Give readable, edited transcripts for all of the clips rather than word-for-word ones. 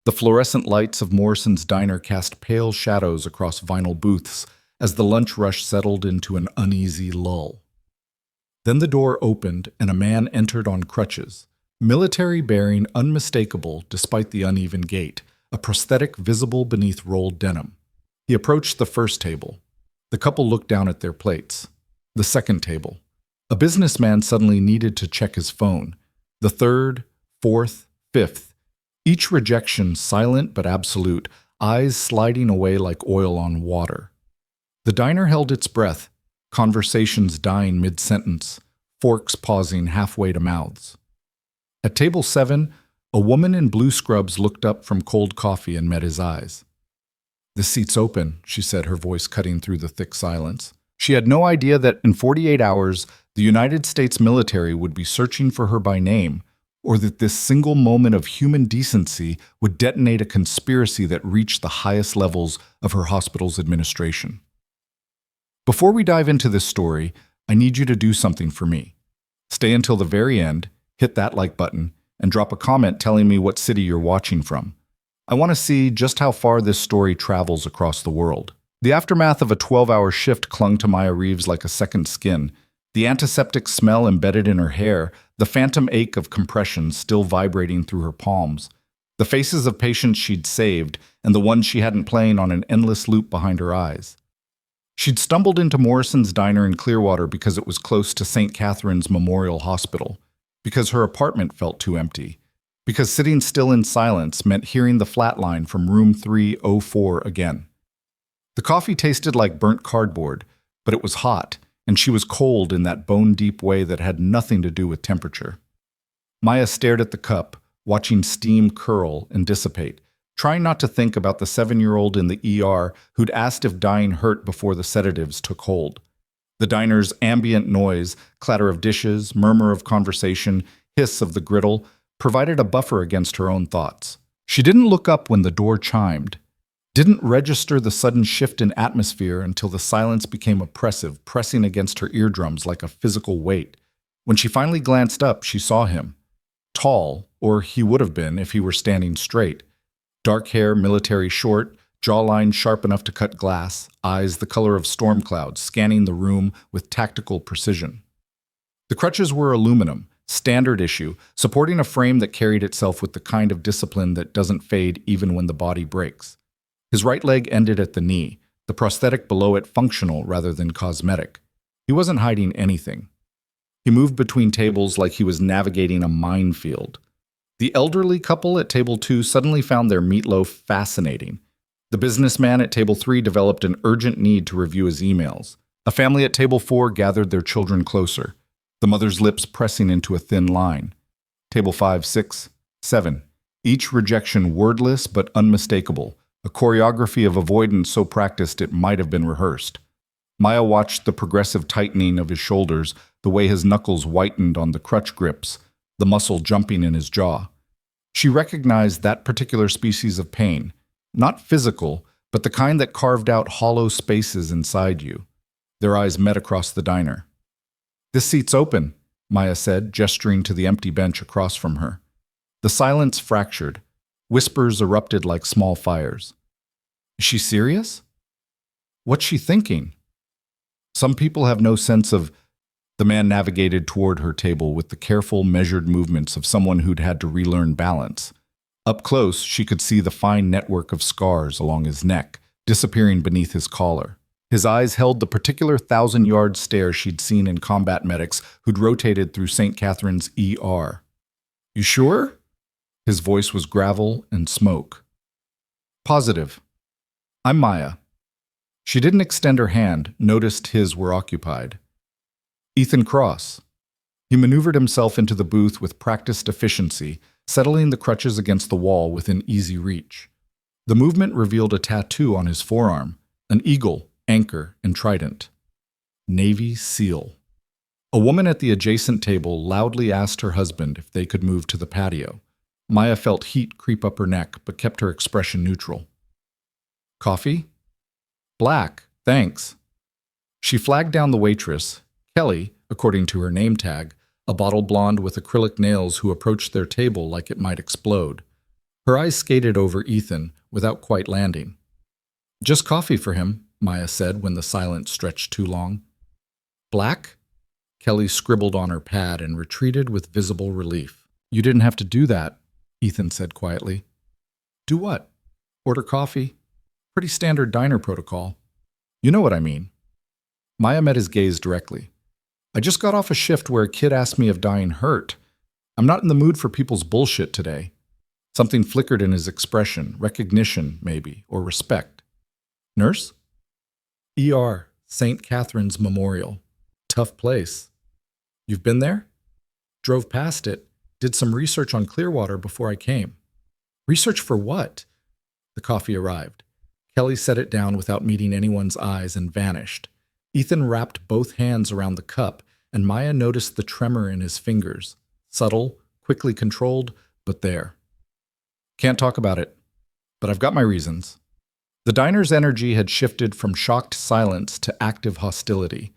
The fluorescent lights of Morrison's diner cast pale shadows across vinyl booths as the lunch rush settled into an uneasy lull. Then the door opened and a man entered on crutches, military bearing unmistakable despite the uneven gait, a prosthetic visible beneath rolled denim. He approached the first table. The couple looked down at their plates. The second table. A businessman suddenly needed to check his phone. The third, fourth, fifth. Each rejection silent but absolute, eyes sliding away like oil on water. The diner held its breath, conversations dying mid-sentence, forks pausing halfway to mouths. At table 7, a woman in blue scrubs looked up from cold coffee and met his eyes. "The seat's open," she said, her voice cutting through the thick silence. She had no idea that in 48 hours, the United States military would be searching for her by name, or that this single moment of human decency would detonate a conspiracy that reached the highest levels of her hospital's administration. Before we dive into this story, I need you to do something for me. Stay until the very end, hit that like button, and drop a comment telling me what city you're watching from. I want to see just how far this story travels across the world. The aftermath of a 12-hour shift clung to Maya Reeves like a second skin. The antiseptic smell embedded in her hair, the phantom ache of compression still vibrating through her palms, the faces of patients she'd saved, and the ones she hadn't playing on an endless loop behind her eyes. She'd stumbled into Morrison's diner in Clearwater because it was close to St. Catherine's Memorial Hospital, because her apartment felt too empty, because sitting still in silence meant hearing the flatline from room 304 again. The coffee tasted like burnt cardboard, but it was hot, and she was cold in that bone-deep way that had nothing to do with temperature. Maya stared at the cup, watching steam curl and dissipate, trying not to think about the 7-year-old in the ER who'd asked if dying hurt before the sedatives took hold. The diner's ambient noise, clatter of dishes, murmur of conversation, hiss of the griddle, provided a buffer against her own thoughts. She didn't look up when the door chimed, didn't register the sudden shift in atmosphere until the silence became oppressive, pressing against her eardrums like a physical weight. When she finally glanced up, she saw him. Tall, or he would have been if he were standing straight. Dark hair, military short, jawline sharp enough to cut glass, eyes the color of storm clouds, scanning the room with tactical precision. The crutches were aluminum, standard issue, supporting a frame that carried itself with the kind of discipline that doesn't fade even when the body breaks. His right leg ended at the knee, the prosthetic below it functional rather than cosmetic. He wasn't hiding anything. He moved between tables like he was navigating a minefield. The elderly couple at table 2 suddenly found their meatloaf fascinating. The businessman at table 3 developed an urgent need to review his emails. A family at table 4 gathered their children closer, the mother's lips pressing into a thin line. Table 5, 6, 7, each rejection wordless but unmistakable, a choreography of avoidance so practiced it might have been rehearsed. Maya watched the progressive tightening of his shoulders, the way his knuckles whitened on the crutch grips, the muscle jumping in his jaw. She recognized that particular species of pain, not physical, but the kind that carved out hollow spaces inside you. Their eyes met across the diner. "This seat's open," Maya said, gesturing to the empty bench across from her. The silence fractured. Whispers erupted like small fires. Is she serious? What's she thinking? Some people have no sense of... The man navigated toward her table with the careful, measured movements of someone who'd had to relearn balance. Up close, she could see the fine network of scars along his neck, disappearing beneath his collar. His eyes held the particular 1,000-yard stare she'd seen in combat medics who'd rotated through St. Catherine's ER. "You sure?" His voice was gravel and smoke. "Positive. I'm Maya." She didn't extend her hand, noticed his were occupied. "Ethan Cross." He maneuvered himself into the booth with practiced efficiency, settling the crutches against the wall within easy reach. The movement revealed a tattoo on his forearm, an eagle, anchor, and trident. Navy SEAL. A woman at the adjacent table loudly asked her husband if they could move to the patio. Maya felt heat creep up her neck, but kept her expression neutral. "Coffee?" "Black, thanks." She flagged down the waitress, Kelly, according to her name tag, a bottle blonde with acrylic nails who approached their table like it might explode. Her eyes skated over Ethan without quite landing. Just coffee for him, Maya said when the silence stretched too long. Black? Kelly scribbled on her pad and retreated with visible relief. You didn't have to do that, Ethan said quietly. Do what? Order coffee? Pretty standard diner protocol. You know what I mean. Maya met his gaze directly. I just got off a shift where a kid asked me if dying hurt. I'm not in the mood for people's bullshit today. Something flickered in his expression, recognition, maybe, or respect. Nurse? ER, St. Catherine's Memorial. Tough place. You've been there? Drove past it, did some research on Clearwater before I came. Research for what? The coffee arrived. Kelly set it down without meeting anyone's eyes and vanished. Ethan wrapped both hands around the cup, and Maya noticed the tremor in his fingers. Subtle, quickly controlled, but there. Can't talk about it, but I've got my reasons. The diner's energy had shifted from shocked silence to active hostility.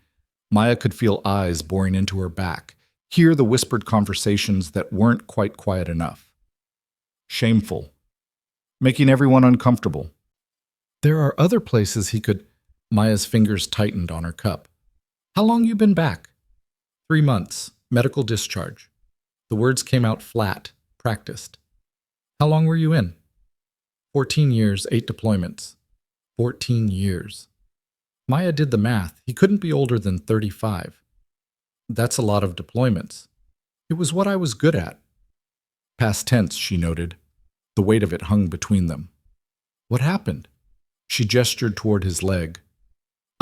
Maya could feel eyes boring into her back, hear the whispered conversations that weren't quite quiet enough. Shameful. Making everyone uncomfortable. There are other places he could... Maya's fingers tightened on her cup. How long you been back? 3 months. Medical discharge. The words came out flat, practiced. How long were you in? 14 years, 8 deployments. 14 years. Maya did the math. He couldn't be older than 35. That's a lot of deployments. It was what I was good at. Past tense, she noted. The weight of it hung between them. What happened? She gestured toward his leg.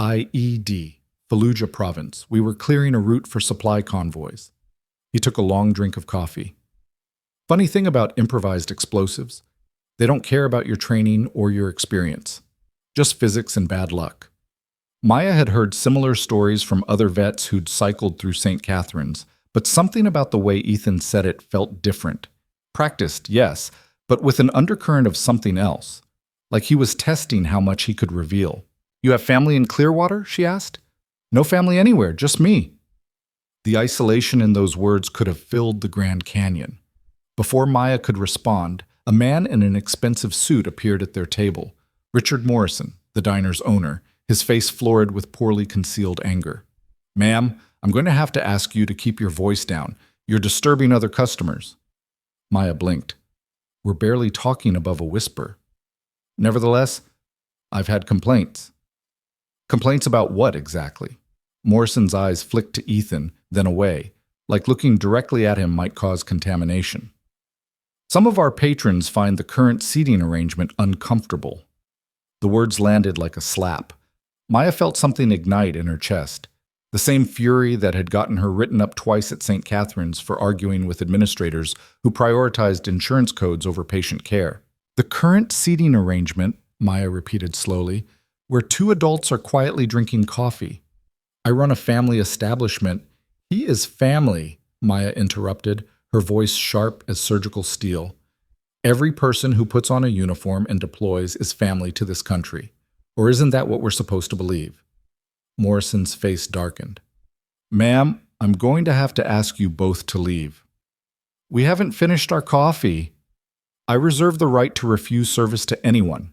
IED, Fallujah province. We were clearing a route for supply convoys. He took a long drink of coffee. Funny thing about improvised explosives, they don't care about your training or your experience. Just physics and bad luck. Maya had heard similar stories from other vets who'd cycled through St. Catherine's, but something about the way Ethan said it felt different. Practiced, yes, but with an undercurrent of something else. Like he was testing how much he could reveal. You have family in Clearwater? She asked. No family anywhere, just me. The isolation in those words could have filled the Grand Canyon. Before Maya could respond, a man in an expensive suit appeared at their table. Richard Morrison, the diner's owner, his face florid with poorly concealed anger. Ma'am, I'm going to have to ask you to keep your voice down. You're disturbing other customers. Maya blinked. We're barely talking above a whisper. Nevertheless, I've had complaints. Complaints about what exactly? Morrison's eyes flicked to Ethan, then away, like looking directly at him might cause contamination. Some of our patrons find the current seating arrangement uncomfortable. The words landed like a slap. Maya felt something ignite in her chest, the same fury that had gotten her written up twice at St. Catherine's for arguing with administrators who prioritized insurance codes over patient care. The current seating arrangement, Maya repeated slowly, where 2 adults are quietly drinking coffee. I run a family establishment. He is family, Maya interrupted, her voice sharp as surgical steel. Every person who puts on a uniform and deploys is family to this country. Or isn't that what we're supposed to believe? Morrison's face darkened. Ma'am, I'm going to have to ask you both to leave. We haven't finished our coffee. I reserve the right to refuse service to anyone.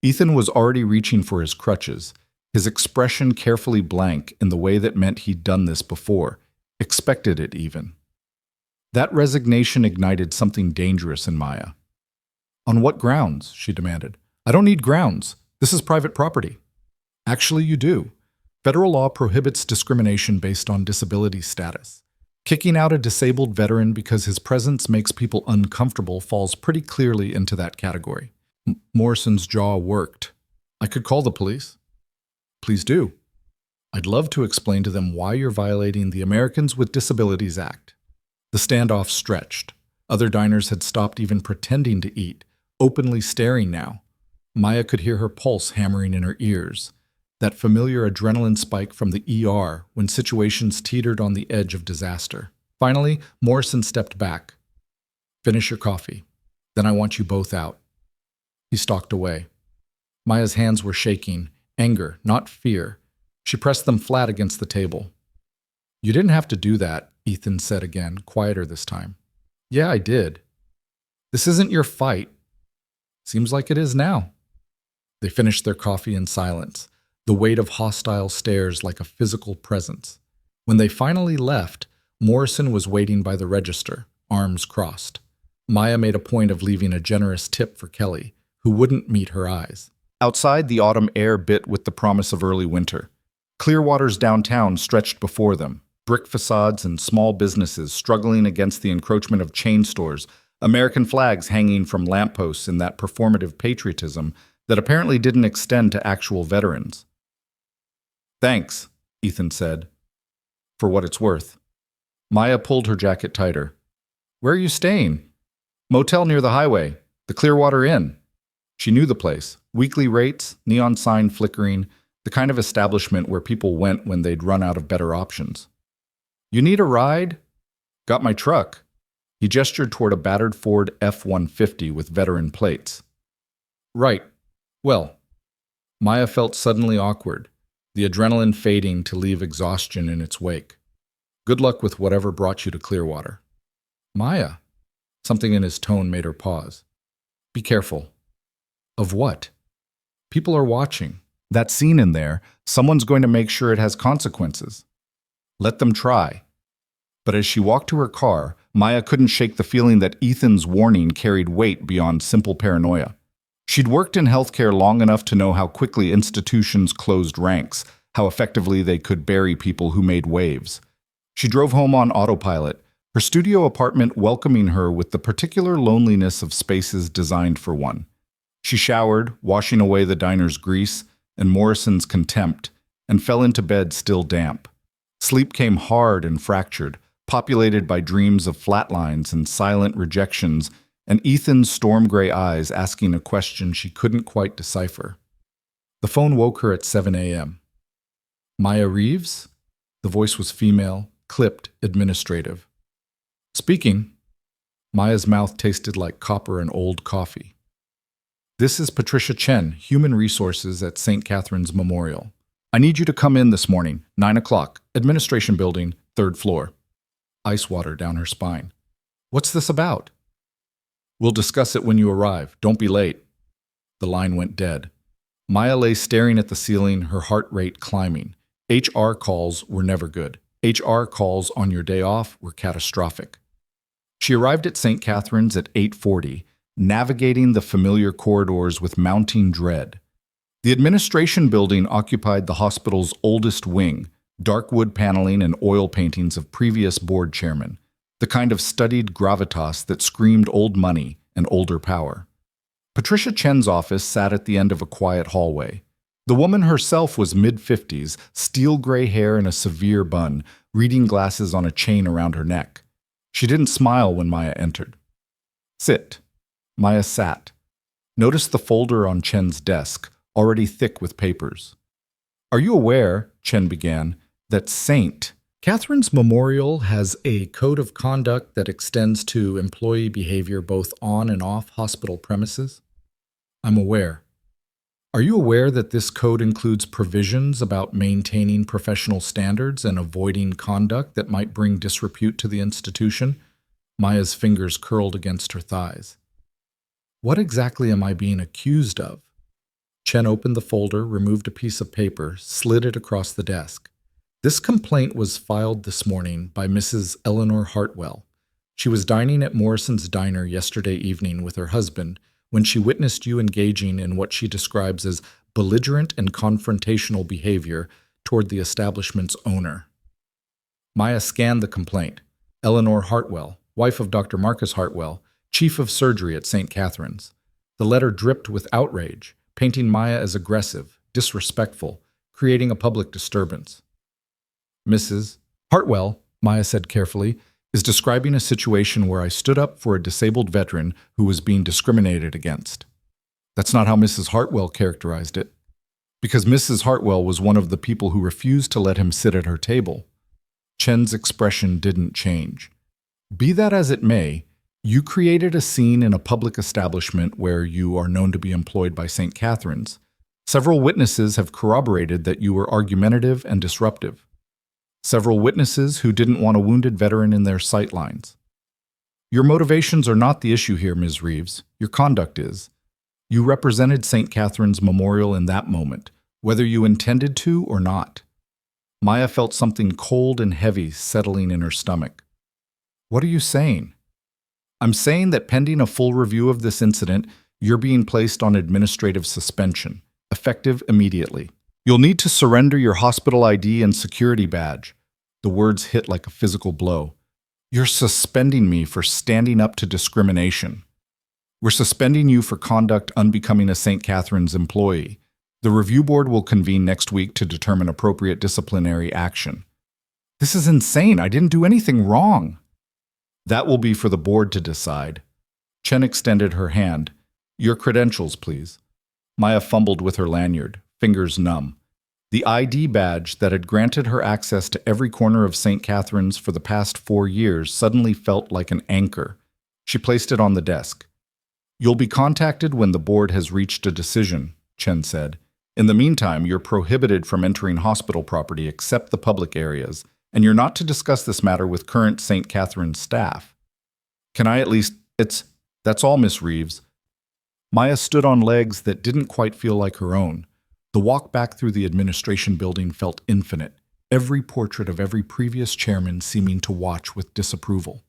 Ethan was already reaching for his crutches, his expression carefully blank in the way that meant he'd done this before, expected it even. That resignation ignited something dangerous in Maya. On what grounds? She demanded. I don't need grounds. This is private property. Actually, you do. Federal law prohibits discrimination based on disability status. Kicking out a disabled veteran because his presence makes people uncomfortable falls pretty clearly into that category. Morrison's jaw worked. I could call the police. Please do. I'd love to explain to them why you're violating the Americans with Disabilities Act. The standoff stretched. Other diners had stopped even pretending to eat, openly staring now. Maya could hear her pulse hammering in her ears, that familiar adrenaline spike from the ER when situations teetered on the edge of disaster. Finally, Morrison stepped back. Finish your coffee. Then I want you both out. He stalked away. Maya's hands were shaking, anger, not fear. She pressed them flat against the table. You didn't have to do that, Ethan said again, quieter this time. Yeah, I did. This isn't your fight. Seems like it is now. They finished their coffee in silence, the weight of hostile stares like a physical presence. When they finally left, Morrison was waiting by the register, arms crossed. Maya made a point of leaving a generous tip for Kelly, who wouldn't meet her eyes. Outside, the autumn air bit with the promise of early winter. Clearwater's downtown stretched before them, brick facades and small businesses struggling against the encroachment of chain stores, American flags hanging from lampposts in that performative patriotism that apparently didn't extend to actual veterans. "Thanks," Ethan said. "For what it's worth." Maya pulled her jacket tighter. "Where are you staying?" "Motel near the highway, the Clearwater Inn." She knew the place. Weekly rates, neon sign flickering, the kind of establishment where people went when they'd run out of better options. "You need a ride?" "Got my truck." He gestured toward a battered Ford F-150 with veteran plates. "Right. Well." Maya felt suddenly awkward, the adrenaline fading to leave exhaustion in its wake. "Good luck with whatever brought you to Clearwater." "Maya." Something in his tone made her pause. "Be careful." "Of what?" "People are watching. That scene in there, someone's going to make sure it has consequences." "Let them try." But as she walked to her car, Maya couldn't shake the feeling that Ethan's warning carried weight beyond simple paranoia. She'd worked in healthcare long enough to know how quickly institutions closed ranks, how effectively they could bury people who made waves. She drove home on autopilot, her studio apartment welcoming her with the particular loneliness of spaces designed for one. She showered, washing away the diner's grease and Morrison's contempt, and fell into bed still damp. Sleep came hard and fractured, populated by dreams of flatlines and silent rejections, and Ethan's storm-gray eyes asking a question she couldn't quite decipher. The phone woke her at 7 a.m. "Maya Reeves?" The voice was female, clipped, administrative. "Speaking." Maya's mouth tasted like copper and old coffee. "This is Patricia Chen, Human Resources at St. Catherine's Memorial. I need you to come in this morning, 9 o'clock, Administration Building, 3rd floor. Ice water down her spine. "What's this about?" "We'll discuss it when you arrive. Don't be late." The line went dead. Maya lay staring at the ceiling, her heart rate climbing. HR calls were never good. HR calls on your day off were catastrophic. She arrived at St. Catherine's at 8:40, navigating the familiar corridors with mounting dread. The administration building occupied the hospital's oldest wing, dark wood paneling and oil paintings of previous board chairmen, the kind of studied gravitas that screamed old money and older power. Patricia Chen's office sat at the end of a quiet hallway. The woman herself was mid-50s, steel-gray hair in a severe bun, reading glasses on a chain around her neck. She didn't smile when Maya entered. "Sit." Maya sat. Noticed the folder on Chen's desk, already thick with papers. "Are you aware," Chen began, "that St. Catherine's Memorial has a code of conduct that extends to employee behavior both on and off hospital premises?" "I'm aware." "Are you aware that this code includes provisions about maintaining professional standards and avoiding conduct that might bring disrepute to the institution?" Maya's fingers curled against her thighs. "What exactly am I being accused of?" Chen opened the folder, removed a piece of paper, slid it across the desk. "This complaint was filed this morning by Mrs. Eleanor Hartwell. She was dining at Morrison's Diner yesterday evening with her husband when she witnessed you engaging in what she describes as belligerent and confrontational behavior toward the establishment's owner." Maya scanned the complaint. Eleanor Hartwell, wife of Dr. Marcus Hartwell, chief of surgery at St. Catherine's. The letter dripped with outrage, painting Maya as aggressive, disrespectful, creating a public disturbance. "Mrs. Hartwell," Maya said carefully, "is describing a situation where I stood up for a disabled veteran who was being discriminated against." That's not how Mrs. Hartwell characterized it, because Mrs. Hartwell was one of the people who refused to let him sit at her table. Chen's expression didn't change. "Be that as it may, you created a scene in a public establishment where you are known to be employed by St. Catherine's. Several witnesses have corroborated that you were argumentative and disruptive. Several witnesses who didn't want a wounded veteran in their sightlines." Your motivations are not the issue here, Ms. Reeves. Your conduct is. You represented St. Catherine's Memorial in that moment, whether you intended to or not. Maya felt something cold and heavy settling in her stomach. What are you saying? I'm saying that pending a full review of this incident, you're being placed on administrative suspension, effective immediately. You'll need to surrender your hospital ID and security badge. The words hit like a physical blow. You're suspending me for standing up to discrimination. We're suspending you for conduct unbecoming a St. Catherine's employee. The review board will convene next week to determine appropriate disciplinary action. This is insane. I didn't do anything wrong. That will be for the board to decide. Chen extended her hand. Your credentials, please. Maya fumbled with her lanyard, fingers numb. The ID badge that had granted her access to every corner of St. Catherine's for the past 4 years suddenly felt like an anchor. She placed it on the desk. You'll be contacted when the board has reached a decision, Chen said. In the meantime, you're prohibited from entering hospital property except the public areas, and you're not to discuss this matter with current St. Catherine's staff. Can I at least... That's all, Miss Reeves. Maya stood on legs that didn't quite feel like her own. The walk back through the administration building felt infinite, every portrait of every previous chairman seeming to watch with disapproval.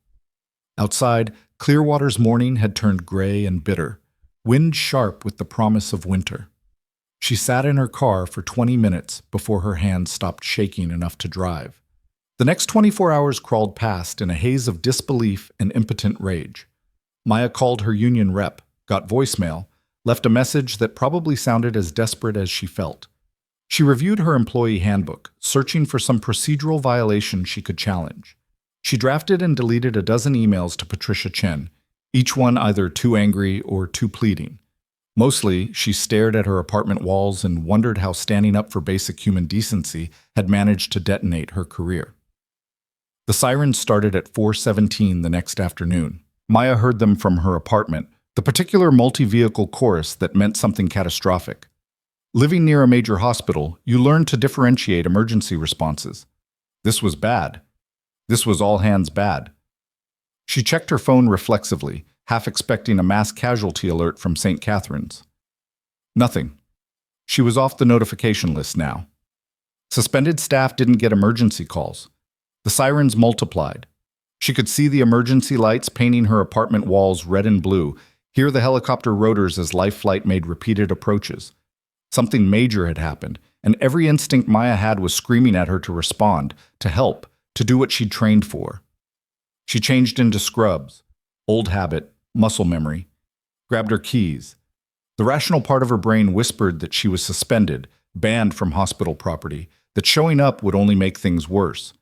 Outside, Clearwater's morning had turned gray and bitter, wind sharp with the promise of winter. She sat in her car for 20 minutes before her hands stopped shaking enough to drive. The next 24 hours crawled past in a haze of disbelief and impotent rage. Maya called her union rep, got voicemail, left a message that probably sounded as desperate as she felt. She reviewed her employee handbook, searching for some procedural violation she could challenge. She drafted and deleted a dozen emails to Patricia Chen, each one either too angry or too pleading. Mostly, she stared at her apartment walls and wondered how standing up for basic human decency had managed to detonate her career. The sirens started at 4:17 the next afternoon. Maya heard them from her apartment, the particular multi-vehicle chorus that meant something catastrophic. Living near a major hospital, you learn to differentiate emergency responses. This was bad. This was all hands bad. She checked her phone reflexively, half expecting a mass casualty alert from St. Catherine's. Nothing. She was off the notification list now. Suspended staff didn't get emergency calls. The sirens multiplied. She could see the emergency lights painting her apartment walls red and blue, hear the helicopter rotors as life flight made repeated approaches. Something major had happened, and every instinct Maya had was screaming at her to respond, to help, to do what she'd trained for. She changed into scrubs, old habit, muscle memory, grabbed her keys. The rational part of her brain whispered that she was suspended, banned from hospital property, that showing up would only make things worse.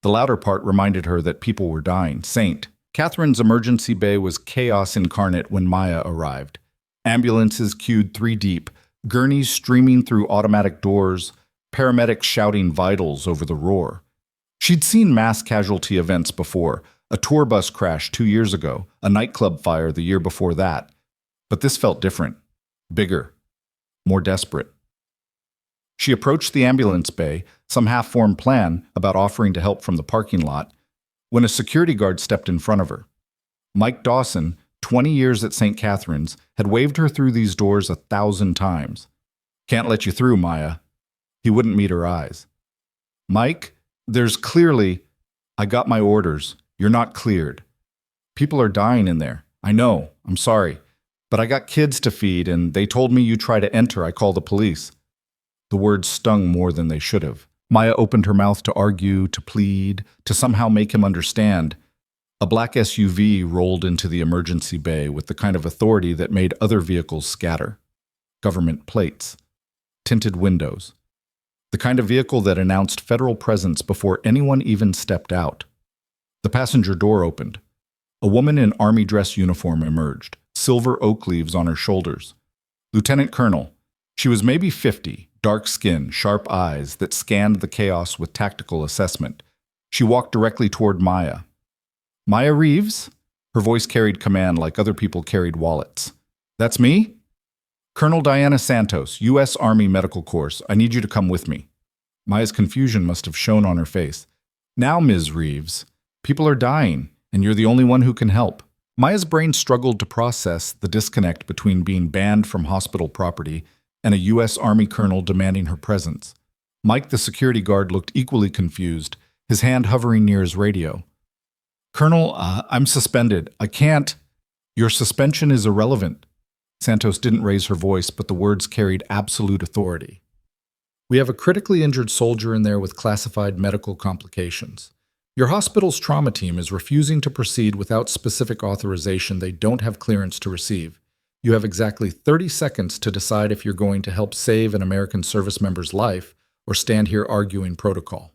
The louder part reminded her that people were dying. St. Catherine's emergency bay was chaos incarnate when Maya arrived. Ambulances queued 3 deep, gurneys streaming through automatic doors, paramedics shouting vitals over the roar. She'd seen mass casualty events before, a tour bus crash 2 years ago, a nightclub fire the year before that. But this felt different, bigger, more desperate. She approached the ambulance bay, some half-formed plan about offering to help from the parking lot, when a security guard stepped in front of her. Mike Dawson, 20 years at St. Catherine's, had waved her through these doors 1,000 times. Can't let you through, Maya. He wouldn't meet her eyes. Mike, there's clearly... I got my orders. You're not cleared. People are dying in there. I know. I'm sorry. But I got kids to feed, and they told me you try to enter, I call the police. The words stung more than they should have. Maya opened her mouth to argue, to plead, to somehow make him understand. A black SUV rolled into the emergency bay with the kind of authority that made other vehicles scatter. Government plates. Tinted windows. The kind of vehicle that announced federal presence before anyone even stepped out. The passenger door opened. A woman in army dress uniform emerged, silver oak leaves on her shoulders. Lieutenant Colonel. She was maybe 50, dark skin, sharp eyes that scanned the chaos with tactical assessment. She walked directly toward Maya. Maya Reeves? Her voice carried command like other people carried wallets. That's me? Colonel Diana Santos, U.S. Army Medical Corps. I need you to come with me. Maya's confusion must have shown on her face. Now, Ms. Reeves, people are dying, and you're the only one who can help. Maya's brain struggled to process the disconnect between being banned from hospital property and a U.S. Army colonel demanding her presence. Mike, the security guard, looked equally confused, his hand hovering near his radio. "Colonel, I'm suspended. I can't." "Your suspension is irrelevant." Santos didn't raise her voice, but the words carried absolute authority. "We have a critically injured soldier in there with classified medical complications. Your hospital's trauma team is refusing to proceed without specific authorization they don't have clearance to receive. You have exactly 30 seconds to decide if you're going to help save an American service member's life or stand here arguing protocol."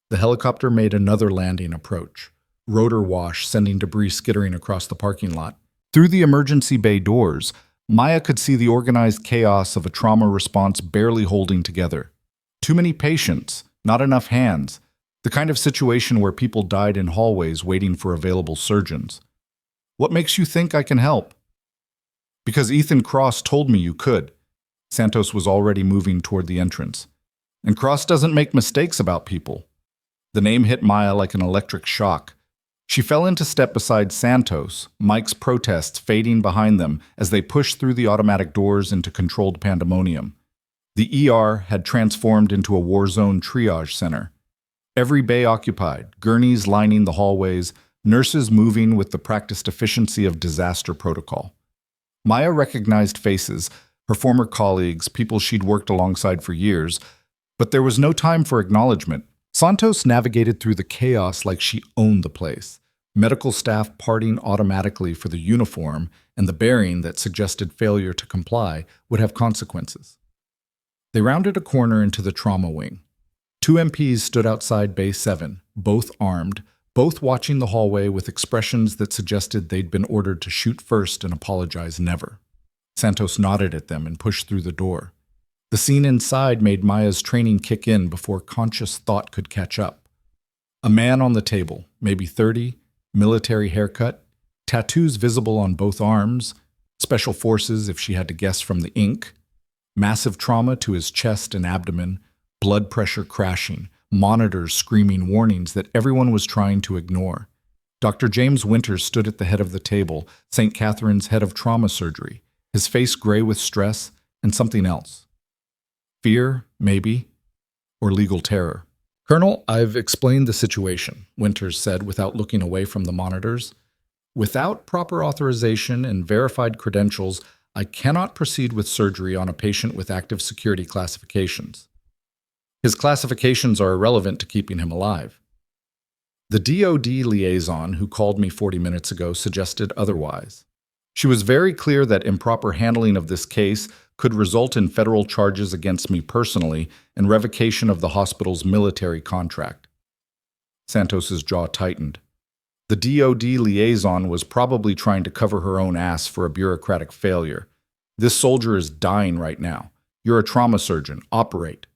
The helicopter made another landing approach, rotor wash sending debris skittering across the parking lot. Through the emergency bay doors, Maya could see the organized chaos of a trauma response barely holding together. Too many patients, not enough hands, the kind of situation where people died in hallways waiting for available surgeons. "What makes you think I can help?" "Because Ethan Cross told me you could." Santos was already moving toward the entrance. "And Cross doesn't make mistakes about people." The name hit Maya like an electric shock. She fell into step beside Santos, Mike's protests fading behind them as they pushed through the automatic doors into controlled pandemonium. The ER had transformed into a war zone triage center. Every bay occupied, gurneys lining the hallways, nurses moving with the practiced efficiency of disaster protocol. Maya recognized faces, her former colleagues, people she'd worked alongside for years, but there was no time for acknowledgement. Santos navigated through the chaos like she owned the place, medical staff parting automatically for the uniform, and the bearing that suggested failure to comply would have consequences. They rounded a corner into the trauma wing. 2 MPs stood outside Bay 7, both armed, both watching the hallway with expressions that suggested they'd been ordered to shoot first and apologize never. Santos nodded at them and pushed through the door. The scene inside made Maya's training kick in before conscious thought could catch up. A man on the table, maybe 30, military haircut, tattoos visible on both arms, special forces if she had to guess from the ink, massive trauma to his chest and abdomen, blood pressure crashing, monitors screaming warnings that everyone was trying to ignore. Dr. James Winters stood at the head of the table, St. Catherine's head of trauma surgery, his face gray with stress and something else. Fear, maybe, or legal terror. "Colonel, I've explained the situation," Winters said without looking away from the monitors. "Without proper authorization and verified credentials, I cannot proceed with surgery on a patient with active security classifications. His classifications are irrelevant to keeping him alive." The DoD liaison who called me 40 minutes ago suggested otherwise. She was very clear that improper handling of this case could result in federal charges against me personally and revocation of the hospital's military contract. Santos's jaw tightened. The DoD liaison was probably trying to cover her own ass for a bureaucratic failure. "This soldier is dying right now. You're a trauma surgeon. Operate."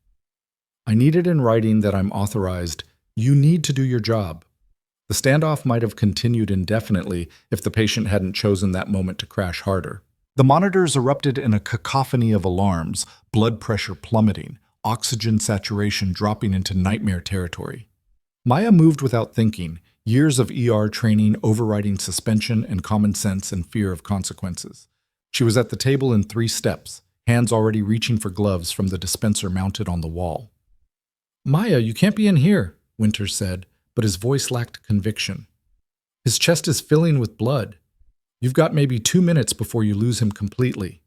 "I need it in writing that I'm authorized. You need to do your job." The standoff might have continued indefinitely if the patient hadn't chosen that moment to crash harder. The monitors erupted in a cacophony of alarms, blood pressure plummeting, oxygen saturation dropping into nightmare territory. Maya moved without thinking, years of ER training overriding suspension and common sense and fear of consequences. She was at the table in 3 steps, hands already reaching for gloves from the dispenser mounted on the wall. "Maya, you can't be in here," Winters said, but his voice lacked conviction. "His chest is filling with blood. You've got maybe 2 minutes before you lose him completely."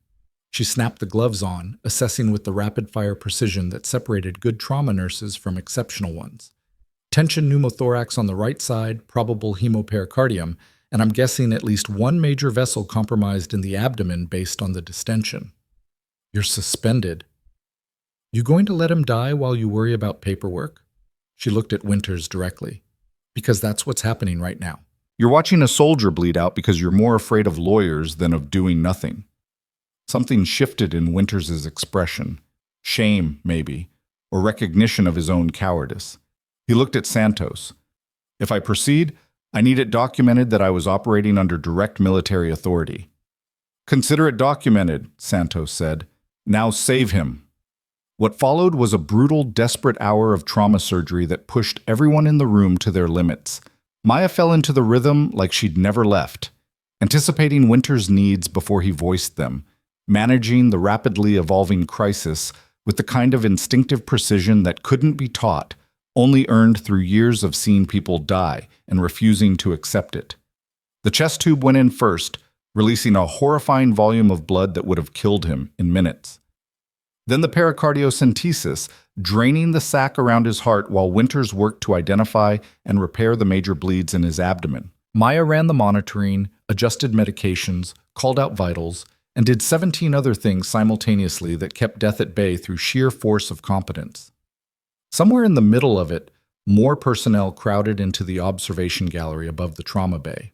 She snapped the gloves on, assessing with the rapid-fire precision that separated good trauma nurses from exceptional ones. Tension pneumothorax on the right side, probable hemopericardium, and I'm guessing at least 1 major vessel compromised in the abdomen based on the distension. "You're suspended." "You going to let him die while you worry about paperwork?" She looked at Winters directly. "Because that's what's happening right now. You're watching a soldier bleed out because you're more afraid of lawyers than of doing nothing." Something shifted in Winters' expression. Shame, maybe, or recognition of his own cowardice. He looked at Santos. "If I proceed, I need it documented that I was operating under direct military authority." "Consider it documented," Santos said. "Now save him." What followed was a brutal, desperate hour of trauma surgery that pushed everyone in the room to their limits. Maya fell into the rhythm like she'd never left, anticipating Winter's needs before he voiced them, managing the rapidly evolving crisis with the kind of instinctive precision that couldn't be taught, only earned through years of seeing people die and refusing to accept it. The chest tube went in first, releasing a horrifying volume of blood that would have killed him in minutes. Then the pericardiocentesis, draining the sac around his heart while Winters worked to identify and repair the major bleeds in his abdomen. Maya ran the monitoring, adjusted medications, called out vitals, and did 17 other things simultaneously that kept death at bay through sheer force of competence. Somewhere in the middle of it, more personnel crowded into the observation gallery above the trauma bay.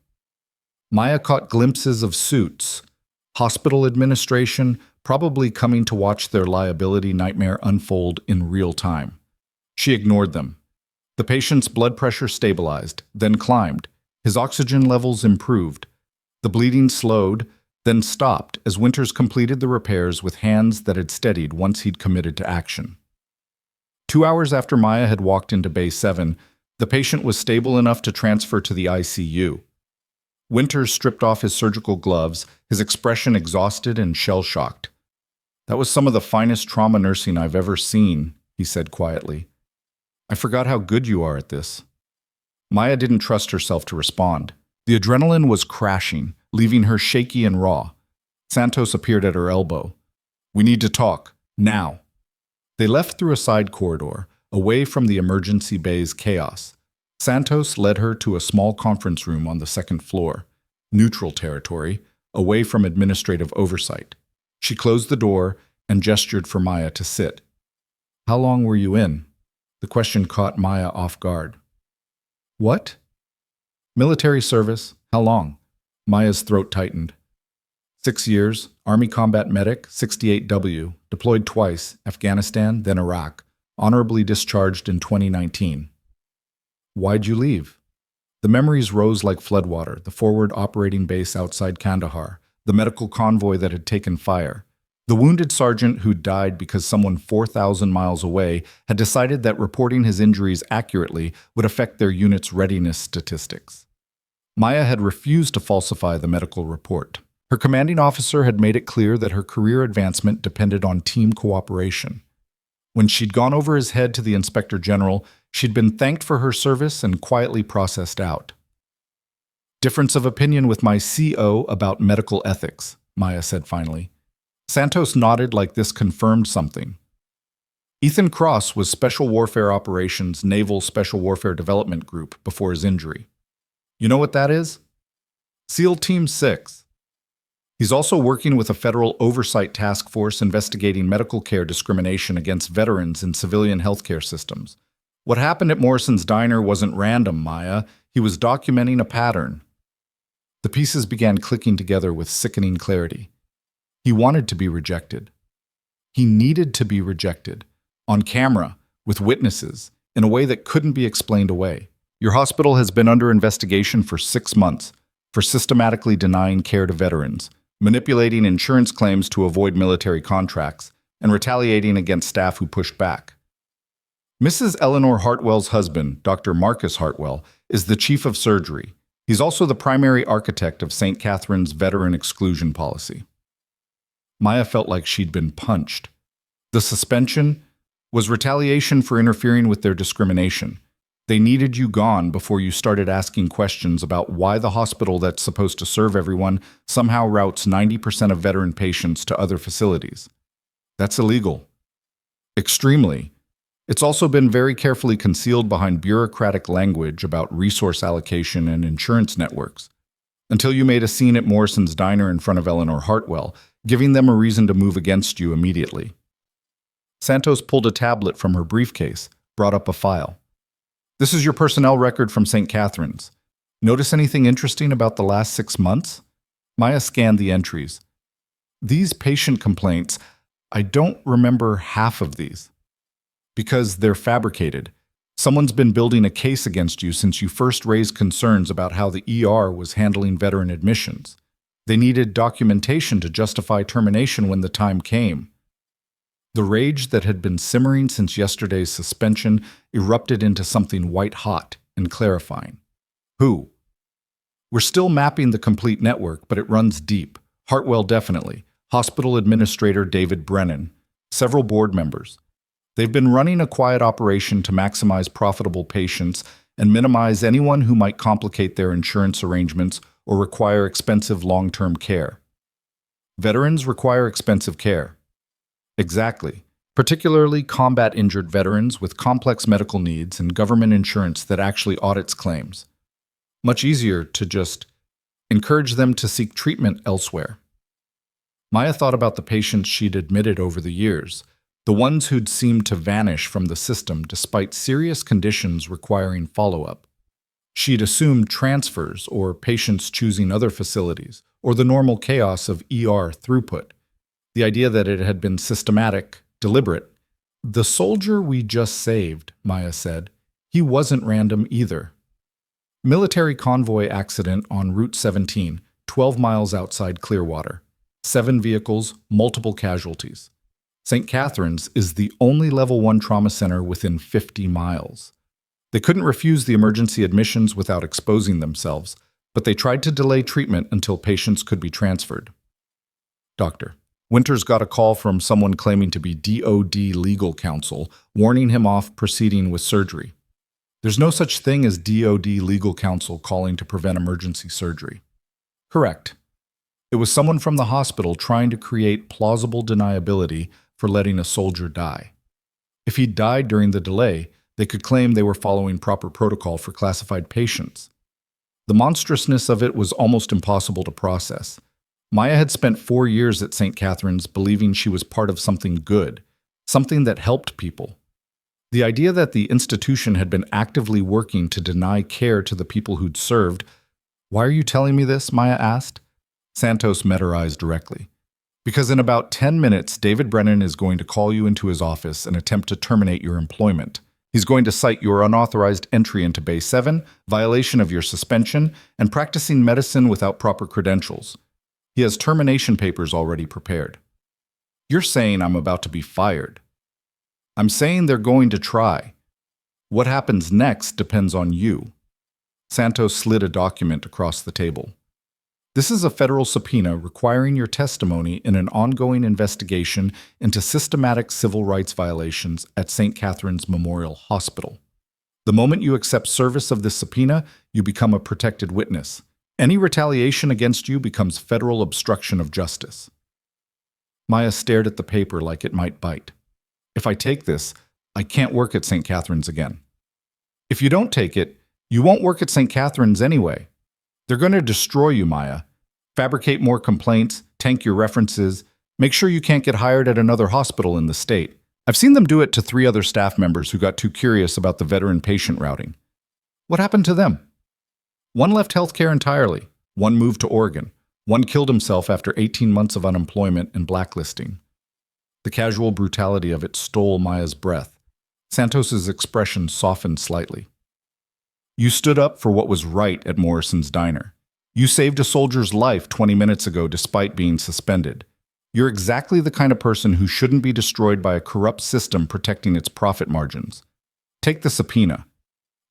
Maya caught glimpses of suits, hospital administration, probably coming to watch their liability nightmare unfold in real time. She ignored them. The patient's blood pressure stabilized, then climbed. His oxygen levels improved. The bleeding slowed, then stopped as Winters completed the repairs with hands that had steadied once he'd committed to action. 2 hours after Maya had walked into Bay 7, the patient was stable enough to transfer to the ICU. Winters stripped off his surgical gloves, his expression exhausted and shell-shocked. "That was some of the finest trauma nursing I've ever seen," he said quietly. "I forgot how good you are at this." Maya didn't trust herself to respond. The adrenaline was crashing, leaving her shaky and raw. Santos appeared at her elbow. "We need to talk, now." They left through a side corridor, away from the emergency bay's chaos. Santos led her to a small conference room on the second floor, neutral territory, away from administrative oversight. She closed the door and gestured for Maya to sit. "How long were you in?" The question caught Maya off guard. "What?" "Military service. How long?" Maya's throat tightened. 6 years, Army Combat Medic, 68W, deployed twice, Afghanistan, then Iraq, honorably discharged in 2019. "Why'd you leave?" The memories rose like floodwater, the forward operating base outside Kandahar, the medical convoy that had taken fire. The wounded sergeant who died because someone 4,000 miles away had decided that reporting his injuries accurately would affect their unit's readiness statistics. Maya had refused to falsify the medical report. Her commanding officer had made it clear that her career advancement depended on team cooperation. When she'd gone over his head to the Inspector General, she'd been thanked for her service and quietly processed out. "Difference of opinion with my CO about medical ethics," Maya said finally. Santos nodded like this confirmed something. Ethan Cross was Special Warfare Operations Naval Special Warfare Development Group before his injury. "You know what that is?" "SEAL Team 6. He's also working with a federal oversight task force investigating medical care discrimination against veterans in civilian healthcare systems. What happened at Morrison's Diner wasn't random, Maya. He was documenting a pattern." The pieces began clicking together with sickening clarity. He wanted to be rejected. He needed to be rejected. On camera, with witnesses, in a way that couldn't be explained away. "Your hospital has been under investigation for 6 months for systematically denying care to veterans, manipulating insurance claims to avoid military contracts, and retaliating against staff who pushed back." Mrs. Eleanor Hartwell's husband, Dr. Marcus Hartwell, is the chief of surgery. He's also the primary architect of St. Catherine's veteran exclusion policy. Maya felt like she'd been punched. The suspension was retaliation for interfering with their discrimination. They needed you gone before you started asking questions about why the hospital that's supposed to serve everyone somehow routes 90% of veteran patients to other facilities. That's illegal. Extremely. It's also been very carefully concealed behind bureaucratic language about resource allocation and insurance networks, until you made a scene at Morrison's Diner in front of Eleanor Hartwell, giving them a reason to move against you immediately. Santos pulled a tablet from her briefcase, brought up a file. "This is your personnel record from St. Catherine's. Notice anything interesting about the last 6 months?" Maya scanned the entries. "These patient complaints, I don't remember half of these. Because they're fabricated. Someone's been building a case against you since you first raised concerns about how the ER was handling veteran admissions. They needed documentation to justify termination when the time came." The rage that had been simmering since yesterday's suspension erupted into something white-hot and clarifying. Who? We're still mapping the complete network, but it runs deep. Hartwell definitely. Hospital Administrator David Brennan. Several board members. They've been running a quiet operation to maximize profitable patients and minimize anyone who might complicate their insurance arrangements or require expensive long-term care. Veterans require expensive care. Exactly. Particularly combat-injured veterans with complex medical needs and government insurance that actually audits claims. Much easier to just encourage them to seek treatment elsewhere. Maya thought about the patients she'd admitted over the years, the ones who'd seemed to vanish from the system despite serious conditions requiring follow-up. She'd assumed transfers or patients choosing other facilities, or the normal chaos of ER throughput. The idea that it had been systematic, deliberate. The soldier we just saved, Maya said, he wasn't random either. Military convoy accident on Route 17, 12 miles outside Clearwater. 7 vehicles, multiple casualties. St. Catherine's is the only Level 1 trauma center within 50 miles. They couldn't refuse the emergency admissions without exposing themselves, but they tried to delay treatment until patients could be transferred. Doctor. Winters got a call from someone claiming to be DOD legal counsel, warning him off proceeding with surgery. There's no such thing as DOD legal counsel calling to prevent emergency surgery. Correct. It was someone from the hospital trying to create plausible deniability for letting a soldier die. If he died during the delay, they could claim they were following proper protocol for classified patients. The monstrousness of it was almost impossible to process. Maya had spent 4 years at St. Catherine's believing she was part of something good, something that helped people. The idea that the institution had been actively working to deny care to the people who'd served. Why are you telling me this? Maya asked. Santos met her eyes directly. Because in about 10 minutes, David Brennan is going to call you into his office and attempt to terminate your employment. He's going to cite your unauthorized entry into Bay 7, violation of your suspension, and practicing medicine without proper credentials. He has termination papers already prepared. You're saying I'm about to be fired. I'm saying they're going to try. What happens next depends on you. Santos slid a document across the table. This is a federal subpoena requiring your testimony in an ongoing investigation into systematic civil rights violations at St. Catherine's Memorial Hospital. The moment you accept service of this subpoena, you become a protected witness. Any retaliation against you becomes federal obstruction of justice. Maya stared at the paper like it might bite. If I take this, I can't work at St. Catherine's again. If you don't take it, you won't work at St. Catherine's anyway. They're going to destroy you, Maya. Fabricate more complaints, tank your references, make sure you can't get hired at another hospital in the state. I've seen them do it to 3 other staff members who got too curious about the veteran patient routing. What happened to them? One left healthcare entirely. One moved to Oregon. One killed himself after 18 months of unemployment and blacklisting. The casual brutality of it stole Maya's breath. Santos's expression softened slightly. You stood up for what was right at Morrison's Diner. You saved a soldier's life 20 minutes ago despite being suspended. You're exactly the kind of person who shouldn't be destroyed by a corrupt system protecting its profit margins. Take the subpoena.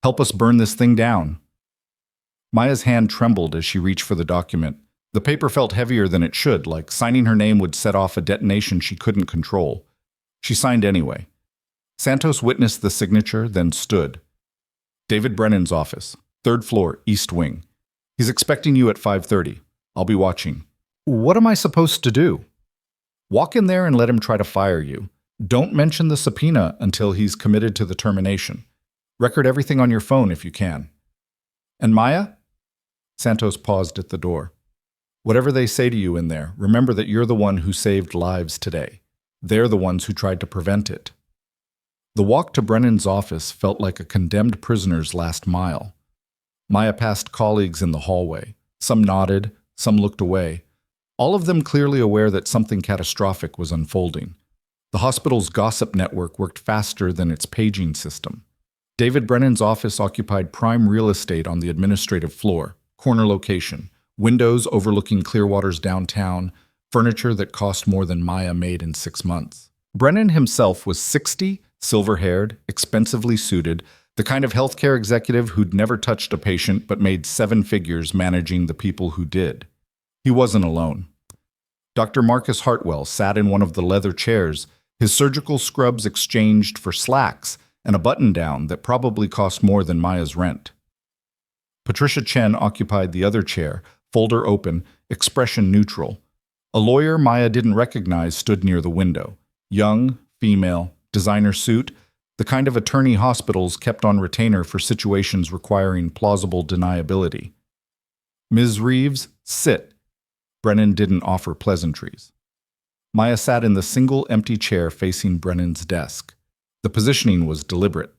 Help us burn this thing down. Maya's hand trembled as she reached for the document. The paper felt heavier than it should, like signing her name would set off a detonation she couldn't control. She signed anyway. Santos witnessed the signature, then stood. David Brennan's office, 3rd floor, East Wing. He's expecting you at 5:30. I'll be watching. What am I supposed to do? Walk in there and let him try to fire you. Don't mention the subpoena until he's committed to the termination. Record everything on your phone if you can. And Maya? Santos paused at the door. Whatever they say to you in there, remember that you're the one who saved lives today. They're the ones who tried to prevent it. The walk to Brennan's office felt like a condemned prisoner's last mile. Maya passed colleagues in the hallway. Some nodded, some looked away, all of them clearly aware that something catastrophic was unfolding. The hospital's gossip network worked faster than its paging system. David Brennan's office occupied prime real estate on the administrative floor, corner location, windows overlooking Clearwater's downtown, furniture that cost more than Maya made in 6 months. Brennan himself was 60, silver-haired, expensively suited, The kind of healthcare executive who'd never touched a patient but made seven figures managing the people who did. He wasn't alone. Dr. Marcus Hartwell sat in one of the leather chairs, his surgical scrubs exchanged for slacks and a button-down that probably cost more than Maya's rent. Patricia Chen occupied the other chair, folder open, expression neutral. A lawyer Maya didn't recognize stood near the window. Young, female, designer suit, the kind of attorney hospitals kept on retainer for situations requiring plausible deniability. Ms. Reeves, sit. Brennan didn't offer pleasantries. Maya sat in the single empty chair facing Brennan's desk. The positioning was deliberate.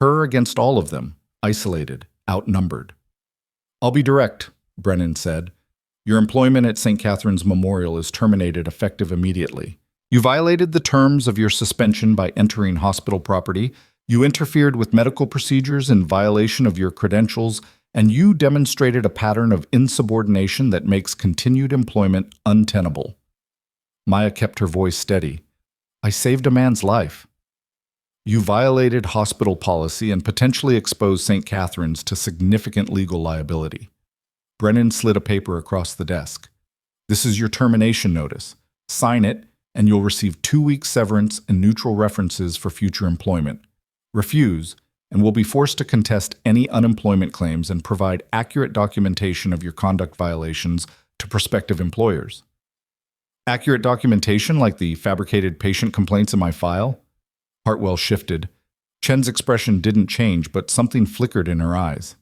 Her against all of them, isolated, outnumbered. "I'll be direct," Brennan said. "Your employment at St. Catherine's Memorial is terminated effective immediately. You violated the terms of your suspension by entering hospital property, you interfered with medical procedures in violation of your credentials, and you demonstrated a pattern of insubordination that makes continued employment untenable." Maya kept her voice steady. "I saved a man's life." "You violated hospital policy and potentially exposed St. Catherine's to significant legal liability." Brennan slid a paper across the desk. "This is your termination notice. Sign it, and you'll receive 2 weeks severance and neutral references for future employment. Refuse, and will be forced to contest any unemployment claims and provide accurate documentation of your conduct violations to prospective employers." "Accurate documentation like the fabricated patient complaints in my file?" Hartwell shifted. Chen's expression didn't change, but something flickered in her eyes.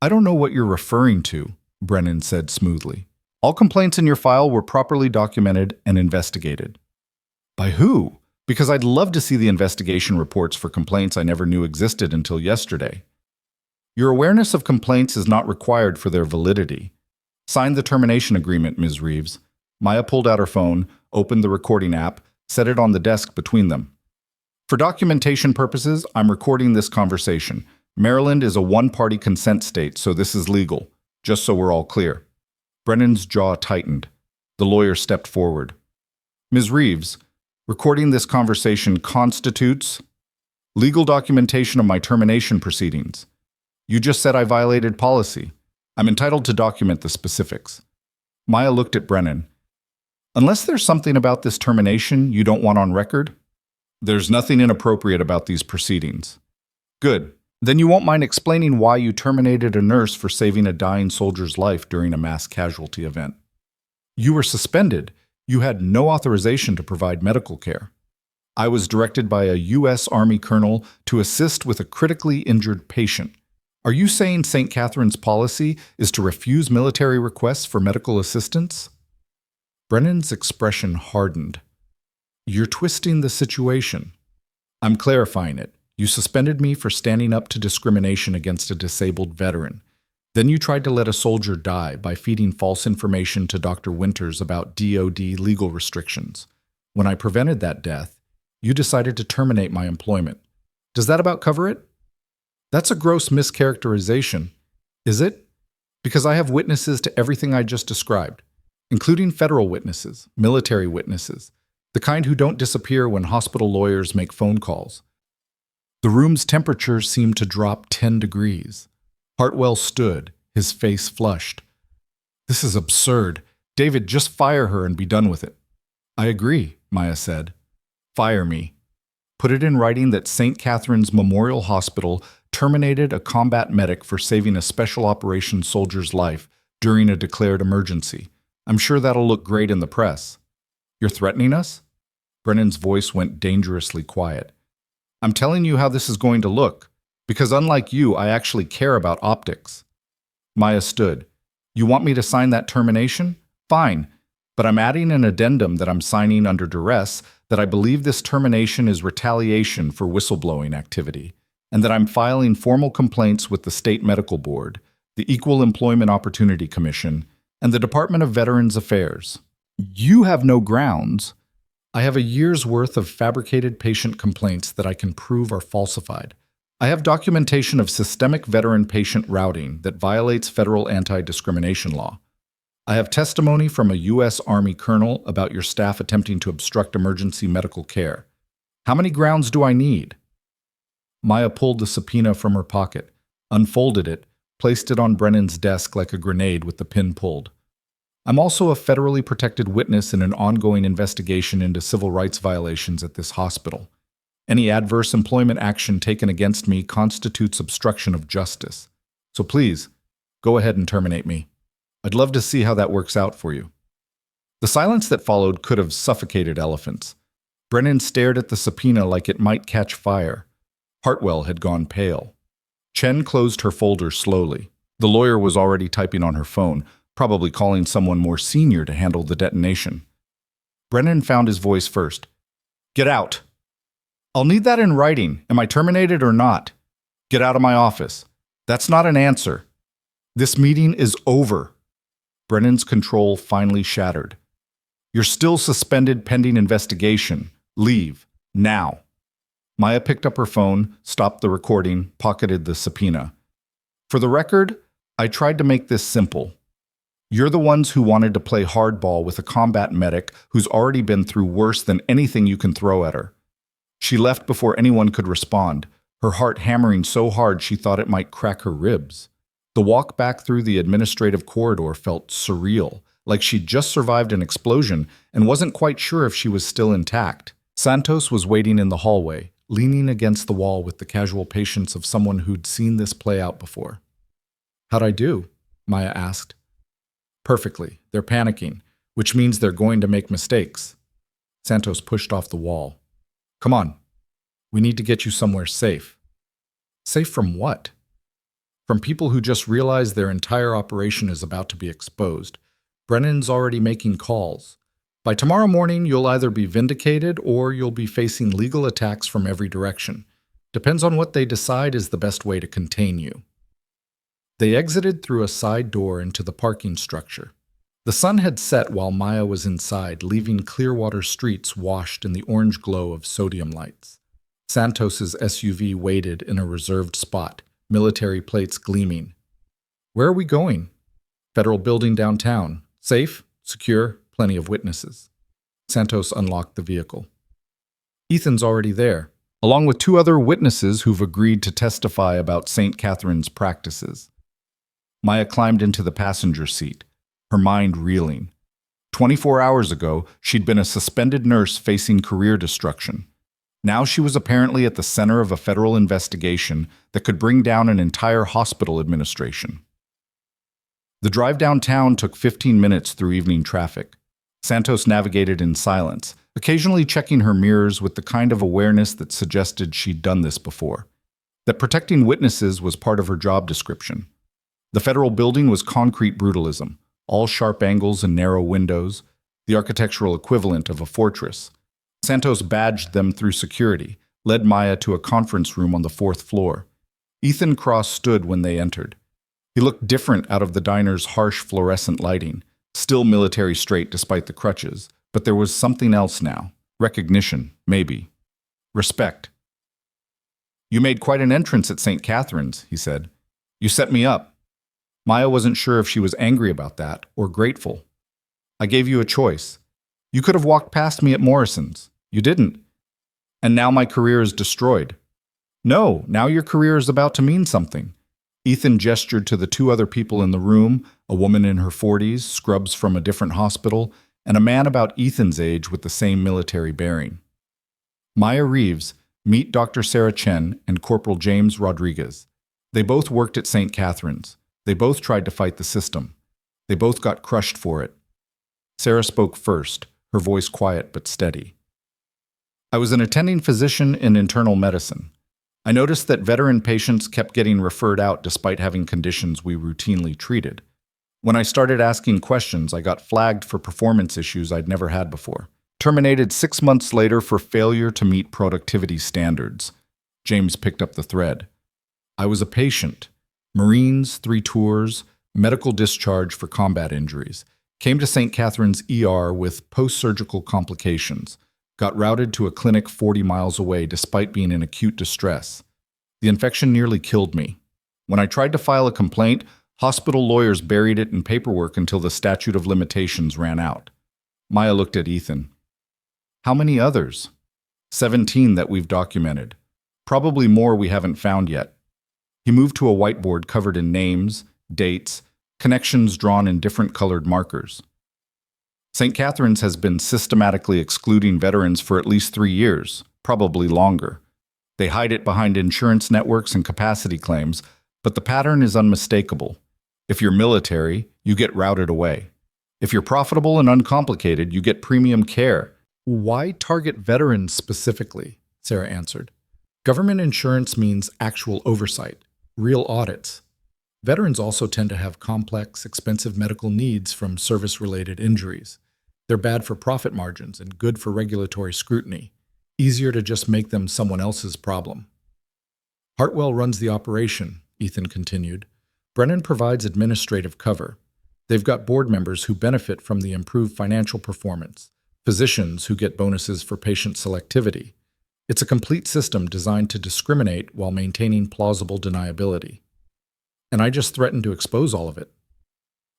"I don't know what you're referring to," Brennan said smoothly. "All complaints in your file were properly documented and investigated." "By who? Because I'd love to see the investigation reports for complaints I never knew existed until yesterday." "Your awareness of complaints is not required for their validity. Sign the termination agreement, Ms. Reeves." Maya pulled out her phone, opened the recording app, set it on the desk between them. "For documentation purposes, I'm recording this conversation. Maryland is a one-party consent state, so this is legal, just so we're all clear." Brennan's jaw tightened. The lawyer stepped forward. "Ms. Reeves, recording this conversation constitutes legal documentation of my termination proceedings. You just said I violated policy. I'm entitled to document the specifics." Maya looked at Brennan. "Unless there's something about this termination you don't want on record?" "There's nothing inappropriate about these proceedings." "Good. Then you won't mind explaining why you terminated a nurse for saving a dying soldier's life during a mass casualty event." "You were suspended. You had no authorization to provide medical care." "I was directed by a U.S. Army colonel to assist with a critically injured patient." "Are you saying St. Catherine's policy is to refuse military requests for medical assistance?" Brennan's expression hardened. "You're twisting the situation." "I'm clarifying it. You suspended me for standing up to discrimination against a disabled veteran. Then you tried to let a soldier die by feeding false information to Dr. Winters about DoD legal restrictions. When I prevented that death, you decided to terminate my employment. Does that about cover it?" "That's a gross mischaracterization." "Is it?" "Because I have witnesses to everything I just described, including federal witnesses, military witnesses, the kind who don't disappear when hospital lawyers make phone calls." The room's temperature seemed to drop 10 degrees. Hartwell stood, his face flushed. "This is absurd. David, just fire her and be done with it." "I agree," Maya said. "Fire me. Put it in writing that St. Catherine's Memorial Hospital terminated a combat medic for saving a special operations soldier's life during a declared emergency. I'm sure that'll look great in the press." "You're threatening us?" Brennan's voice went dangerously quiet. "I'm telling you how this is going to look, because unlike you, I actually care about optics." Maya stood. "You want me to sign that termination? Fine, but I'm adding an addendum that I'm signing under duress that I believe this termination is retaliation for whistleblowing activity, and that I'm filing formal complaints with the State Medical Board, the Equal Employment Opportunity Commission, and the Department of Veterans Affairs. You have no grounds. I have a year's worth of fabricated patient complaints that I can prove are falsified. I have documentation of systemic veteran-patient routing that violates federal anti-discrimination law. I have testimony from a U.S. Army colonel about your staff attempting to obstruct emergency medical care. How many grounds do I need?" Maya pulled the subpoena from her pocket, unfolded it, placed it on Brennan's desk like a grenade with the pin pulled. I'm also a federally protected witness in an ongoing investigation into civil rights violations at this hospital. Any adverse employment action taken against me constitutes obstruction of justice. So please, go ahead and terminate me. I'd love to see how that works out for you. The silence that followed could have suffocated elephants. Brennan stared at the subpoena like it might catch fire. Hartwell had gone pale. Chen closed her folder slowly. The lawyer was already typing on her phone, probably calling someone more senior to handle the detonation. Brennan found his voice first. Get out. I'll need that in writing. Am I terminated or not? Get out of my office. That's not an answer. This meeting is over. Brennan's control finally shattered. You're still suspended pending investigation. Leave. Now. Maya picked up her phone, stopped the recording, pocketed the subpoena. For the record, I tried to make this simple. You're the ones who wanted to play hardball with a combat medic who's already been through worse than anything you can throw at her. She left before anyone could respond, her heart hammering so hard she thought it might crack her ribs. The walk back through the administrative corridor felt surreal, like she'd just survived an explosion and wasn't quite sure if she was still intact. Santos was waiting in the hallway, leaning against the wall with the casual patience of someone who'd seen this play out before. How'd I do? Maya asked. Perfectly. They're panicking, which means they're going to make mistakes. Santos pushed off the wall. Come on. We need to get you somewhere safe. Safe from what? From people who just realize their entire operation is about to be exposed. Brennan's already making calls. By tomorrow morning, you'll either be vindicated or you'll be facing legal attacks from every direction. Depends on what they decide is the best way to contain you. They exited through a side door into the parking structure. The sun had set while Maya was inside, leaving Clearwater streets washed in the orange glow of sodium lights. Santos's SUV waited in a reserved spot, military plates gleaming. Where are we going? Federal building downtown. Safe, secure, plenty of witnesses. Santos unlocked the vehicle. Ethan's already there, along with 2 other witnesses who've agreed to testify about St. Catherine's practices. Maya climbed into the passenger seat, her mind reeling. 24 hours ago, she'd been a suspended nurse facing career destruction. Now she was apparently at the center of a federal investigation that could bring down an entire hospital administration. The drive downtown took 15 minutes through evening traffic. Santos navigated in silence, occasionally checking her mirrors with the kind of awareness that suggested she'd done this before, that protecting witnesses was part of her job description. The federal building was concrete brutalism, all sharp angles and narrow windows, the architectural equivalent of a fortress. Santos badged them through security, led Maya to a conference room on the 4th floor. Ethan Cross stood when they entered. He looked different out of the diner's harsh fluorescent lighting, still military straight despite the crutches, but there was something else now. Recognition, maybe. Respect. You made quite an entrance at St. Catherine's, he said. You set me up. Maya wasn't sure if she was angry about that or grateful. I gave you a choice. You could have walked past me at Morrison's. You didn't. And now my career is destroyed. No, now your career is about to mean something. Ethan gestured to the 2 other people in the room, a woman in her 40s, scrubs from a different hospital, and a man about Ethan's age with the same military bearing. Maya Reeves, meet Dr. Sarah Chen and Corporal James Rodriguez. They both worked at St. Catherine's. They both tried to fight the system. They both got crushed for it. Sarah spoke first, her voice quiet but steady. I was an attending physician in internal medicine. I noticed that veteran patients kept getting referred out despite having conditions we routinely treated. When I started asking questions, I got flagged for performance issues I'd never had before. Terminated 6 months later for failure to meet productivity standards. James picked up the thread. I was a patient. Marines, 3 tours, medical discharge for combat injuries. Came to St. Catherine's ER with post-surgical complications. Got routed to a clinic 40 miles away despite being in acute distress. The infection nearly killed me. When I tried to file a complaint, hospital lawyers buried it in paperwork until the statute of limitations ran out. Maya looked at Ethan. How many others? 17 that we've documented. Probably more we haven't found yet. He moved to a whiteboard covered in names, dates, connections drawn in different colored markers. St. Catherine's has been systematically excluding veterans for at least 3 years, probably longer. They hide it behind insurance networks and capacity claims, but the pattern is unmistakable. If you're military, you get routed away. If you're profitable and uncomplicated, you get premium care. Why target veterans specifically? Sarah answered. Government insurance means actual oversight, real audits. Veterans also tend to have complex, expensive medical needs from service-related injuries. They're bad for profit margins and good for regulatory scrutiny. Easier to just make them someone else's problem. Hartwell runs the operation, Ethan continued. Brennan provides administrative cover. They've got board members who benefit from the improved financial performance, physicians who get bonuses for patient selectivity. It's a complete system designed to discriminate while maintaining plausible deniability. And I just threatened to expose all of it.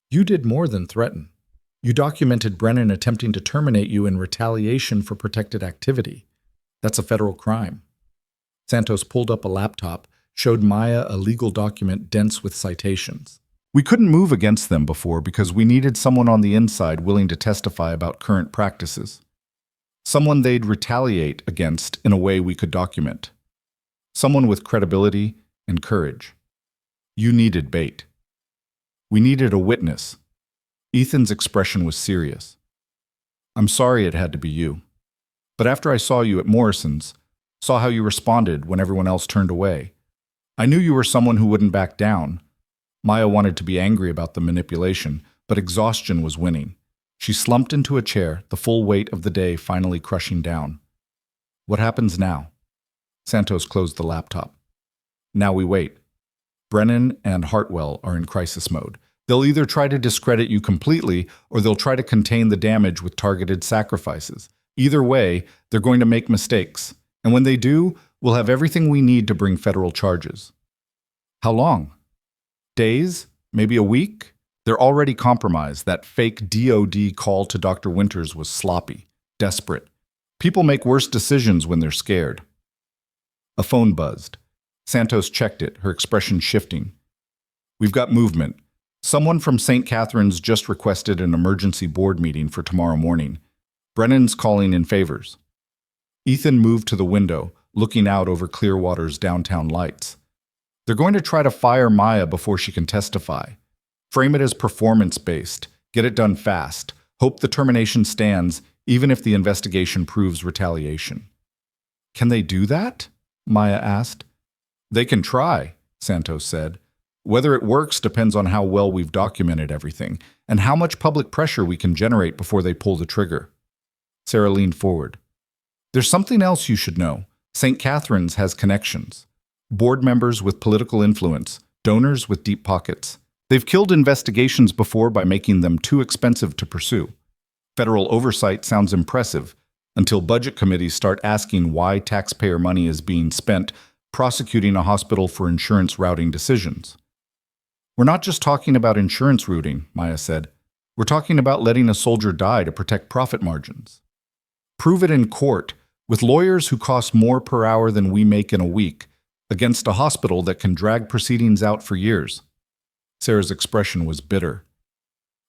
You did more than threaten. You documented Brennan attempting to terminate you in retaliation for protected activity. That's a federal crime. Santos pulled up a laptop, showed Maya a legal document dense with citations. We couldn't move against them before because we needed someone on the inside willing to testify about current practices. Someone they'd retaliate against in a way we could document. Someone with credibility and courage. You needed bait. We needed a witness. Ethan's expression was serious. I'm sorry it had to be you. But after I saw you at Morrison's, saw how you responded when everyone else turned away, I knew you were someone who wouldn't back down. Maya wanted to be angry about the manipulation, but exhaustion was winning. She slumped into a chair, the full weight of the day finally crushing down. What happens now? Santos closed the laptop. Now we wait. Brennan and Hartwell are in crisis mode. They'll either try to discredit you completely, or they'll try to contain the damage with targeted sacrifices. Either way, they're going to make mistakes. And when they do, we'll have everything we need to bring federal charges. How long? Days? Maybe a week? They're already compromised. That fake DOD call to Dr. Winters was sloppy, desperate. People make worse decisions when they're scared. A phone buzzed. Santos checked it, her expression shifting. We've got movement. Someone from St. Catherine's just requested an emergency board meeting for tomorrow morning. Brennan's calling in favors. Ethan moved to the window, looking out over Clearwater's downtown lights. They're going to try to fire Maya before she can testify. Frame it as performance-based. Get it done fast. Hope the termination stands, even if the investigation proves retaliation. Can they do that? Maya asked. They can try, Santos said. Whether it works depends on how well we've documented everything, and how much public pressure we can generate before they pull the trigger. Sarah leaned forward. There's something else you should know. St. Catherine's has connections. Board members with political influence, donors with deep pockets. They've killed investigations before by making them too expensive to pursue. Federal oversight sounds impressive, until budget committees start asking why taxpayer money is being spent prosecuting a hospital for insurance routing decisions. We're not just talking about insurance routing, Maya said. We're talking about letting a soldier die to protect profit margins. Prove it in court, with lawyers who cost more per hour than we make in a week, against a hospital that can drag proceedings out for years. Sarah's expression was bitter.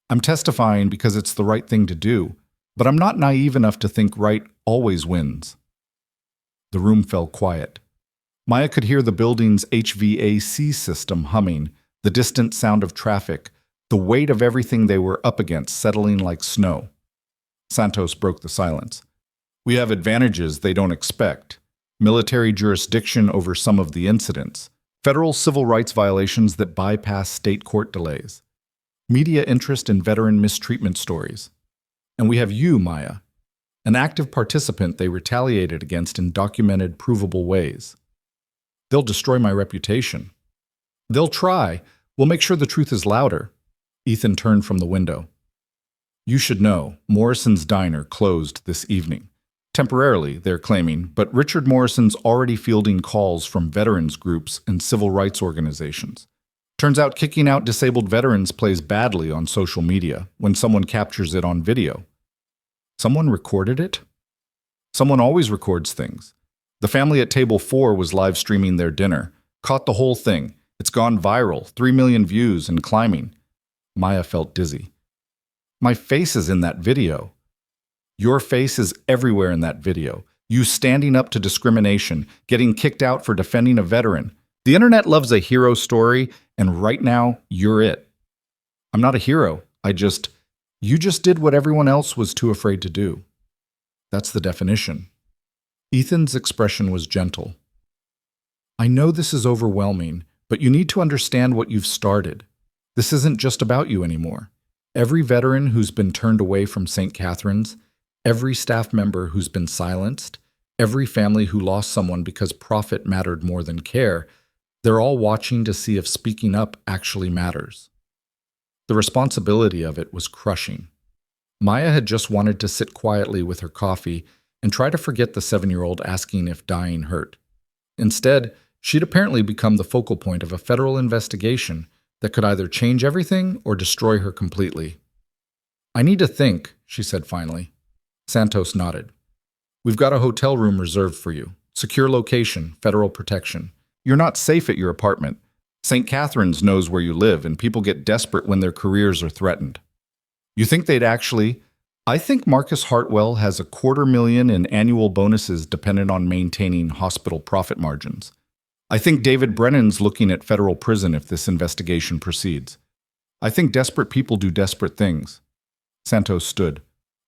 I'm testifying because it's the right thing to do, but I'm not naive enough to think right always wins. The room fell quiet. Maya could hear the building's HVAC system humming, the distant sound of traffic, the weight of everything they were up against settling like snow. Santos broke the silence. We have advantages they don't expect. Military jurisdiction over some of the incidents. Federal civil rights violations that bypass state court delays. Media interest in veteran mistreatment stories. And we have you, Maya, an active participant they retaliated against in documented, provable ways. They'll destroy my reputation. They'll try. We'll make sure the truth is louder. Ethan turned from the window. You should know, Morrison's Diner closed this evening. Temporarily, they're claiming, but Richard Morrison's already fielding calls from veterans groups and civil rights organizations. Turns out kicking out disabled veterans plays badly on social media when someone captures it on video. Someone recorded it? Someone always records things. The family at table 4 was live streaming their dinner. Caught the whole thing. It's gone viral, 3 million views and climbing. Maya felt dizzy. My face is in that video. Your face is everywhere in that video. You standing up to discrimination, getting kicked out for defending a veteran. The internet loves a hero story, and right now, you're it. I'm not a hero. You just did what everyone else was too afraid to do. That's the definition. Ethan's expression was gentle. I know this is overwhelming, but you need to understand what you've started. This isn't just about you anymore. Every veteran who's been turned away from St. Catherine's, every staff member who's been silenced, every family who lost someone because profit mattered more than care, they're all watching to see if speaking up actually matters. The responsibility of it was crushing. Maya had just wanted to sit quietly with her coffee and try to forget the 7-year-old asking if dying hurt. Instead, she'd apparently become the focal point of a federal investigation that could either change everything or destroy her completely. I need to think, she said finally. Santos nodded. We've got a hotel room reserved for you. Secure location, federal protection. You're not safe at your apartment. St. Catherine's knows where you live, and people get desperate when their careers are threatened. You think they'd actually... I think Marcus Hartwell has $250,000 in annual bonuses dependent on maintaining hospital profit margins. I think David Brennan's looking at federal prison if this investigation proceeds. I think desperate people do desperate things. Santos stood.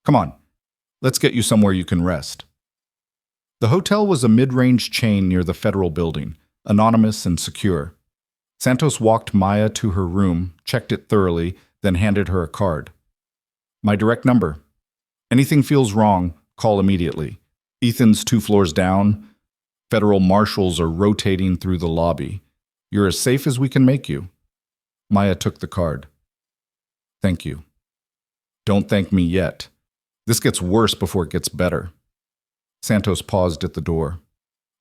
Come on, let's get you somewhere you can rest. The hotel was a mid-range chain near the federal building, anonymous and secure. Santos walked Maya to her room, checked it thoroughly, then handed her a card. My direct number. Anything feels wrong, call immediately. Ethan's 2 floors down. Federal marshals are rotating through the lobby. You're as safe as we can make you. Maya took the card. Thank you. Don't thank me yet. This gets worse before it gets better. Santos paused at the door.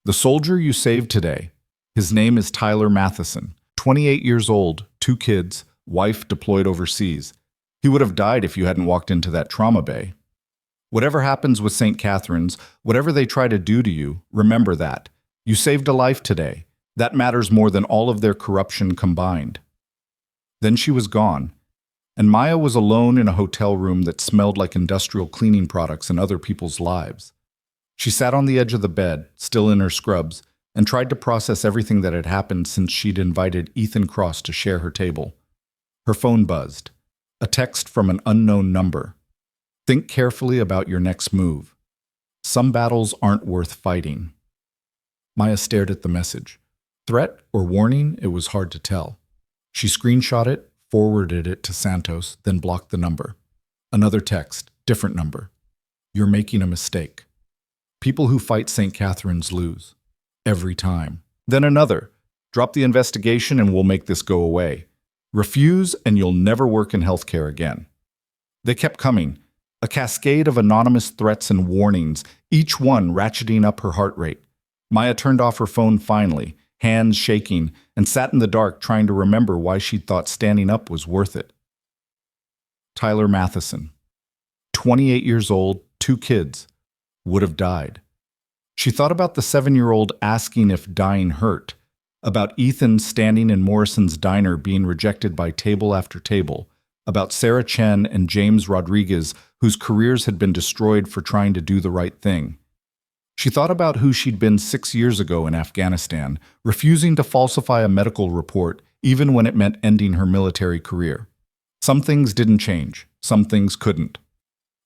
The soldier you saved today, his name is Tyler Matheson, 28 years old, 2 kids, wife deployed overseas. He would have died if you hadn't walked into that trauma bay. Whatever happens with St. Catherine's, whatever they try to do to you, remember that. You saved a life today. That matters more than all of their corruption combined. Then she was gone, and Maya was alone in a hotel room that smelled like industrial cleaning products and other people's lives. She sat on the edge of the bed, still in her scrubs, and tried to process everything that had happened since she'd invited Ethan Cross to share her table. Her phone buzzed. A text from an unknown number. Think carefully about your next move. Some battles aren't worth fighting. Maya stared at the message. Threat or warning, it was hard to tell. She screenshot it, forwarded it to Santos, then blocked the number. Another text, different number. You're making a mistake. People who fight St. Catherine's lose. Every time. Then another. Drop the investigation and we'll make this go away. Refuse and you'll never work in healthcare again. They kept coming. A cascade of anonymous threats and warnings, each one ratcheting up her heart rate. Maya turned off her phone finally, hands shaking, and sat in the dark trying to remember why she'd thought standing up was worth it. Tyler Matheson, 28 years old, 2 kids, would have died. She thought about the 7-year-old asking if dying hurt, about Ethan standing in Morrison's diner being rejected by table after table, about Sarah Chen and James Rodriguez, whose careers had been destroyed for trying to do the right thing. She thought about who she'd been 6 years ago in Afghanistan, refusing to falsify a medical report even when it meant ending her military career. Some things didn't change, some things couldn't.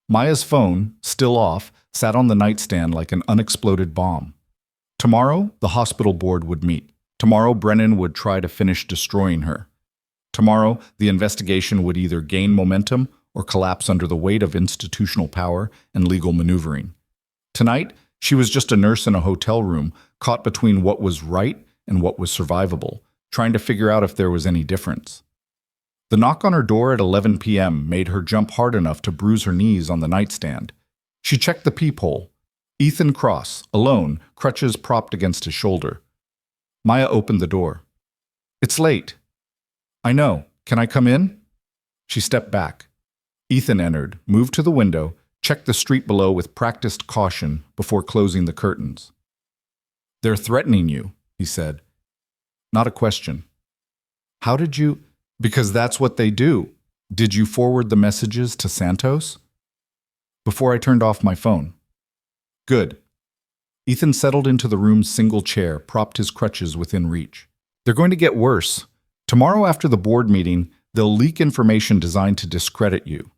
Maya's phone, still off, sat on the nightstand like an unexploded bomb. Tomorrow, the hospital board would meet. Tomorrow, Brennan would try to finish destroying her. Tomorrow, the investigation would either gain momentum or collapse under the weight of institutional power and legal maneuvering. Tonight, she was just a nurse in a hotel room, caught between what was right and what was survivable, trying to figure out if there was any difference. The knock on her door at 11 p.m. made her jump hard enough to bruise her knees on the nightstand. She checked the peephole. Ethan Cross, alone, crutches propped against his shoulder. Maya opened the door. It's late. I know. Can I come in? She stepped back. Ethan entered, moved to the window, checked the street below with practiced caution before closing the curtains. They're threatening you, he said. Not a question. How did you? Because that's what they do. Did you forward the messages to Santos? Before I turned off my phone. Good. Ethan settled into the room's single chair, propped his crutches within reach. They're going to get worse. Tomorrow after the board meeting, they'll leak information designed to discredit you.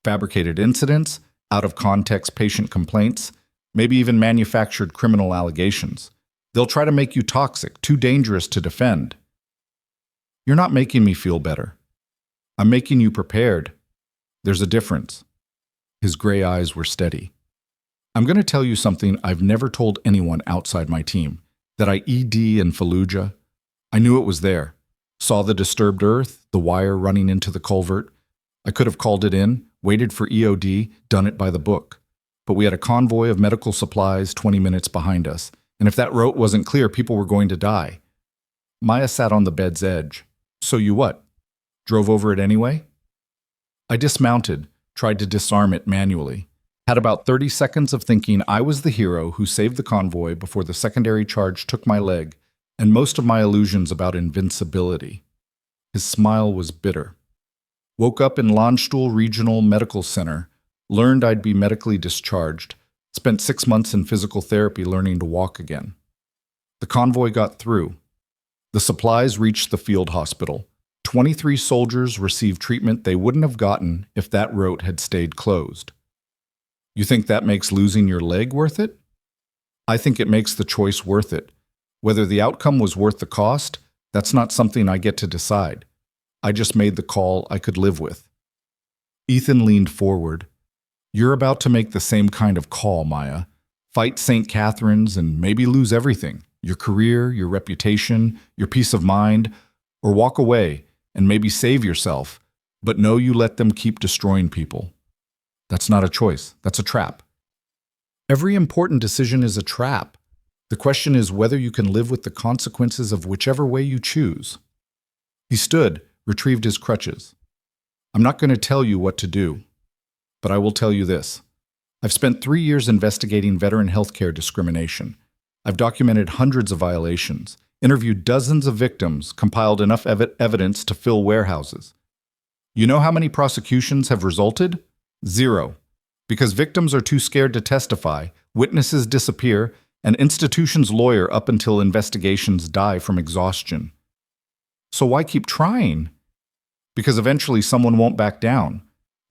Fabricated incidents, out-of-context patient complaints, maybe even manufactured criminal allegations. They'll try to make you toxic, too dangerous to defend. You're not making me feel better. I'm making you prepared. There's a difference. His gray eyes were steady. I'm going to tell you something I've never told anyone outside my team, that I ED in Fallujah. I knew it was there. Saw the disturbed earth, the wire running into the culvert. I could have called it in, waited for EOD, done it by the book. But we had a convoy of medical supplies 20 minutes behind us, and if that route wasn't clear, people were going to die. Maya sat on the bed's edge. So you what? Drove over it anyway? I dismounted, tried to disarm it manually. Had about 30 seconds of thinking I was the hero who saved the convoy before the secondary charge took my leg, and most of my illusions about invincibility. His smile was bitter. Woke up in Landstuhl Regional Medical Center, learned I'd be medically discharged, spent 6 months in physical therapy learning to walk again. The convoy got through. The supplies reached the field hospital. 23 soldiers received treatment they wouldn't have gotten if that route had stayed closed. You think that makes losing your leg worth it? I think it makes the choice worth it. Whether the outcome was worth the cost, that's not something I get to decide. I just made the call I could live with. Ethan leaned forward. You're about to make the same kind of call, Maya. Fight St. Catherine's and maybe lose everything. Your career, your reputation, your peace of mind, or walk away and maybe save yourself, but know you let them keep destroying people. That's not a choice. That's a trap. Every important decision is a trap. The question is whether you can live with the consequences of whichever way you choose. He stood, retrieved his crutches. I'm not going to tell you what to do, but I will tell you this. I've spent 3 years investigating veteran healthcare discrimination. I've documented hundreds of violations, interviewed dozens of victims, compiled enough evidence to fill warehouses. You know how many prosecutions have resulted? 0. Because victims are too scared to testify, witnesses disappear, and institutions lawyer up until investigations die from exhaustion. So why keep trying? Because eventually someone won't back down.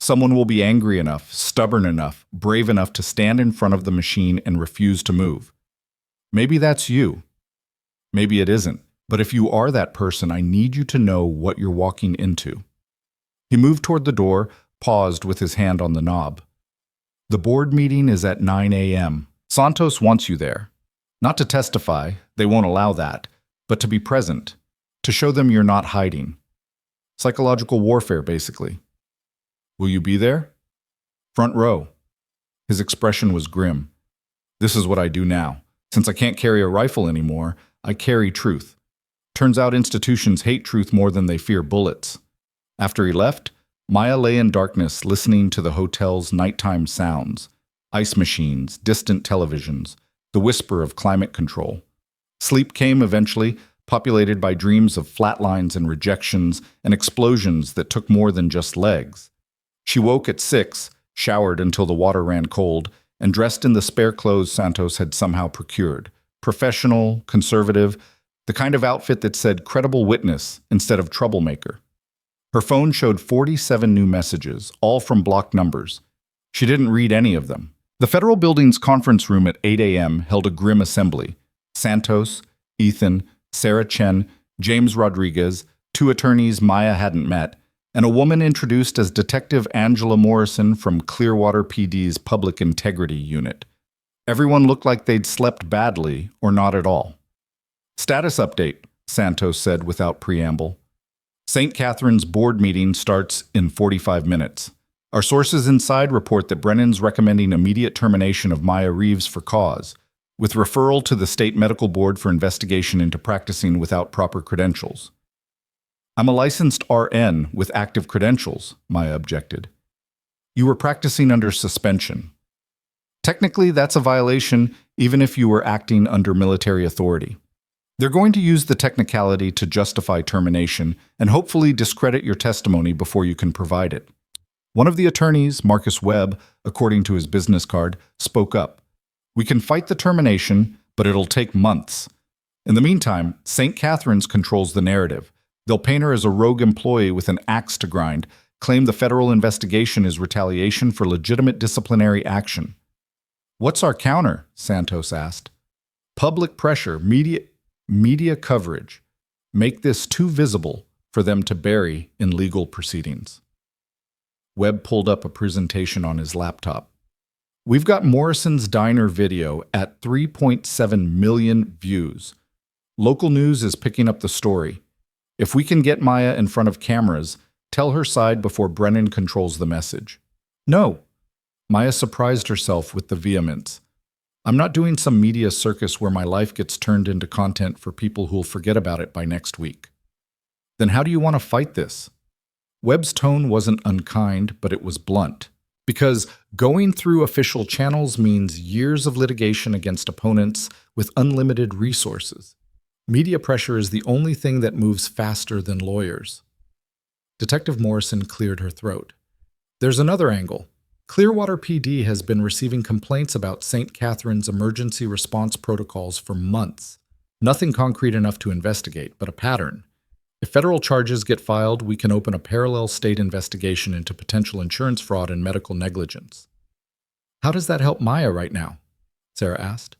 Someone will be angry enough, stubborn enough, brave enough to stand in front of the machine and refuse to move. Maybe that's you. Maybe it isn't. But if you are that person, I need you to know what you're walking into. He moved toward the door, paused with his hand on the knob. The board meeting is at 9 a.m. Santos wants you there. Not to testify, they won't allow that, but to be present, to show them you're not hiding. Psychological warfare, basically. Will you be there? Front row. His expression was grim. This is what I do now. Since I can't carry a rifle anymore, I carry truth. Turns out institutions hate truth more than they fear bullets. After he left, Maya lay in darkness listening to the hotel's nighttime sounds, ice machines, distant televisions, the whisper of climate control. Sleep came eventually, populated by dreams of flatlines and rejections and explosions that took more than just legs. She woke at 6, showered until the water ran cold, and dressed in the spare clothes Santos had somehow procured. Professional, conservative, the kind of outfit that said credible witness instead of troublemaker. Her phone showed 47 new messages, all from blocked numbers. She didn't read any of them. The Federal Building's conference room at 8 a.m. held a grim assembly. Santos, Ethan, Sarah Chen, James Rodriguez, 2 attorneys Maya hadn't met, and a woman introduced as Detective Angela Morrison from Clearwater PD's Public Integrity Unit. Everyone looked like they'd slept badly or not at all. Status update, Santos said without preamble. St. Catherine's board meeting starts in 45 minutes. Our sources inside report that Brennan's recommending immediate termination of Maya Reeves for cause, with referral to the state medical board for investigation into practicing without proper credentials. I'm a licensed RN with active credentials, Maya objected. You were practicing under suspension. Technically, that's a violation even if you were acting under military authority. They're going to use the technicality to justify termination and hopefully discredit your testimony before you can provide it. One of the attorneys, Marcus Webb, according to his business card, spoke up. We can fight the termination, but it'll take months. In the meantime, St. Catherine's controls the narrative. They'll paint her as a rogue employee with an axe to grind, claim the federal investigation is retaliation for legitimate disciplinary action. What's our counter? Santos asked. Public pressure, media coverage. Make this too visible for them to bury in legal proceedings. Webb pulled up a presentation on his laptop. We've got Morrison's Diner video at 3.7 million views. Local news is picking up the story. If we can get Maya in front of cameras, tell her side before Brennan controls the message. No. Maya surprised herself with the vehemence. I'm not doing some media circus where my life gets turned into content for people who'll forget about it by next week. Then how do you want to fight this? Webb's tone wasn't unkind, but it was blunt. Because going through official channels means years of litigation against opponents with unlimited resources. Media pressure is the only thing that moves faster than lawyers. Detective Morrison cleared her throat. There's another angle. Clearwater PD has been receiving complaints about St. Catherine's emergency response protocols for months. Nothing concrete enough to investigate, but a pattern. If federal charges get filed, we can open a parallel state investigation into potential insurance fraud and medical negligence. How does that help Maya right now? Sarah asked.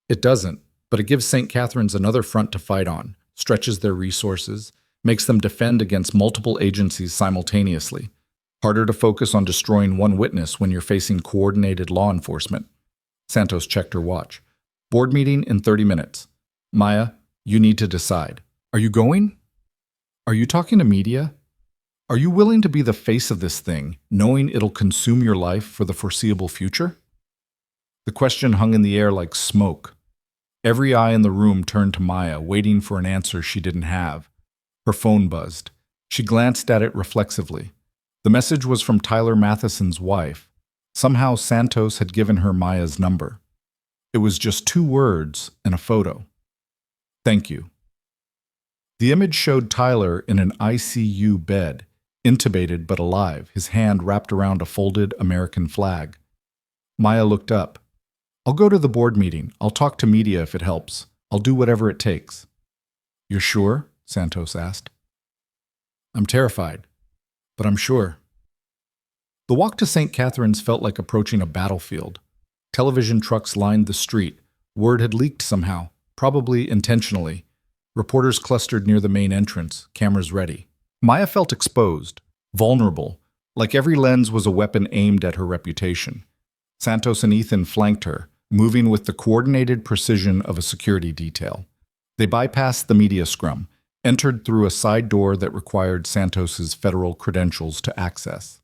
It doesn't, but it gives St. Catherine's another front to fight on, stretches their resources, makes them defend against multiple agencies simultaneously. Harder to focus on destroying one witness when you're facing coordinated law enforcement. Santos checked her watch. Board meeting in 30 minutes. Maya, you need to decide. Are you going? Are you talking to media? Are you willing to be the face of this thing, knowing it'll consume your life for the foreseeable future? The question hung in the air like smoke. Every eye in the room turned to Maya, waiting for an answer she didn't have. Her phone buzzed. She glanced at it reflexively. The message was from Tyler Matheson's wife. Somehow Santos had given her Maya's number. It was just 2 words and a photo. Thank you. The image showed Tyler in an ICU bed, intubated but alive, his hand wrapped around a folded American flag. Maya looked up. I'll go to the board meeting. I'll talk to media if it helps. I'll do whatever it takes. You're sure? Santos asked. I'm terrified, but I'm sure. The walk to St. Catherine's felt like approaching a battlefield. Television trucks lined the street. Word had leaked somehow, probably intentionally. Reporters clustered near the main entrance, cameras ready. Maya felt exposed, vulnerable, like every lens was a weapon aimed at her reputation. Santos and Ethan flanked her, moving with the coordinated precision of a security detail. They bypassed the media scrum, entered through a side door that required Santos's federal credentials to access.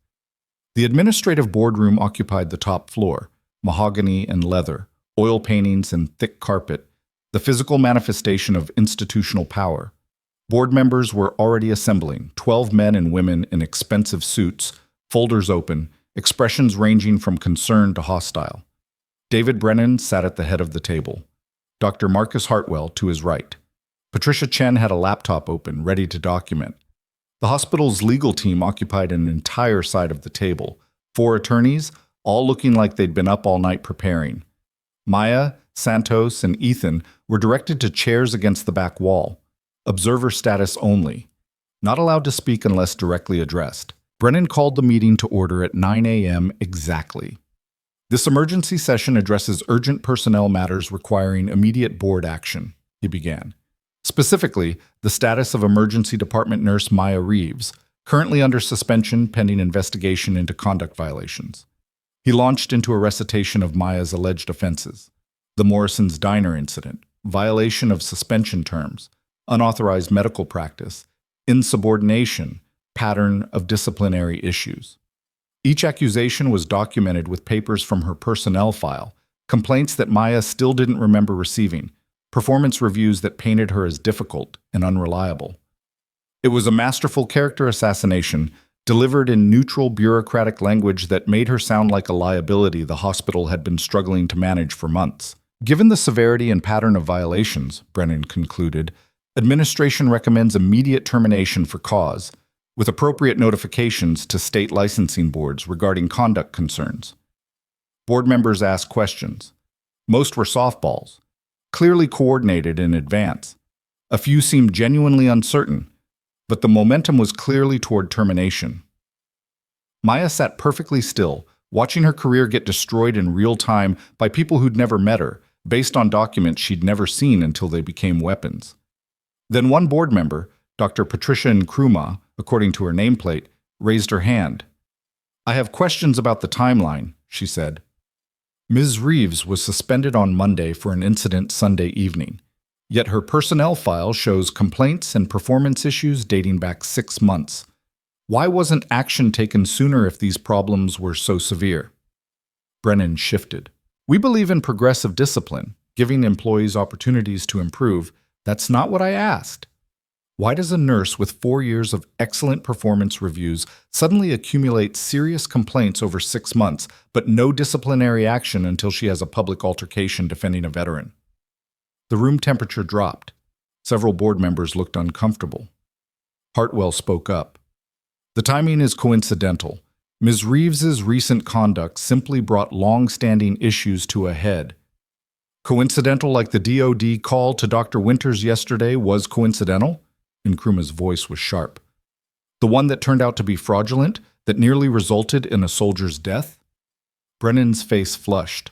The administrative boardroom occupied the top floor, mahogany and leather, oil paintings and thick carpet, the physical manifestation of institutional power. Board members were already assembling, 12 men and women in expensive suits, folders open, expressions ranging from concern to hostile. David Brennan sat at the head of the table. Dr. Marcus Hartwell to his right. Patricia Chen had a laptop open, ready to document. The hospital's legal team occupied an entire side of the table, 4 attorneys, all looking like they'd been up all night preparing. Maya, Santos, and Ethan were directed to chairs against the back wall. Observer status only. Not allowed to speak unless directly addressed. Brennan called the meeting to order at 9 a.m. exactly. This emergency session addresses urgent personnel matters requiring immediate board action, he began. Specifically, the status of emergency department nurse Maya Reeves, currently under suspension pending investigation into conduct violations. He launched into a recitation of Maya's alleged offenses. The Morrison's Diner incident, violation of suspension terms, unauthorized medical practice, insubordination, pattern of disciplinary issues. Each accusation was documented with papers from her personnel file, complaints that Maya still didn't remember receiving, performance reviews that painted her as difficult and unreliable. It was a masterful character assassination delivered in neutral bureaucratic language that made her sound like a liability the hospital had been struggling to manage for months. Given the severity and pattern of violations, Brennan concluded, administration recommends immediate termination for cause, with appropriate notifications to state licensing boards regarding conduct concerns. Board members asked questions. Most were softballs, clearly coordinated in advance. A few seemed genuinely uncertain, but the momentum was clearly toward termination. Maya sat perfectly still, watching her career get destroyed in real time by people who'd never met her, based on documents she'd never seen until they became weapons. Then one board member, Dr. Patricia Nkrumah, according to her nameplate, raised her hand. "I have questions about the timeline," she said. Ms. Reeves was suspended on Monday for an incident Sunday evening, yet her personnel file shows complaints and performance issues dating back 6 months. Why wasn't action taken sooner if these problems were so severe? Brennan shifted. "We believe in progressive discipline, giving employees opportunities to improve. That's not what I asked. Why does a nurse with 4 years of excellent performance reviews suddenly accumulate serious complaints over 6 months, but no disciplinary action until she has a public altercation defending a veteran?" The room temperature dropped. Several board members looked uncomfortable. Hartwell spoke up. "The timing is coincidental. Ms. Reeves's recent conduct simply brought long-standing issues to a head." Coincidental like the DOD call to Dr. Winters yesterday was coincidental? Nkrumah's voice was sharp. "The one that turned out to be fraudulent, that nearly resulted in a soldier's death?" Brennan's face flushed.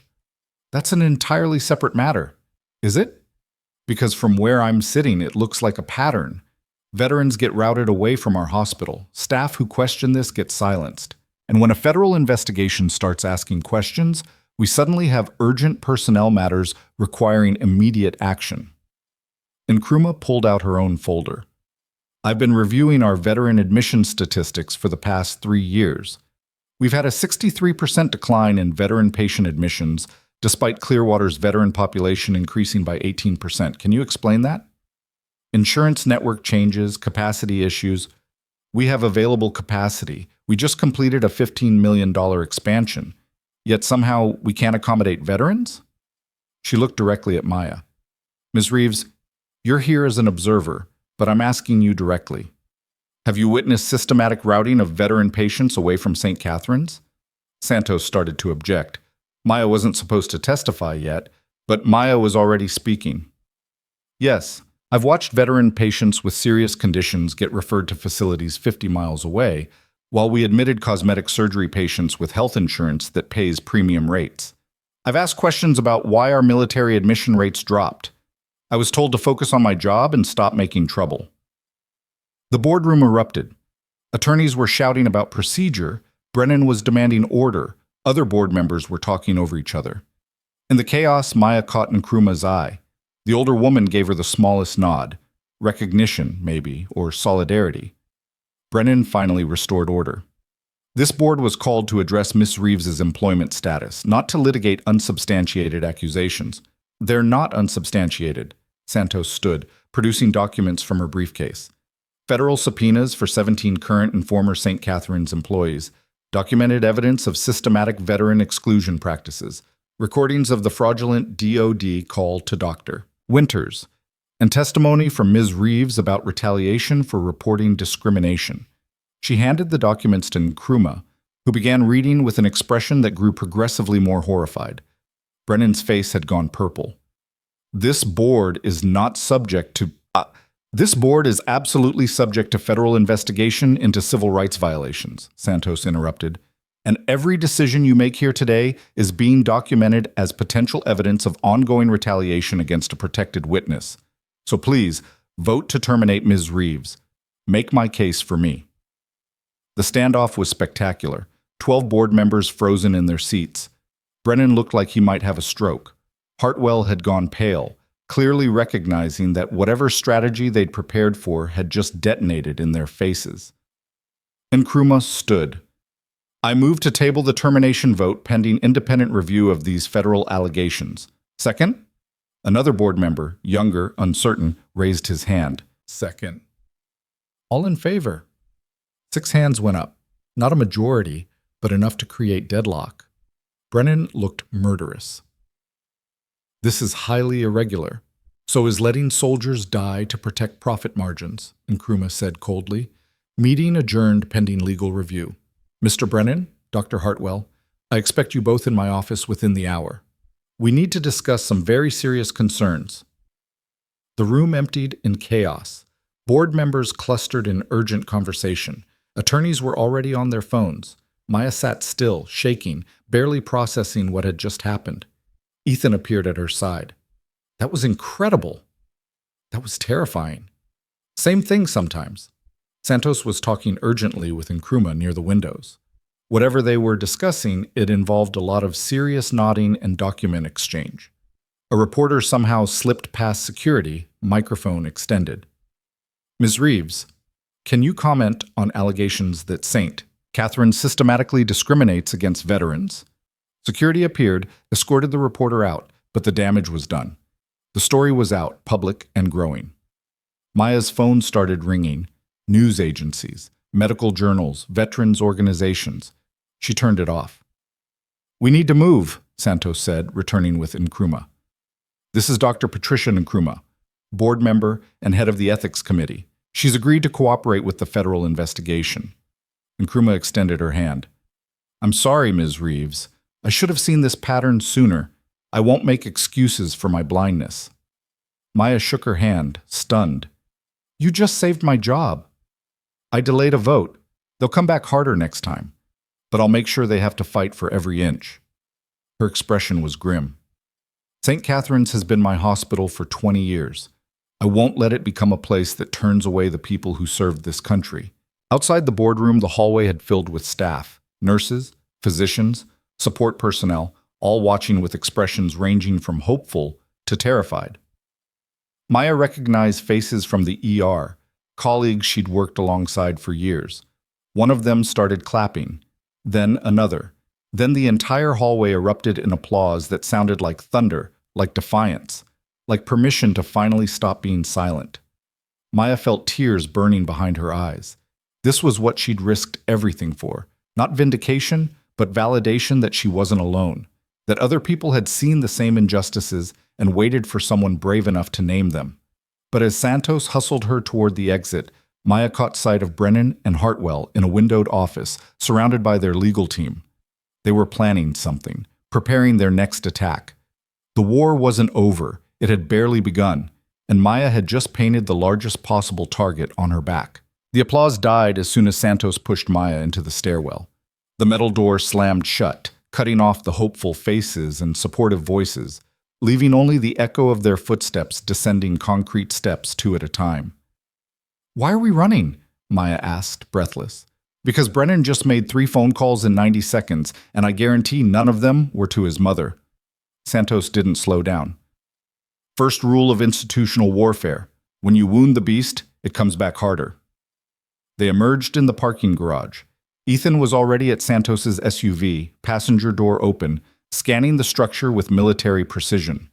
"That's an entirely separate matter. Is it? Because from where I'm sitting, it looks like a pattern. Veterans get routed away from our hospital. Staff who question this get silenced. And when a federal investigation starts asking questions, we suddenly have urgent personnel matters requiring immediate action." Nkrumah pulled out her own folder. "I've been reviewing our veteran admission statistics for the past 3 years. We've had a 63% decline in veteran patient admissions, despite Clearwater's veteran population increasing by 18%. Can you explain that? Insurance network changes, capacity issues. We have available capacity. We just completed a $15 million expansion. Yet somehow we can't accommodate veterans?" She looked directly at Maya. "Ms. Reeves, you're here as an observer, but I'm asking you directly. Have you witnessed systematic routing of veteran patients away from St. Catherine's?" Santos started to object. Maya wasn't supposed to testify yet, but Maya was already speaking. "Yes, I've watched veteran patients with serious conditions get referred to facilities 50 miles away, while we admitted cosmetic surgery patients with health insurance that pays premium rates. I've asked questions about why our military admission rates dropped. I was told to focus on my job and stop making trouble." The boardroom erupted. Attorneys were shouting about procedure. Brennan was demanding order. Other board members were talking over each other. In the chaos, Maya caught Nkrumah's eye. The older woman gave her the smallest nod. Recognition, maybe, or solidarity. Brennan finally restored order. This board was called to address Miss Reeves's employment status, not to litigate unsubstantiated accusations. "They're not unsubstantiated." Santos stood, producing documents from her briefcase. Federal subpoenas for 17 current and former St. Catherine's employees, documented evidence of systematic veteran exclusion practices, recordings of the fraudulent DOD call to Dr. Winters, and testimony from Ms. Reeves about retaliation for reporting discrimination. She handed the documents to Nkrumah, who began reading with an expression that grew progressively more horrified. Brennan's face had gone purple. This board is not subject to... This board is absolutely subject to federal investigation into civil rights violations, Santos interrupted. And every decision you make here today is being documented as potential evidence of ongoing retaliation against a protected witness. So please, vote to terminate Ms. Reeves. Make my case for me." The standoff was spectacular. 12 board members frozen in their seats. Brennan looked like he might have a stroke. Hartwell had gone pale, clearly recognizing that whatever strategy they'd prepared for had just detonated in their faces. Nkrumah stood. "I move to table the termination vote pending independent review of these federal allegations. Second?" Another board member, younger, uncertain, raised his hand. "Second." "All in favor?" 6 hands went up. Not a majority, but enough to create deadlock. Brennan looked murderous. This is highly irregular. So is letting soldiers die to protect profit margins, Nkrumah said coldly. Meeting adjourned pending legal review. Mr. Brennan, Dr. Hartwell, I expect you both in my office within the hour. We need to discuss some very serious concerns. The room emptied in chaos. Board members clustered in urgent conversation. Attorneys were already on their phones. Maya sat still, shaking, barely processing what had just happened. Ethan appeared at her side. That was incredible. That was terrifying. Same thing sometimes. Santos was talking urgently with Nkrumah near the windows. Whatever they were discussing, it involved a lot of serious nodding and document exchange. A reporter somehow slipped past security, microphone extended. Ms. Reeves, can you comment on allegations that St. Catherine systematically discriminates against veterans? Security appeared, escorted the reporter out, but the damage was done. The story was out, public and growing. Maya's phone started ringing. News agencies, medical journals, veterans organizations. She turned it off. We need to move, Santos said, returning with Nkrumah. This is Dr. Patricia Nkrumah, board member and head of the ethics committee. She's agreed to cooperate with the federal investigation. Nkrumah extended her hand. I'm sorry, Ms. Reeves. I should have seen this pattern sooner. I won't make excuses for my blindness. Maya shook her hand, stunned. You just saved my job. I delayed a vote. They'll come back harder next time, but I'll make sure they have to fight for every inch. Her expression was grim. St. Catherine's has been my hospital for 20 years. I won't let it become a place that turns away the people who served this country. Outside the boardroom, the hallway had filled with staff, nurses, physicians, support personnel, all watching with expressions ranging from hopeful to terrified. Maya recognized faces from the ER, colleagues she'd worked alongside for years. One of them started clapping, then another. Then the entire hallway erupted in applause that sounded like thunder, like defiance, like permission to finally stop being silent. Maya felt tears burning behind her eyes. This was what she'd risked everything for, not vindication, but validation that she wasn't alone, that other people had seen the same injustices and waited for someone brave enough to name them. But as Santos hustled her toward the exit, Maya caught sight of Brennan and Hartwell in a windowed office, surrounded by their legal team. They were planning something, preparing their next attack. The war wasn't over, it had barely begun, and Maya had just painted the largest possible target on her back. The applause died as soon as Santos pushed Maya into the stairwell. The metal door slammed shut, cutting off the hopeful faces and supportive voices, leaving only the echo of their footsteps descending concrete steps two at a time. Why are we running? Maya asked, breathless. Because Brennan just made 3 phone calls in 90 seconds, and I guarantee none of them were to his mother. Santos didn't slow down. First rule of institutional warfare. When you wound the beast, it comes back harder. They emerged in the parking garage. Ethan was already at Santos's SUV, passenger door open, scanning the structure with military precision.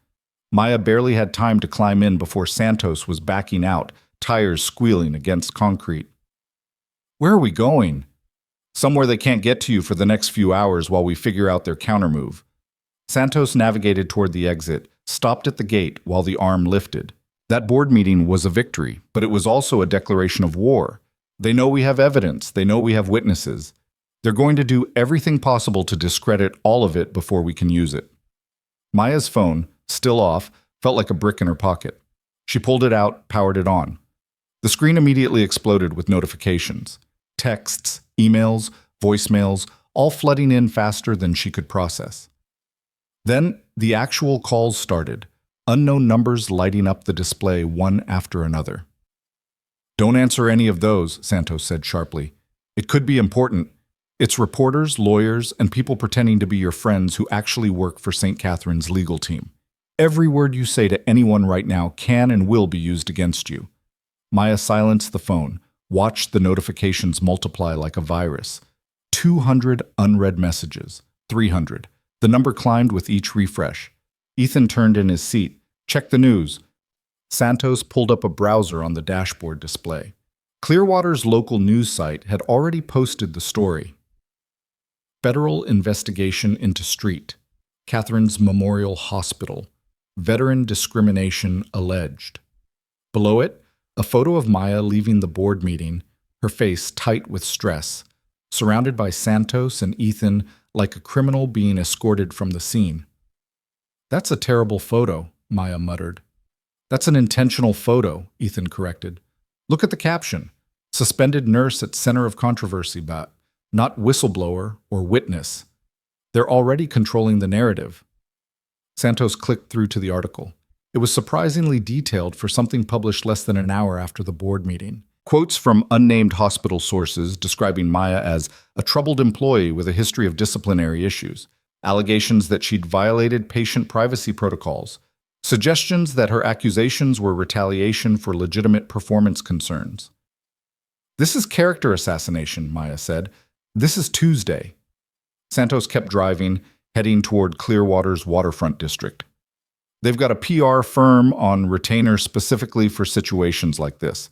Maya barely had time to climb in before Santos was backing out, tires squealing against concrete. Where are we going? Somewhere they can't get to you for the next few hours while we figure out their countermove. Santos navigated toward the exit, stopped at the gate while the arm lifted. That board meeting was a victory, but it was also a declaration of war. They know we have evidence. They know we have witnesses. They're going to do everything possible to discredit all of it before we can use it. Maya's phone, still off, felt like a brick in her pocket. She pulled it out, powered it on. The screen immediately exploded with notifications. Texts, emails, voicemails, all flooding in faster than she could process. Then the actual calls started, unknown numbers lighting up the display one after another. Don't answer any of those, Santos said sharply. It could be important. It's reporters, lawyers, and people pretending to be your friends who actually work for St. Catherine's legal team. Every word you say to anyone right now can and will be used against you. Maya silenced the phone, watched the notifications multiply like a virus. 200 unread messages. 300. The number climbed with each refresh. Ethan turned in his seat. Check the news. Santos pulled up a browser on the dashboard display. Clearwater's local news site had already posted the story. Federal investigation into Street, Catherine's Memorial Hospital, veteran discrimination alleged. Below it, a photo of Maya leaving the board meeting, her face tight with stress, surrounded by Santos and Ethan like a criminal being escorted from the scene. "That's a terrible photo," Maya muttered. "That's an intentional photo," Ethan corrected. "Look at the caption. Suspended nurse at center of controversy, but not whistleblower or witness. They're already controlling the narrative." Santos clicked through to the article. It was surprisingly detailed for something published less than an hour after the board meeting. Quotes from unnamed hospital sources describing Maya as a troubled employee with a history of disciplinary issues, allegations that she'd violated patient privacy protocols, suggestions that her accusations were retaliation for legitimate performance concerns. "This is character assassination," Maya said. "This is Tuesday." Santos kept driving, heading toward Clearwater's waterfront district. They've got a PR firm on retainer specifically for situations like this.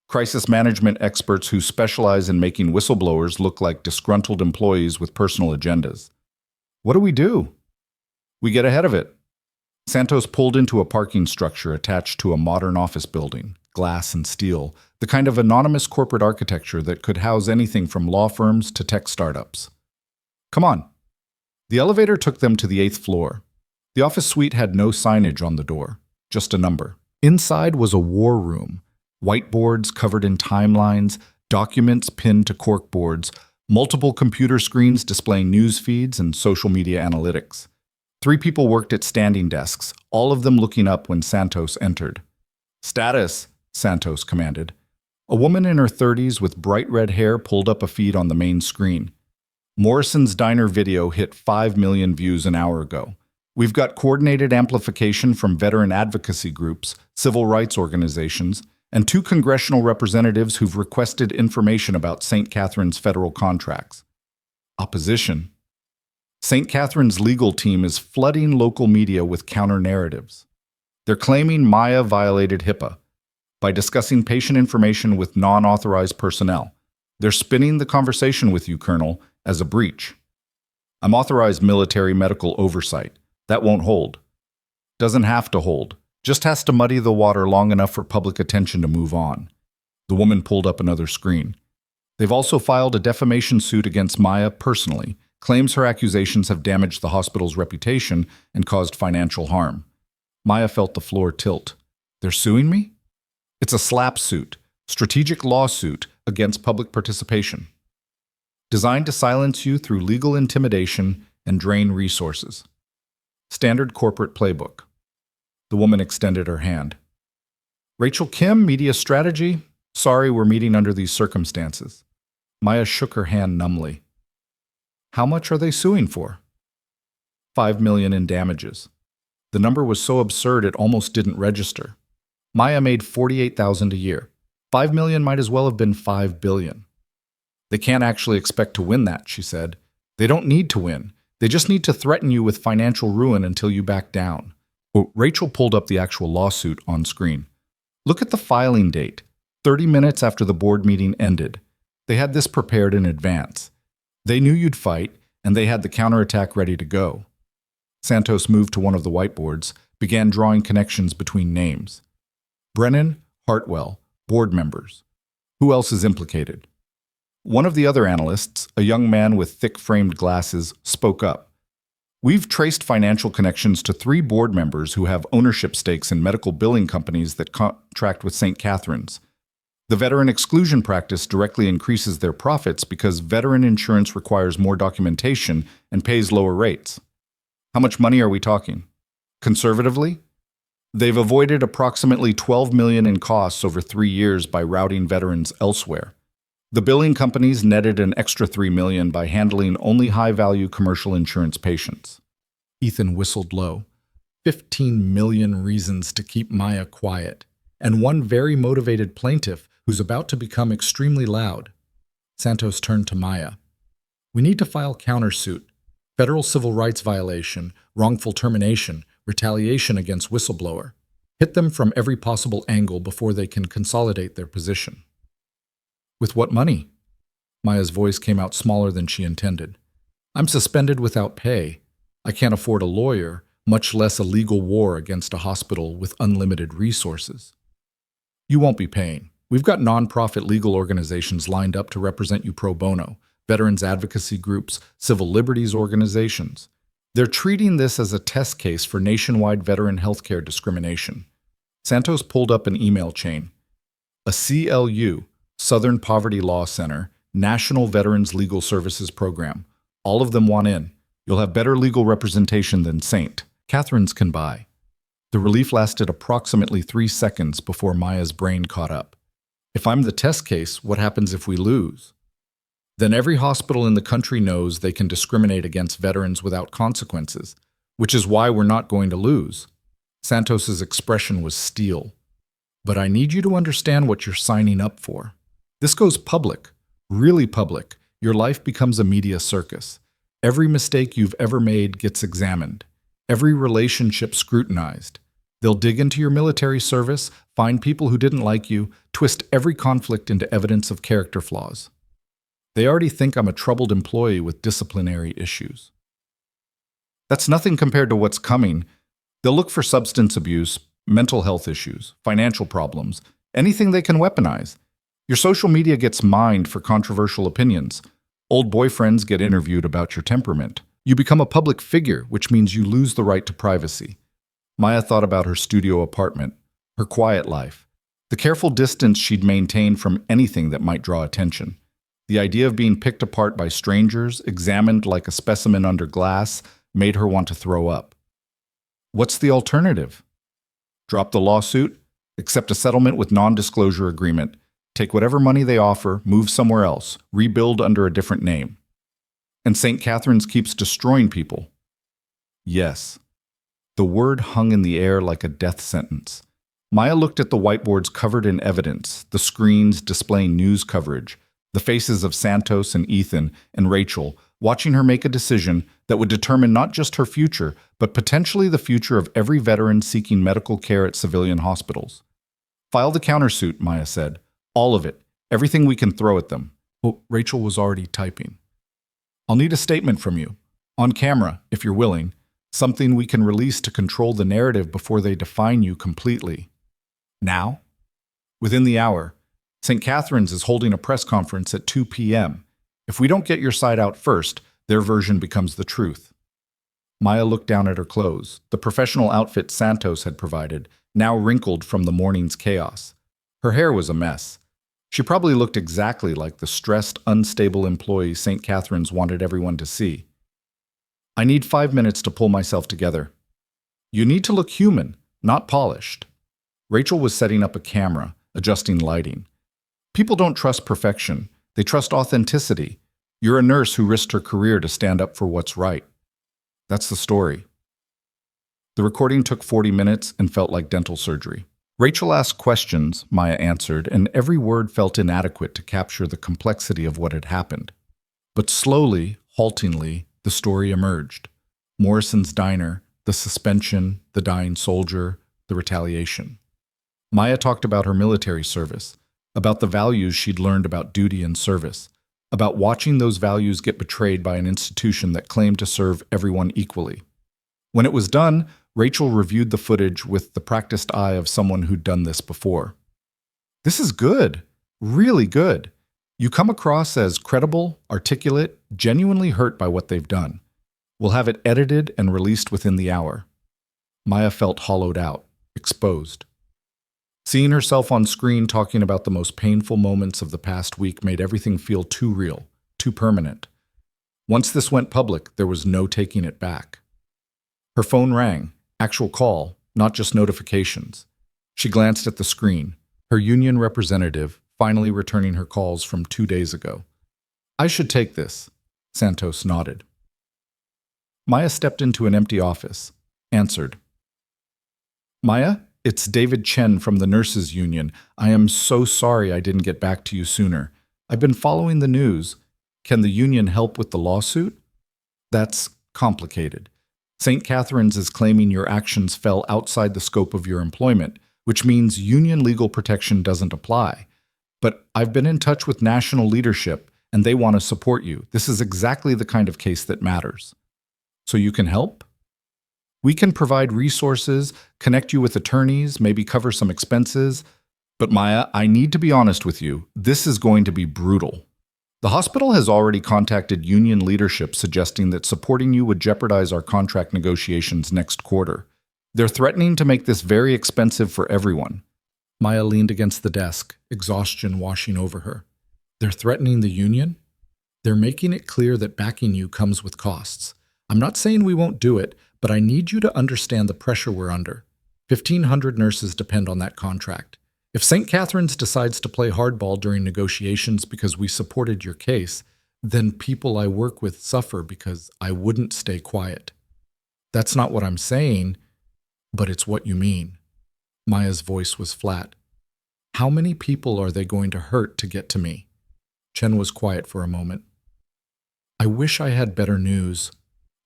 Crisis management experts who specialize in making whistleblowers look like disgruntled employees with personal agendas. "What do we do?" "We get ahead of it." Santos pulled into a parking structure attached to a modern office building, glass and steel, the kind of anonymous corporate architecture that could house anything from law firms to tech startups. "Come on." The elevator took them to the 8th floor. The office suite had no signage on the door, just a number. Inside was a war room, whiteboards covered in timelines, documents pinned to corkboards, multiple computer screens displaying news feeds and social media analytics. 3 people worked at standing desks, all of them looking up when Santos entered. "Status," Santos commanded. A woman in her 30s with bright red hair pulled up a feed on the main screen. "Morrison's Diner video hit 5 million views an hour ago. We've got coordinated amplification from veteran advocacy groups, civil rights organizations, and 2 congressional representatives who've requested information about St. Catherine's federal contracts." Opposition. St. Catherine's legal team is flooding local media with counter-narratives. They're claiming Maya violated HIPAA by discussing patient information with non-authorized personnel. They're spinning the conversation with you, Colonel, as a breach. "I'm authorized military medical oversight. That won't hold." "Doesn't have to hold. Just has to muddy the water long enough for public attention to move on." The woman pulled up another screen. "They've also filed a defamation suit against Maya personally, claims her accusations have damaged the hospital's reputation and caused financial harm." Maya felt the floor tilt. "They're suing me?" "It's a SLAP suit, strategic lawsuit against public participation, designed to silence you through legal intimidation and drain resources. Standard corporate playbook." The woman extended her hand. "Rachel Kim, Media Strategy? Sorry, we're meeting under these circumstances." Maya shook her hand numbly. "How much are they suing for?" $5 million in damages. The number was so absurd it almost didn't register. Maya made $48,000 a year. $5 million might as well have been $5 billion. "They can't actually expect to win that," she said. "They don't need to win. They just need to threaten you with financial ruin until you back down." Rachel pulled up the actual lawsuit on screen. "Look at the filing date, 30 minutes after the board meeting ended. They had this prepared in advance. They knew you'd fight, and they had the counterattack ready to go." Santos moved to one of the whiteboards, began drawing connections between names. "Brennan, Hartwell, board members. Who else is implicated?" One of the other analysts, a young man with thick-framed glasses, spoke up. "We've traced financial connections to 3 board members who have ownership stakes in medical billing companies that contract with St. Catherine's. The veteran exclusion practice directly increases their profits because veteran insurance requires more documentation and pays lower rates." "How much money are we talking?" "Conservatively, they've avoided approximately $12 million in costs over 3 years by routing veterans elsewhere. The billing companies netted an extra $3 million by handling only high-value commercial insurance patients." Ethan whistled low. 15 million reasons to keep Maya quiet, and one very motivated plaintiff who's about to become extremely loud. Santos turned to Maya. "We need to file countersuit. Federal civil rights violation, wrongful termination, retaliation against whistleblower. Hit them from every possible angle before they can consolidate their position." With what money? Maya's voice came out smaller than she intended. I'm suspended without pay. I can't afford a lawyer, much less a legal war against a hospital with unlimited resources. You won't be paying. We've got nonprofit legal organizations lined up to represent you pro bono, veterans advocacy groups, civil liberties organizations. They're treating this as a test case for nationwide veteran healthcare discrimination. Santos pulled up an email chain. A CLU, Southern Poverty Law Center, National Veterans Legal Services Program. All of them want in. You'll have better legal representation than St. Catherine's can buy. The relief lasted approximately 3 seconds before Maya's brain caught up. If I'm the test case, what happens if we lose? Then every hospital in the country knows they can discriminate against veterans without consequences, which is why we're not going to lose. Santos's expression was steel. But I need you to understand what you're signing up for. This goes public, really public. Your life becomes a media circus. Every mistake you've ever made gets examined. Every relationship scrutinized. They'll dig into your military service, find people who didn't like you, twist every conflict into evidence of character flaws. They already think I'm a troubled employee with disciplinary issues. That's nothing compared to what's coming. They'll look for substance abuse, mental health issues, financial problems, anything they can weaponize. Your social media gets mined for controversial opinions. Old boyfriends get interviewed about your temperament. You become a public figure, which means you lose the right to privacy. Maya thought about her studio apartment, her quiet life, the careful distance she'd maintained from anything that might draw attention. The idea of being picked apart by strangers, examined like a specimen under glass, made her want to throw up. What's the alternative? Drop the lawsuit, accept a settlement with non-disclosure agreement, take whatever money they offer, move somewhere else, rebuild under a different name. And St. Catherine's keeps destroying people. Yes. The word hung in the air like a death sentence. Maya looked at the whiteboards covered in evidence, the screens displaying news coverage, the faces of Santos and Ethan and Rachel, watching her make a decision that would determine not just her future, but potentially the future of every veteran seeking medical care at civilian hospitals. File the countersuit, Maya said. All of it. Everything we can throw at them. Oh, Rachel was already typing. I'll need a statement from you. On camera, if you're willing. Something we can release to control the narrative before they define you completely. Now? Within the hour. St. Catherine's is holding a press conference at 2 p.m. If we don't get your side out first, their version becomes the truth. Maya looked down at her clothes, the professional outfit Santos had provided, now wrinkled from the morning's chaos. Her hair was a mess. She probably looked exactly like the stressed, unstable employee St. Catherine's wanted everyone to see. I need 5 minutes to pull myself together. You need to look human, not polished. Rachel was setting up a camera, adjusting lighting. People don't trust perfection. They trust authenticity. You're a nurse who risked her career to stand up for what's right. That's the story. The recording took 40 minutes and felt like dental surgery. Rachel asked questions, Maya answered, and every word felt inadequate to capture the complexity of what had happened. But slowly, haltingly, the story emerged. Morrison's diner, the suspension, the dying soldier, the retaliation. Maya talked about her military service, about the values she'd learned about duty and service, about watching those values get betrayed by an institution that claimed to serve everyone equally. When it was done, Rachel reviewed the footage with the practiced eye of someone who'd done this before. This is good, really good. You come across as credible, articulate, genuinely hurt by what they've done. We'll have it edited and released within the hour. Maya felt hollowed out, exposed. Seeing herself on screen talking about the most painful moments of the past week made everything feel too real, too permanent. Once this went public, there was no taking it back. Her phone rang, actual call, not just notifications. She glanced at the screen, her union representative finally returning her calls from 2 days ago. I should take this, Santos nodded. Maya stepped into an empty office, answered. Maya? It's David Chen from the Nurses Union. I am so sorry I didn't get back to you sooner. I've been following the news. Can the union help with the lawsuit? That's complicated. St. Catherine's is claiming your actions fell outside the scope of your employment, which means union legal protection doesn't apply. But I've been in touch with national leadership, and they want to support you. This is exactly the kind of case that matters. So you can help? We can provide resources, connect you with attorneys, maybe cover some expenses. But Maya, I need to be honest with you. This is going to be brutal. The hospital has already contacted union leadership suggesting that supporting you would jeopardize our contract negotiations next quarter. They're threatening to make this very expensive for everyone. Maya leaned against the desk, exhaustion washing over her. They're threatening the union? They're making it clear that backing you comes with costs. I'm not saying we won't do it, but I need you to understand the pressure we're under. 1,500 nurses depend on that contract. If St. Catherine's decides to play hardball during negotiations because we supported your case, then people I work with suffer because I wouldn't stay quiet. That's not what I'm saying, but it's what you mean. Maya's voice was flat. How many people are they going to hurt to get to me? Chen was quiet for a moment. I wish I had better news.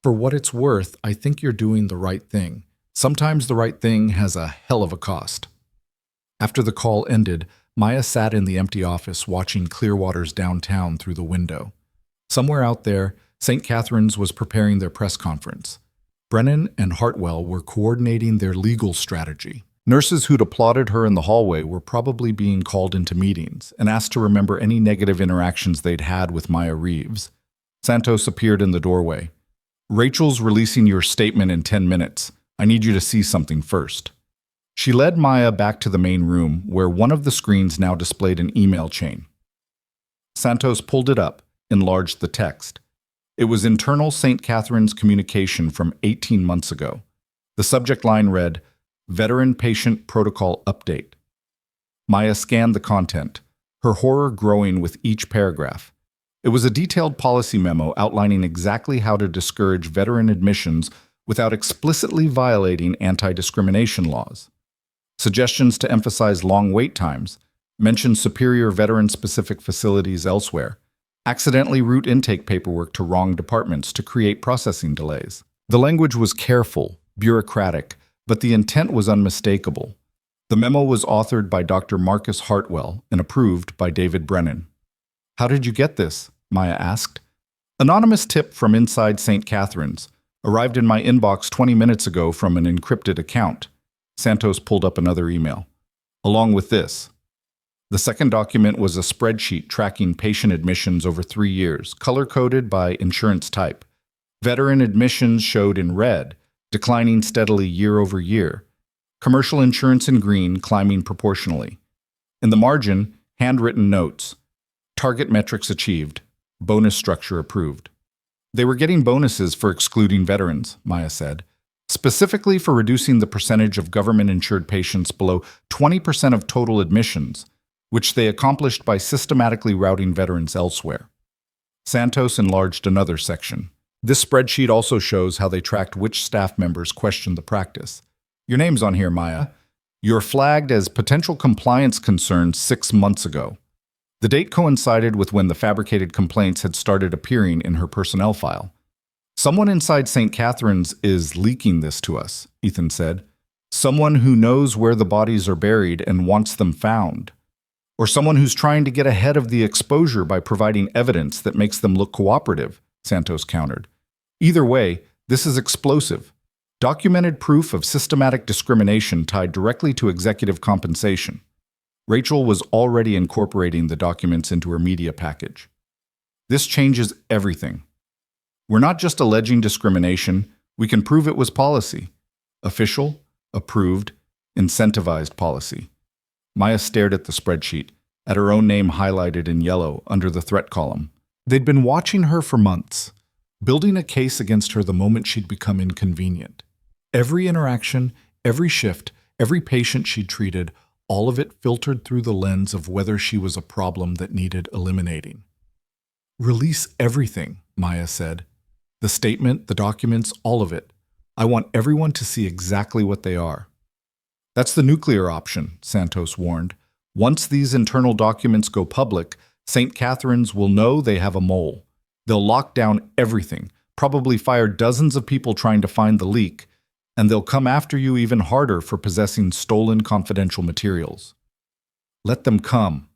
For what it's worth, I think you're doing the right thing. Sometimes the right thing has a hell of a cost. After the call ended, Maya sat in the empty office watching Clearwater's downtown through the window. Somewhere out there, St. Catherine's was preparing their press conference. Brennan and Hartwell were coordinating their legal strategy. Nurses who'd applauded her in the hallway were probably being called into meetings and asked to remember any negative interactions they'd had with Maya Reeves. Santos appeared in the doorway. Rachel's releasing your statement in 10 minutes. I need you to see something first. She led Maya back to the main room, where one of the screens now displayed an email chain. Santos pulled it up, enlarged the text. It was internal St. Catherine's communication from 18 months ago. The subject line read, Veteran Patient Protocol Update. Maya scanned the content, her horror growing with each paragraph. It was a detailed policy memo outlining exactly how to discourage veteran admissions without explicitly violating anti-discrimination laws. Suggestions to emphasize long wait times, mention superior veteran-specific facilities elsewhere, accidentally route intake paperwork to wrong departments to create processing delays. The language was careful, bureaucratic, but the intent was unmistakable. The memo was authored by Dr. Marcus Hartwell and approved by David Brennan. How did you get this? Maya asked. Anonymous tip from inside St. Catherine's. Arrived in my inbox 20 minutes ago from an encrypted account. Santos pulled up another email. Along with this. The second document was a spreadsheet tracking patient admissions over 3 years, color-coded by insurance type. Veteran admissions showed in red, declining steadily year over year. Commercial insurance in green, climbing proportionally. In the margin, handwritten notes. Target metrics achieved. Bonus structure approved. They were getting bonuses for excluding veterans, Maya said, specifically for reducing the percentage of government-insured patients below 20% of total admissions, which they accomplished by systematically routing veterans elsewhere. Santos enlarged another section. This spreadsheet also shows how they tracked which staff members questioned the practice. Your name's on here, Maya. You're flagged as potential compliance concerns 6 months ago. The date coincided with when the fabricated complaints had started appearing in her personnel file. Someone inside St. Catherine's is leaking this to us, Ethan said. Someone who knows where the bodies are buried and wants them found. Or someone who's trying to get ahead of the exposure by providing evidence that makes them look cooperative, Santos countered. Either way, this is explosive. Documented proof of systematic discrimination tied directly to executive compensation. Rachel was already incorporating the documents into her media package. This changes everything. We're not just alleging discrimination, we can prove it was policy. Official, approved, incentivized policy. Maya stared at the spreadsheet, at her own name highlighted in yellow under the threat column. They'd been watching her for months, building a case against her the moment she'd become inconvenient. Every interaction, every shift, every patient she'd treated, all of it filtered through the lens of whether she was a problem that needed eliminating. Release everything, Maya said. The statement, the documents, all of it. I want everyone to see exactly what they are. That's the nuclear option, Santos warned. Once these internal documents go public, St. Catherine's will know they have a mole. They'll lock down everything, probably fire dozens of people trying to find the leak, and they'll come after you even harder for possessing stolen confidential materials. Let them come.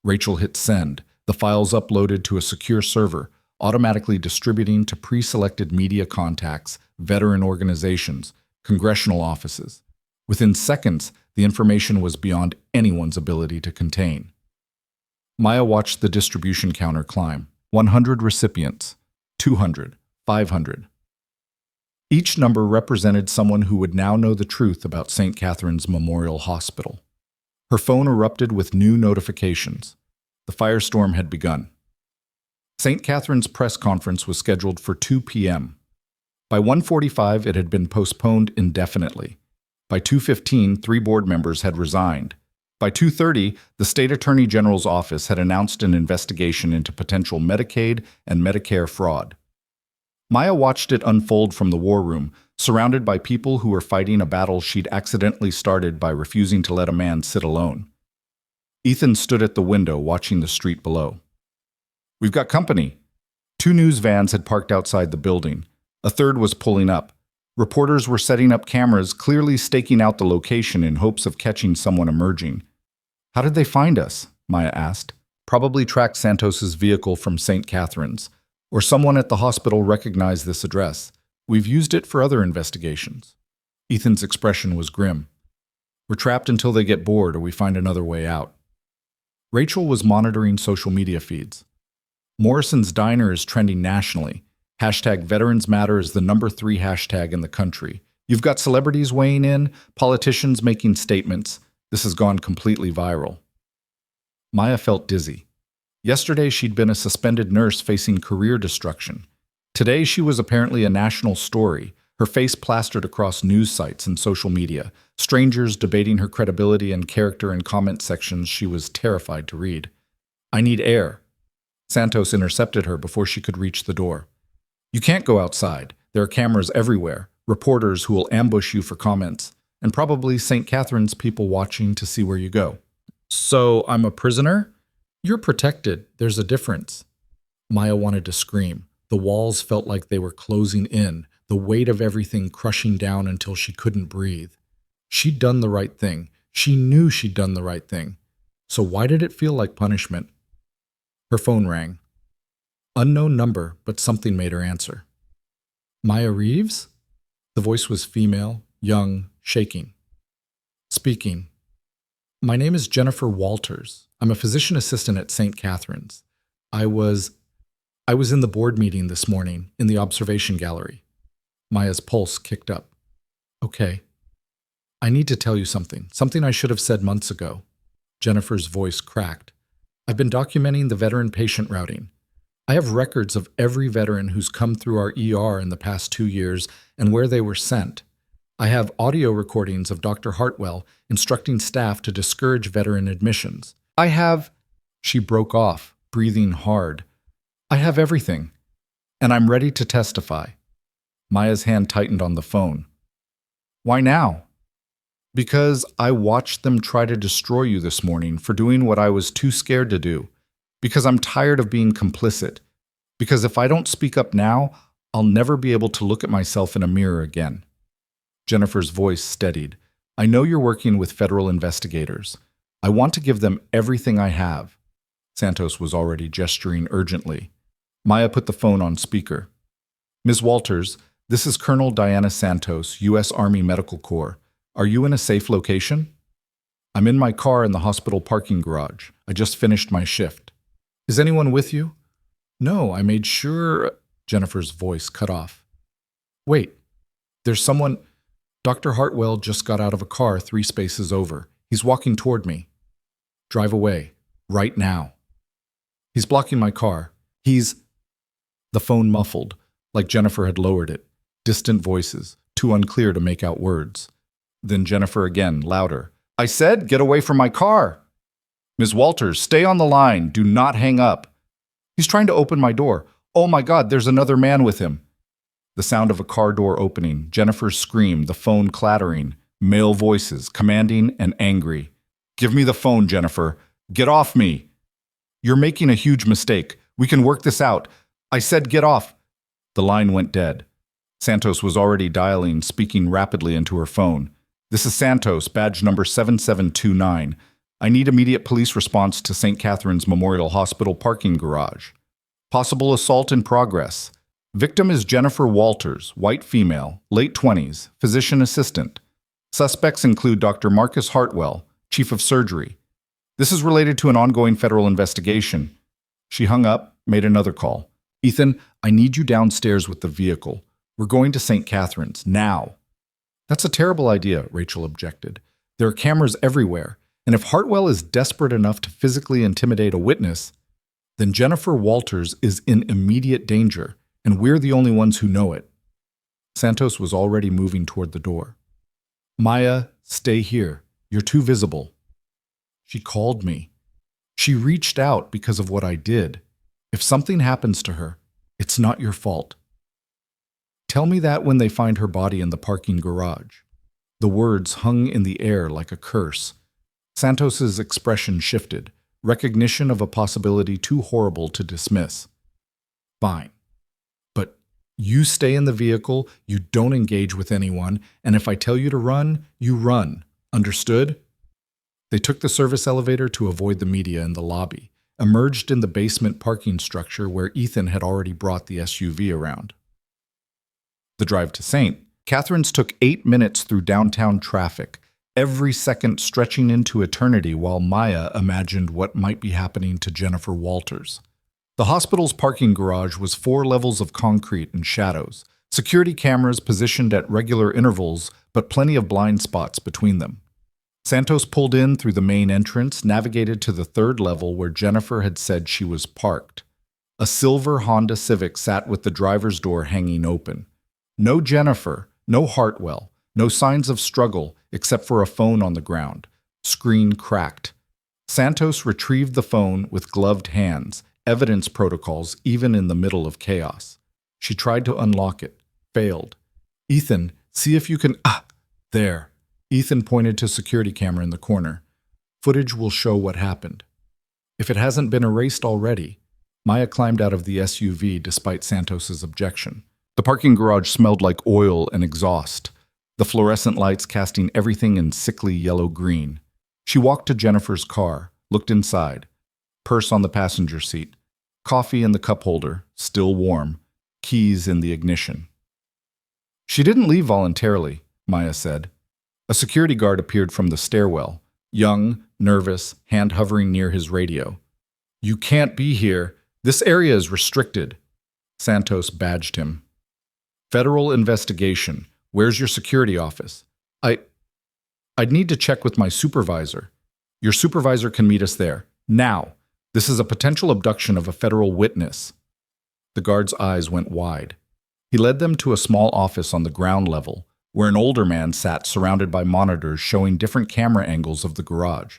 Rachel hit send, the files uploaded to a secure server, automatically distributing to pre-selected media contacts, veteran organizations, congressional offices. Within seconds, the information was beyond anyone's ability to contain. Maya watched the distribution counter climb. 100 recipients, 200, 500. Each number represented someone who would now know the truth about St. Catherine's Memorial Hospital. Her phone erupted with new notifications. The firestorm had begun. St. Catherine's press conference was scheduled for 2 p.m. By 1:45, it had been postponed indefinitely. By 2:15, 3 board members had resigned. By 2:30, the state attorney general's office had announced an investigation into potential Medicaid and Medicare fraud. Maya watched it unfold from the war room, surrounded by people who were fighting a battle she'd accidentally started by refusing to let a man sit alone. Ethan stood at the window watching the street below. "We've got company." 2 news vans had parked outside the building. A third was pulling up. Reporters were setting up cameras, clearly staking out the location in hopes of catching someone emerging. "How did they find us?" Maya asked. "Probably tracked Santos's vehicle from St. Catherine's. Or someone at the hospital recognized this address. We've used it for other investigations." Ethan's expression was grim. "We're trapped until they get bored or we find another way out." Rachel was monitoring social media feeds. Morrison's Diner is trending nationally. #VeteransMatter is the #3 hashtag in the country. You've got celebrities weighing in, politicians making statements. This has gone completely viral. Maya felt dizzy. Yesterday, she'd been a suspended nurse facing career destruction. Today, she was apparently a national story, her face plastered across news sites and social media, strangers debating her credibility and character in comment sections she was terrified to read. "I need air." Santos intercepted her before she could reach the door. "You can't go outside. There are cameras everywhere, reporters who will ambush you for comments, and probably St. Catherine's people watching to see where you go." "So I'm a prisoner?" "You're protected. There's a difference." Maya wanted to scream. The walls felt like they were closing in, the weight of everything crushing down until she couldn't breathe. She'd done the right thing. She knew she'd done the right thing. So why did it feel like punishment? Her phone rang. Unknown number, but something made her answer. "Maya Reeves?" The voice was female, young, shaking. Speaking. "My name is Jennifer Walters. I'm a physician assistant at St. Catherine's. I was in the board meeting this morning in the observation gallery." Maya's pulse kicked up. "Okay. I need to tell you something I should have said months ago." Jennifer's voice cracked. "I've been documenting the veteran patient routing. I have records of every veteran who's come through our ER in the past 2 years and where they were sent. I have audio recordings of Dr. Hartwell instructing staff to discourage veteran admissions. I have—" She broke off, breathing hard. "I have everything, and I'm ready to testify." Maya's hand tightened on the phone. "Why now?" "Because I watched them try to destroy you this morning for doing what I was too scared to do. Because I'm tired of being complicit. Because if I don't speak up now, I'll never be able to look at myself in a mirror again." Jennifer's voice steadied. "I know you're working with federal investigators. I want to give them everything I have." Santos was already gesturing urgently. Maya put the phone on speaker. "Ms. Walters, this is Colonel Diana Santos, U.S. Army Medical Corps. Are you in a safe location?" "I'm in my car in the hospital parking garage. I just finished my shift." "Is anyone with you?" "No, I made sure—" Jennifer's voice cut off. "Wait, there's someone—" "Dr. Hartwell just got out of a car 3 spaces over. He's walking toward me." "Drive away. Right now." "He's blocking my car. He's—" The phone muffled, like Jennifer had lowered it. Distant voices, too unclear to make out words. Then Jennifer again, louder. "I said, get away from my car!" "Ms. Walters, stay on the line. Do not hang up." "He's trying to open my door. Oh my God, there's another man with him." The sound of a car door opening, Jennifer's scream, the phone clattering, male voices, commanding and angry. "Give me the phone, Jennifer. Get off me." "You're making a huge mistake. We can work this out. I said get off." The line went dead. Santos was already dialing, speaking rapidly into her phone. "This is Santos, badge number 7729. I need immediate police response to St. Catherine's Memorial Hospital parking garage. Possible assault in progress. Victim is Jennifer Walters, white female, late 20s, physician assistant. Suspects include Dr. Marcus Hartwell, chief of surgery. This is related to an ongoing federal investigation. She hung up, made another call. Ethan, I need you downstairs with the vehicle. We're going to St. Catherine's, now. That's a terrible idea, Rachel objected. There are cameras everywhere, and if Hartwell is desperate enough to physically intimidate a witness, then Jennifer Walters is in immediate danger, and we're the only ones who know it. Santos was already moving toward the door. Maya, stay here. You're too visible. She called me. She reached out because of what I did. If something happens to her, it's not your fault. Tell me that when they find her body in the parking garage. The words hung in the air like a curse. Santos's expression shifted, recognition of a possibility too horrible to dismiss. Fine. But you stay in the vehicle, you don't engage with anyone, and if I tell you to run, you run. Understood? They took the service elevator to avoid the media in the lobby, emerged in the basement parking structure where Ethan had already brought the SUV around. The drive to St. Catherine's took 8 minutes through downtown traffic, every second stretching into eternity while Maya imagined what might be happening to Jennifer Walters. The hospital's parking garage was 4 levels of concrete and shadows, security cameras positioned at regular intervals, but plenty of blind spots between them. Santos pulled in through the main entrance, navigated to the 3rd level where Jennifer had said she was parked. A silver Honda Civic sat with the driver's door hanging open. No Jennifer, no Hartwell, no signs of struggle except for a phone on the ground. Screen cracked. Santos retrieved the phone with gloved hands, evidence protocols even in the middle of chaos. She tried to unlock it, failed. Ethan, see if you can… There. Ethan pointed to security camera in the corner. Footage will show what happened. If it hasn't been erased already. Maya climbed out of the SUV despite Santos's objection. The parking garage smelled like oil and exhaust, the fluorescent lights casting everything in sickly yellow-green. She walked to Jennifer's car, looked inside. Purse on the passenger seat. Coffee in the cup holder, still warm. Keys in the ignition. She didn't leave voluntarily, Maya said. A security guard appeared from the stairwell, young, nervous, hand hovering near his radio. You can't be here. This area is restricted. Santos badged him. Federal investigation. Where's your security office? I'd need to check with my supervisor. Your supervisor can meet us there. Now. This is a potential abduction of a federal witness. The guard's eyes went wide. He led them to a small office on the ground level, where an older man sat surrounded by monitors showing different camera angles of the garage.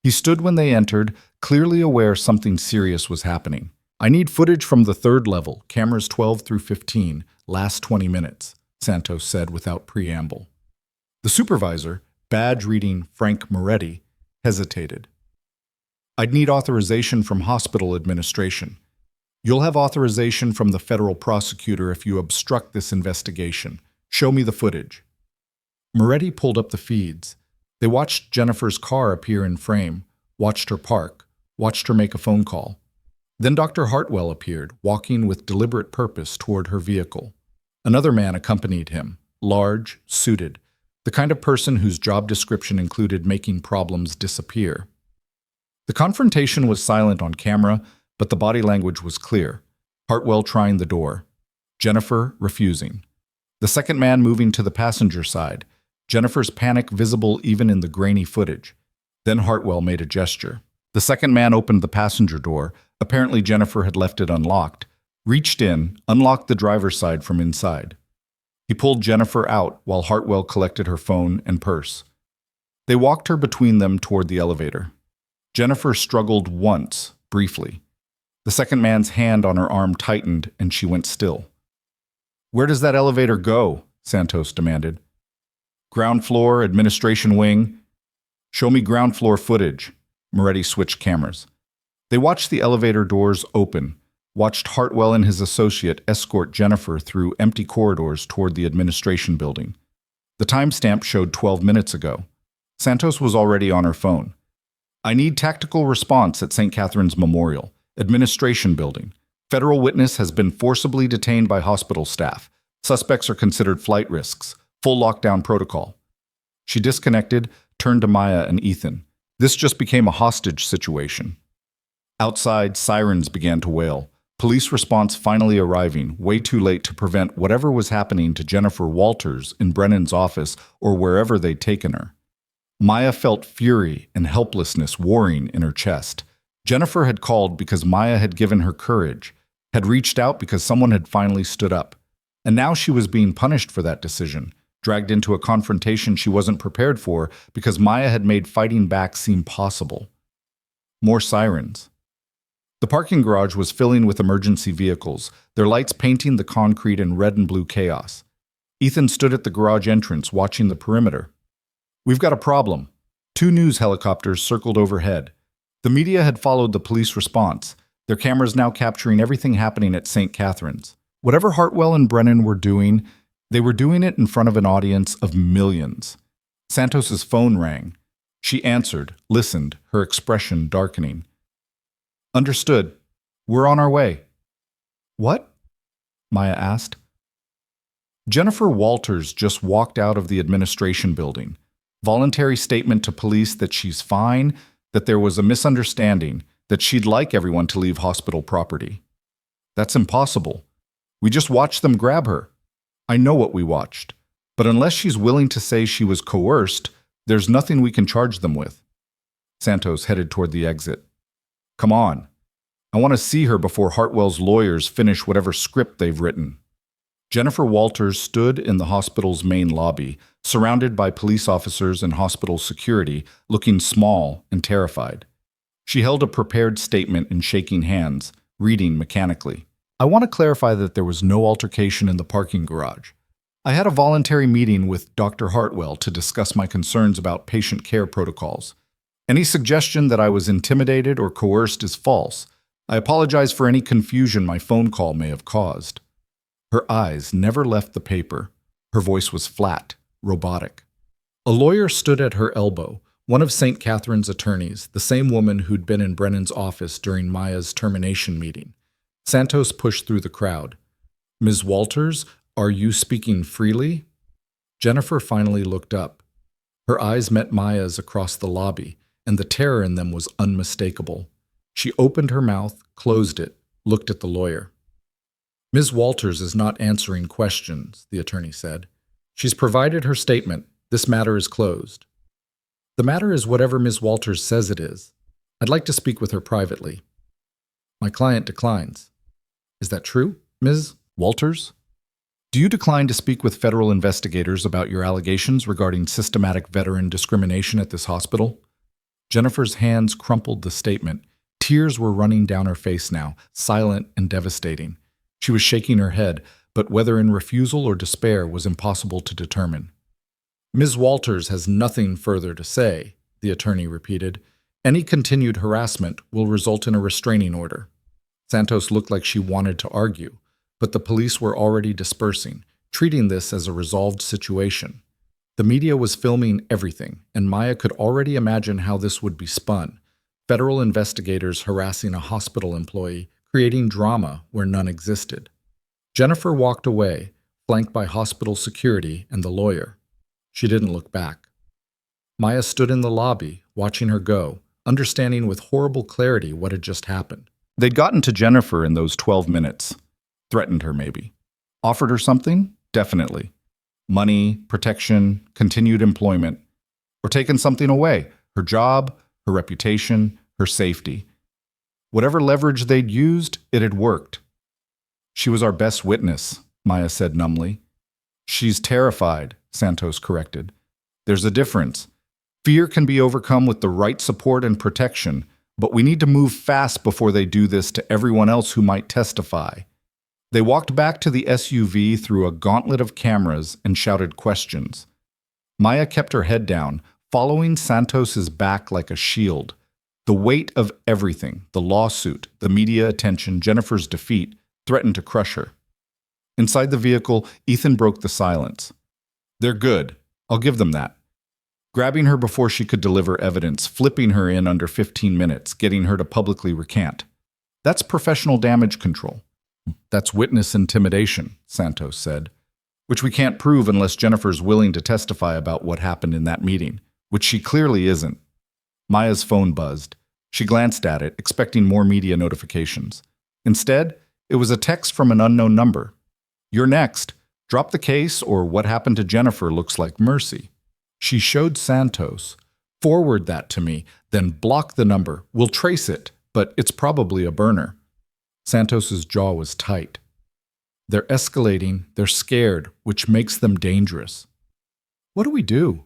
He stood when they entered, clearly aware something serious was happening. I need footage from the 3rd level, cameras 12 through 15, last 20 minutes, Santos said without preamble. The supervisor, badge reading Frank Moretti, hesitated. I'd need authorization from hospital administration. You'll have authorization from the federal prosecutor if you obstruct this investigation. Show me the footage. Moretti pulled up the feeds. They watched Jennifer's car appear in frame, watched her park, watched her make a phone call. Then Dr. Hartwell appeared, walking with deliberate purpose toward her vehicle. Another man accompanied him, large, suited, the kind of person whose job description included making problems disappear. The confrontation was silent on camera, but the body language was clear. Hartwell trying the door. Jennifer refusing. The second man moving to the passenger side, Jennifer's panic visible even in the grainy footage. Then Hartwell made a gesture. The second man opened the passenger door. Apparently Jennifer had left it unlocked, reached in, unlocked the driver's side from inside. He pulled Jennifer out while Hartwell collected her phone and purse. They walked her between them toward the elevator. Jennifer struggled once, briefly. The second man's hand on her arm tightened and she went still. Where does that elevator go? Santos demanded. Ground floor, administration wing. Show me ground floor footage. Moretti switched cameras. They watched the elevator doors open, watched Hartwell and his associate escort Jennifer through empty corridors toward the administration building. The timestamp showed 12 minutes ago. Santos was already on her phone. I need tactical response at St. Catherine's Memorial, Administration Building. Federal witness has been forcibly detained by hospital staff. Suspects are considered flight risks. Full lockdown protocol. She disconnected, turned to Maya and Ethan. This just became a hostage situation. Outside, sirens began to wail. Police response finally arriving, way too late to prevent whatever was happening to Jennifer Walters in Brennan's office or wherever they'd taken her. Maya felt fury and helplessness warring in her chest. Jennifer had called because Maya had given her courage, had reached out because someone had finally stood up. And now she was being punished for that decision, dragged into a confrontation she wasn't prepared for because Maya had made fighting back seem possible. More sirens. The parking garage was filling with emergency vehicles, their lights painting the concrete in red and blue chaos. Ethan stood at the garage entrance, watching the perimeter. We've got a problem. 2 news helicopters circled overhead. The media had followed the police response, their cameras now capturing everything happening at St. Catherine's. Whatever Hartwell and Brennan were doing, they were doing it in front of an audience of millions. Santos's phone rang. She answered, listened, her expression darkening. Understood. We're on our way. What? Maya asked. Jennifer Walters just walked out of the administration building. Voluntary statement to police that she's fine, that there was a misunderstanding, that she'd like everyone to leave hospital property. That's impossible. We just watched them grab her. I know what we watched. But unless she's willing to say she was coerced, there's nothing we can charge them with. Santos headed toward the exit. Come on. I want to see her before Hartwell's lawyers finish whatever script they've written. Jennifer Walters stood in the hospital's main lobby, surrounded by police officers and hospital security, looking small and terrified. She held a prepared statement in shaking hands, reading mechanically. I want to clarify that there was no altercation in the parking garage. I had a voluntary meeting with Dr. Hartwell to discuss my concerns about patient care protocols. Any suggestion that I was intimidated or coerced is false. I apologize for any confusion my phone call may have caused. Her eyes never left the paper. Her voice was flat, robotic. A lawyer stood at her elbow, one of St. Catherine's attorneys, the same woman who'd been in Brennan's office during Maya's termination meeting. Santos pushed through the crowd. Ms. Walters, are you speaking freely? Jennifer finally looked up. Her eyes met Maya's across the lobby, and the terror in them was unmistakable. She opened her mouth, closed it, looked at the lawyer. Ms. Walters is not answering questions, the attorney said. She's provided her statement. This matter is closed. The matter is whatever Ms. Walters says it is. I'd like to speak with her privately. My client declines. Is that true, Ms. Walters? Do you decline to speak with federal investigators about your allegations regarding systematic veteran discrimination at this hospital? Jennifer's hands crumpled the statement. Tears were running down her face now, silent and devastating. She was shaking her head, but whether in refusal or despair was impossible to determine. Ms. Walters has nothing further to say, the attorney repeated. Any continued harassment will result in a restraining order. Santos looked like she wanted to argue, but the police were already dispersing, treating this as a resolved situation. The media was filming everything, and Maya could already imagine how this would be spun. Federal investigators harassing a hospital employee, creating drama where none existed. Jennifer walked away, flanked by hospital security and the lawyer. She didn't look back. Maya stood in the lobby, watching her go, understanding with horrible clarity what had just happened. They'd gotten to Jennifer in those 12 minutes. Threatened her, maybe. Offered her something? Definitely. Money, protection, continued employment. Or taken something away. Her job, her reputation, her safety. Whatever leverage they'd used, it had worked. She was our best witness, Maya said numbly. She's terrified, Santos corrected. There's a difference. Fear can be overcome with the right support and protection, but we need to move fast before they do this to everyone else who might testify. They walked back to the SUV through a gauntlet of cameras and shouted questions. Maya kept her head down, following Santos's back like a shield. The weight of everything, the lawsuit, the media attention, Jennifer's defeat, threatened to crush her. Inside the vehicle, Ethan broke the silence. They're good. I'll give them that. grabbing her before she could deliver evidence, flipping her in under 15 minutes, getting her to publicly recant. That's professional damage control. That's witness intimidation, Santos said, which we can't prove unless Jennifer's willing to testify about what happened in that meeting, which she clearly isn't. Maya's phone buzzed. She glanced at it, expecting more media notifications. Instead, it was a text from an unknown number. "You're next. Drop the case or what happened to Jennifer looks like mercy." She showed Santos. "Forward that to me, then block the number. We'll trace it, but it's probably a burner." Santos's jaw was tight. They're escalating, they're scared, which makes them dangerous. What do we do?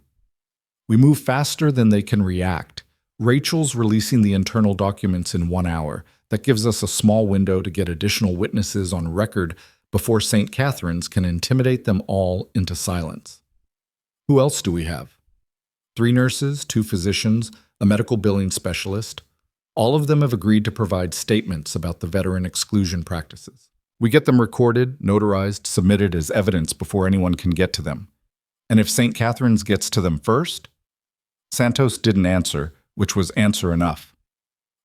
We move faster than they can react. Rachel's releasing the internal documents in 1 hour. That gives us a small window to get additional witnesses on record before St. Catherine's can intimidate them all into silence. Who else do we have? 3 nurses, 2 physicians, a medical billing specialist. All of them have agreed to provide statements about the veteran exclusion practices. We get them recorded, notarized, submitted as evidence before anyone can get to them. And if St. Catherine's gets to them first? Santos didn't answer, which was answer enough.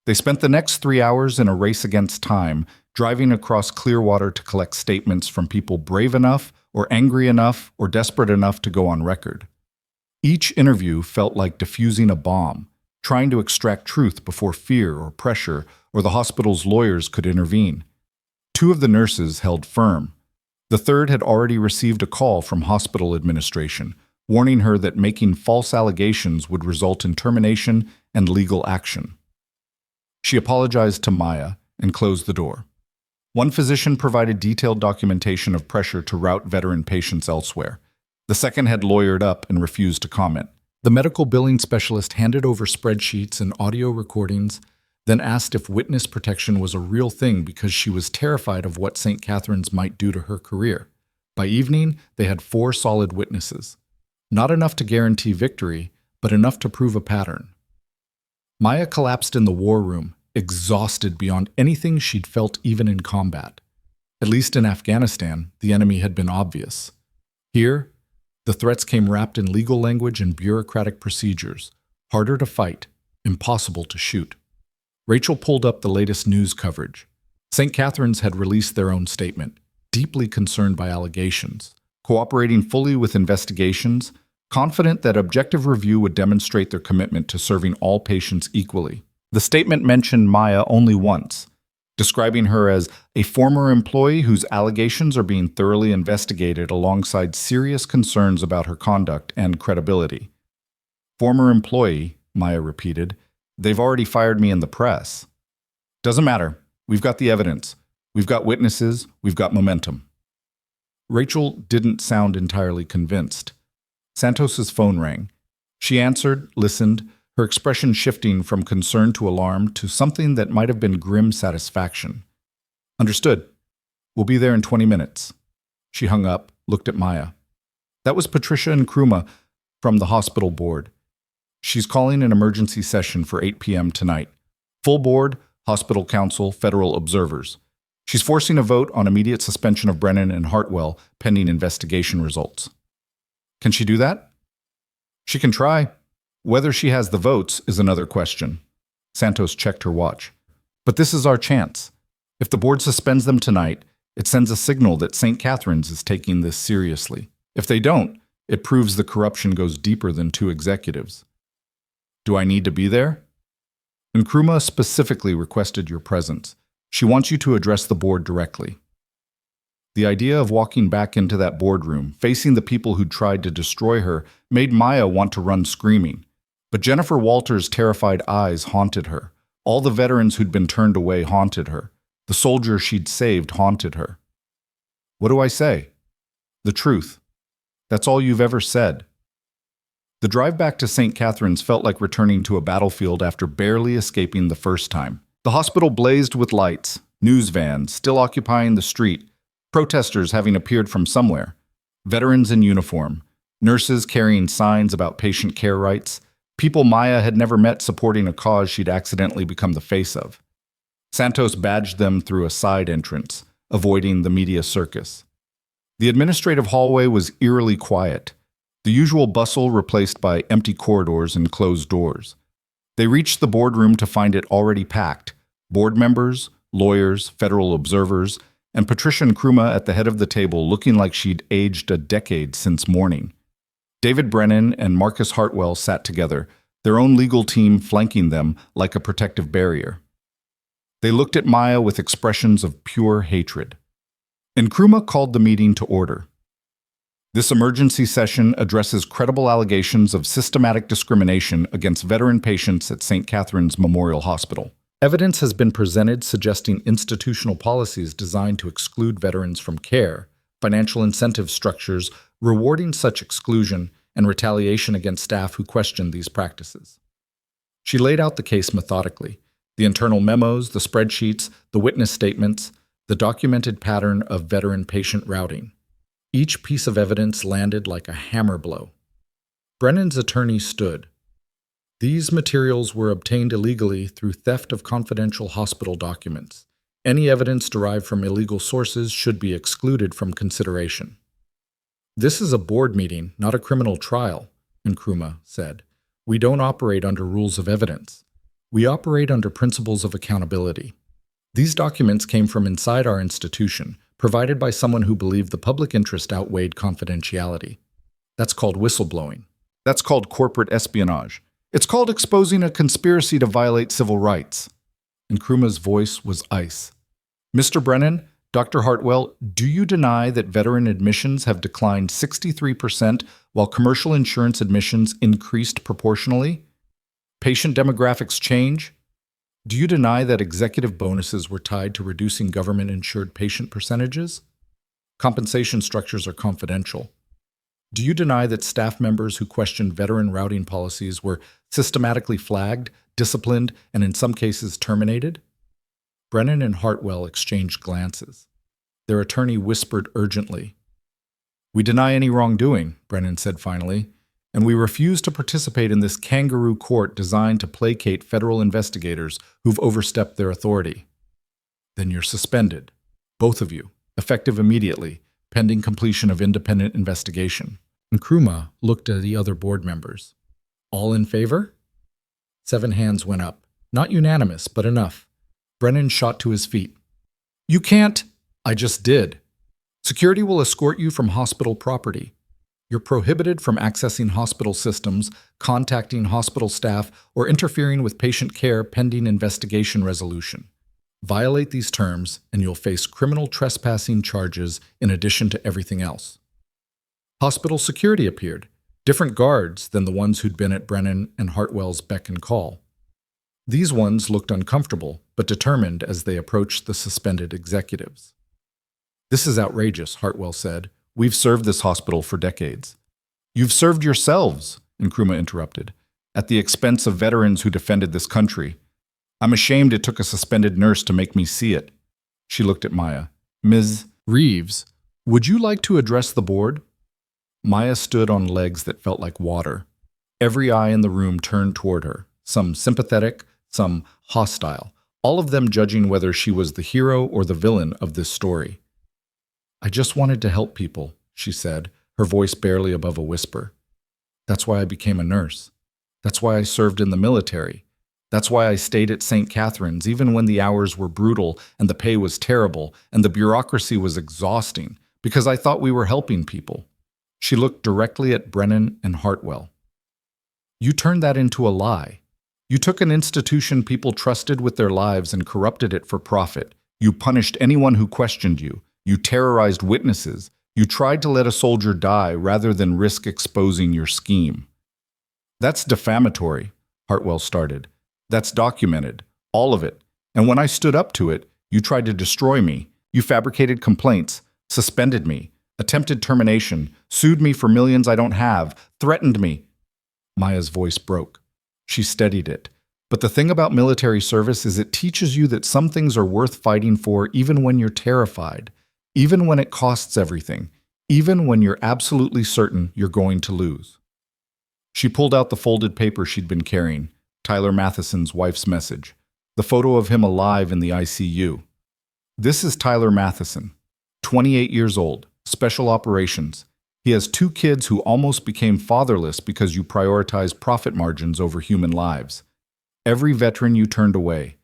They spent the next 3 hours in a race against time, driving across Clearwater to collect statements from people brave enough or angry enough or desperate enough to go on record. Each interview felt like defusing a bomb, trying to extract truth before fear or pressure or the hospital's lawyers could intervene. 2 of the nurses held firm. The third had already received a call from hospital administration, warning her that making false allegations would result in termination and legal action. She apologized to Maya and closed the door. 1 physician provided detailed documentation of pressure to route veteran patients elsewhere. The second had lawyered up and refused to comment. The medical billing specialist handed over spreadsheets and audio recordings, then asked if witness protection was a real thing because she was terrified of what St. Catherine's might do to her career. By evening, they had 4 solid witnesses. Not enough to guarantee victory, but enough to prove a pattern. Maya collapsed in the war room, exhausted beyond anything she'd felt even in combat. At least in Afghanistan, the enemy had been obvious. Here, the threats came wrapped in legal language and bureaucratic procedures, harder to fight, impossible to shoot. Rachel pulled up the latest news coverage. St. Catherine's had released their own statement, deeply concerned by allegations, cooperating fully with investigations, confident that objective review would demonstrate their commitment to serving all patients equally. The statement mentioned Maya only once, describing her as a former employee whose allegations are being thoroughly investigated alongside serious concerns about her conduct and credibility. "Former employee," Maya repeated. "They've already fired me in the press." "Doesn't matter. We've got the evidence. We've got witnesses. We've got momentum." Rachel didn't sound entirely convinced. Santos's phone rang. She answered, listened, her expression shifting from concern to alarm to something that might have been grim satisfaction. "Understood. We'll be there in 20 minutes. She hung up, looked at Maya. That was Patricia Nkrumah from the hospital board. She's calling an emergency session for 8 p.m. tonight. Full board, hospital council, federal observers. She's forcing a vote on immediate suspension of Brennan and Hartwell pending investigation results." "Can she do that?" "She can try. Whether she has the votes is another question." Santos checked her watch. "But this is our chance. If the board suspends them tonight, it sends a signal that St. Catherine's is taking this seriously. If they don't, it proves the corruption goes deeper than 2 executives. Do I need to be there?" "Nkrumah specifically requested your presence. She wants you to address the board directly." The idea of walking back into that boardroom, facing the people who'd tried to destroy her, made Maya want to run screaming. But Jennifer Walters' terrified eyes haunted her. All the veterans who'd been turned away haunted her. The soldier she'd saved haunted her. "What do I say?" "The truth. That's all you've ever said." The drive back to St. Catherine's felt like returning to a battlefield after barely escaping the first time. The hospital blazed with lights, news vans still occupying the street, protesters having appeared from somewhere, veterans in uniform, nurses carrying signs about patient care rights, people Maya had never met supporting a cause she'd accidentally become the face of. Santos badged them through a side entrance, avoiding the media circus. The administrative hallway was eerily quiet. The usual bustle replaced by empty corridors and closed doors. They reached the boardroom to find it already packed. Board members, lawyers, federal observers, and Patricia Nkrumah at the head of the table looking like she'd aged a decade since morning. David Brennan and Marcus Hartwell sat together, their own legal team flanking them like a protective barrier. They looked at Maya with expressions of pure hatred. Nkrumah called the meeting to order. This emergency session addresses credible allegations of systematic discrimination against veteran patients at St. Catherine's Memorial Hospital. Evidence has been presented suggesting institutional policies designed to exclude veterans from care, financial incentive structures rewarding such exclusion, and retaliation against staff who question these practices. She laid out the case methodically: the internal memos, the spreadsheets, the witness statements, the documented pattern of veteran-patient routing. Each piece of evidence landed like a hammer blow. Brennan's attorney stood. These materials were obtained illegally through theft of confidential hospital documents. Any evidence derived from illegal sources should be excluded from consideration. This is a board meeting, not a criminal trial, Nkrumah said. We don't operate under rules of evidence. We operate under principles of accountability. These documents came from inside our institution, provided by someone who believed the public interest outweighed confidentiality. That's called whistleblowing. That's called corporate espionage. It's called exposing a conspiracy to violate civil rights. Nkrumah's voice was ice. Mr. Brennan, Dr. Hartwell, do you deny that veteran admissions have declined 63% while commercial insurance admissions increased proportionally? Patient demographics change? Do you deny that executive bonuses were tied to reducing government-insured patient percentages? Compensation structures are confidential. Do you deny that staff members who questioned veteran routing policies were systematically flagged, disciplined, and in some cases terminated? Brennan and Hartwell exchanged glances. Their attorney whispered urgently. We deny any wrongdoing, Brennan said finally, and we refuse to participate in this kangaroo court designed to placate federal investigators who've overstepped their authority. Then you're suspended, both of you, effective immediately, pending completion of independent investigation. Nkrumah looked at the other board members. All in favor? 7 hands went up. Not unanimous, but enough. Brennan shot to his feet. You can't. I just did. Security will escort you from hospital property. You're prohibited from accessing hospital systems, contacting hospital staff, or interfering with patient care pending investigation resolution. Violate these terms, and you'll face criminal trespassing charges in addition to everything else. Hospital security appeared, different guards than the ones who'd been at Brennan and Hartwell's beck and call. These ones looked uncomfortable, but determined as they approached the suspended executives. This is outrageous, Hartwell said. We've served this hospital for decades. You've served yourselves, Nkrumah interrupted, at the expense of veterans who defended this country. I'm ashamed it took a suspended nurse to make me see it. She looked at Maya. Ms. Reeves, would you like to address the board? Maya stood on legs that felt like water. Every eye in the room turned toward her, some sympathetic, some hostile, all of them judging whether she was the hero or the villain of this story. I just wanted to help people, she said, her voice barely above a whisper. That's why I became a nurse. That's why I served in the military. That's why I stayed at St. Catherine's even when the hours were brutal and the pay was terrible and the bureaucracy was exhausting, because I thought we were helping people. She looked directly at Brennan and Hartwell. You turned that into a lie. You took an institution people trusted with their lives and corrupted it for profit. You punished anyone who questioned you. You terrorized witnesses. You tried to let a soldier die rather than risk exposing your scheme. That's defamatory, Hartwell started. That's documented, all of it. And when I stood up to it, you tried to destroy me. You fabricated complaints, suspended me, attempted termination, sued me for millions I don't have, threatened me. Maya's voice broke. She steadied it. But the thing about military service is it teaches you that some things are worth fighting for even when you're terrified, even when it costs everything, even when you're absolutely certain you're going to lose. She pulled out the folded paper she'd been carrying, Tyler Matheson's wife's message, the photo of him alive in the ICU. This is Tyler Matheson, 28 years old, special operations. He has 2 kids who almost became fatherless because you prioritized profit margins over human lives. Every veteran you turned away,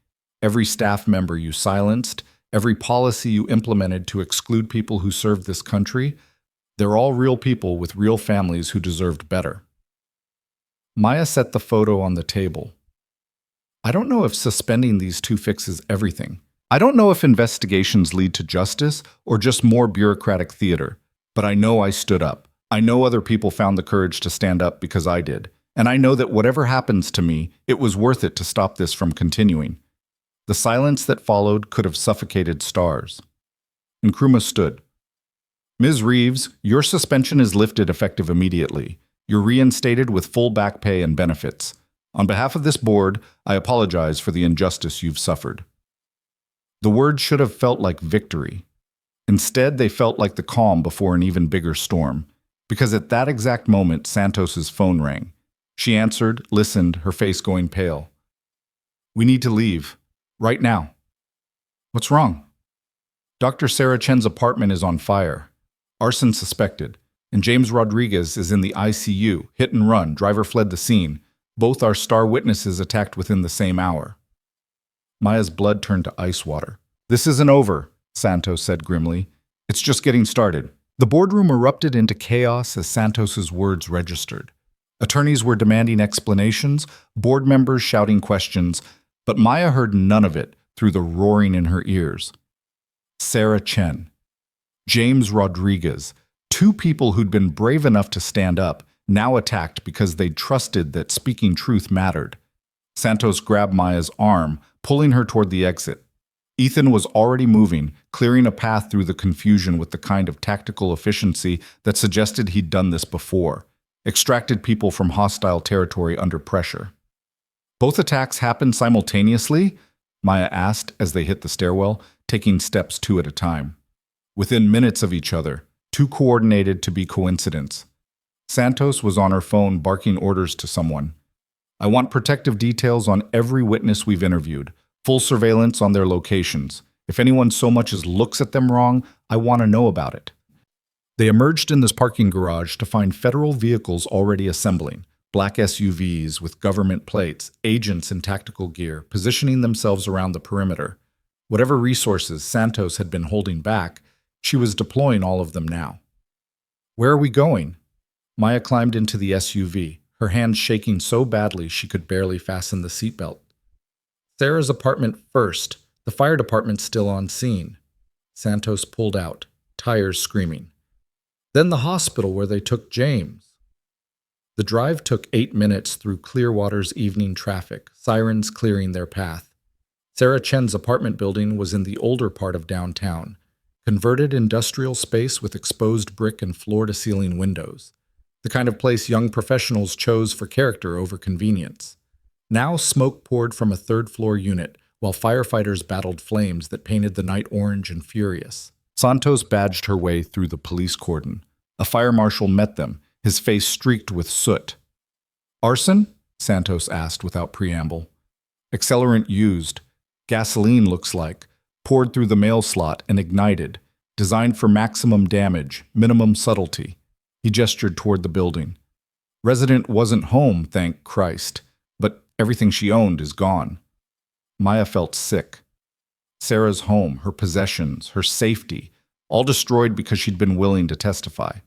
every staff member you silenced, every policy you implemented to exclude people who served this country, they're all real people with real families who deserved better. Maya set the photo on the table. I don't know if suspending these 2 fixes everything. I don't know if investigations lead to justice or just more bureaucratic theater, but I know I stood up. I know other people found the courage to stand up because I did. And I know that whatever happens to me, it was worth it to stop this from continuing. The silence that followed could have suffocated stars. Nkrumah stood. Ms. Reeves, your suspension is lifted effective immediately. You're reinstated with full back pay and benefits. On behalf of this board, I apologize for the injustice you've suffered. The words should have felt like victory. Instead, they felt like the calm before an even bigger storm. Because at that exact moment, Santos's phone rang. She answered, listened, her face going pale. We need to leave. Right now. What's wrong? Dr. Sarah Chen's apartment is on fire. Arson suspected. And James Rodriguez is in the ICU. Hit and run. Driver fled the scene. Both are star witnesses attacked within the same hour. Maya's blood turned to ice water. This isn't over, Santos said grimly. It's just getting started. The boardroom erupted into chaos as Santos's words registered. Attorneys were demanding explanations, board members shouting questions, but Maya heard none of it through the roaring in her ears. Sarah Chen, James Rodriguez, 2 people who'd been brave enough to stand up, now attacked because they'd trusted that speaking truth mattered. Santos grabbed Maya's arm, pulling her toward the exit. Ethan was already moving, clearing a path through the confusion with the kind of tactical efficiency that suggested he'd done this before, extracted people from hostile territory under pressure. Both attacks happened simultaneously? Maya asked as they hit the stairwell, taking steps 2 at a time. Within minutes of each other, too coordinated to be coincidence. Santos was on her phone barking orders to someone. I want protective details on every witness we've interviewed, full surveillance on their locations. If anyone so much as looks at them wrong, I want to know about it. They emerged in this parking garage to find federal vehicles already assembling, black SUVs with government plates, agents in tactical gear, positioning themselves around the perimeter. Whatever resources Santos had been holding back, she was deploying all of them now. Where are we going? Maya climbed into the SUV, her hands shaking so badly she could barely fasten the seatbelt. Sarah's apartment first, the fire department still on scene. Santos pulled out, tires screaming. Then the hospital where they took James. The drive took 8 minutes through Clearwater's evening traffic, sirens clearing their path. Sarah Chen's apartment building was in the older part of downtown, converted industrial space with exposed brick and floor-to-ceiling windows, the kind of place young professionals chose for character over convenience. Now smoke poured from a third-floor unit, while firefighters battled flames that painted the night orange and furious. Santos badged her way through the police cordon. A fire marshal met them, his face streaked with soot. Arson? Santos asked without preamble. Accelerant used. Gasoline looks like. Poured through the mail slot and ignited. Designed for maximum damage, minimum subtlety. He gestured toward the building. Resident wasn't home, thank Christ. But everything she owned is gone. Maya felt sick. Sarah's home, her possessions, her safety, all destroyed because she'd been willing to testify.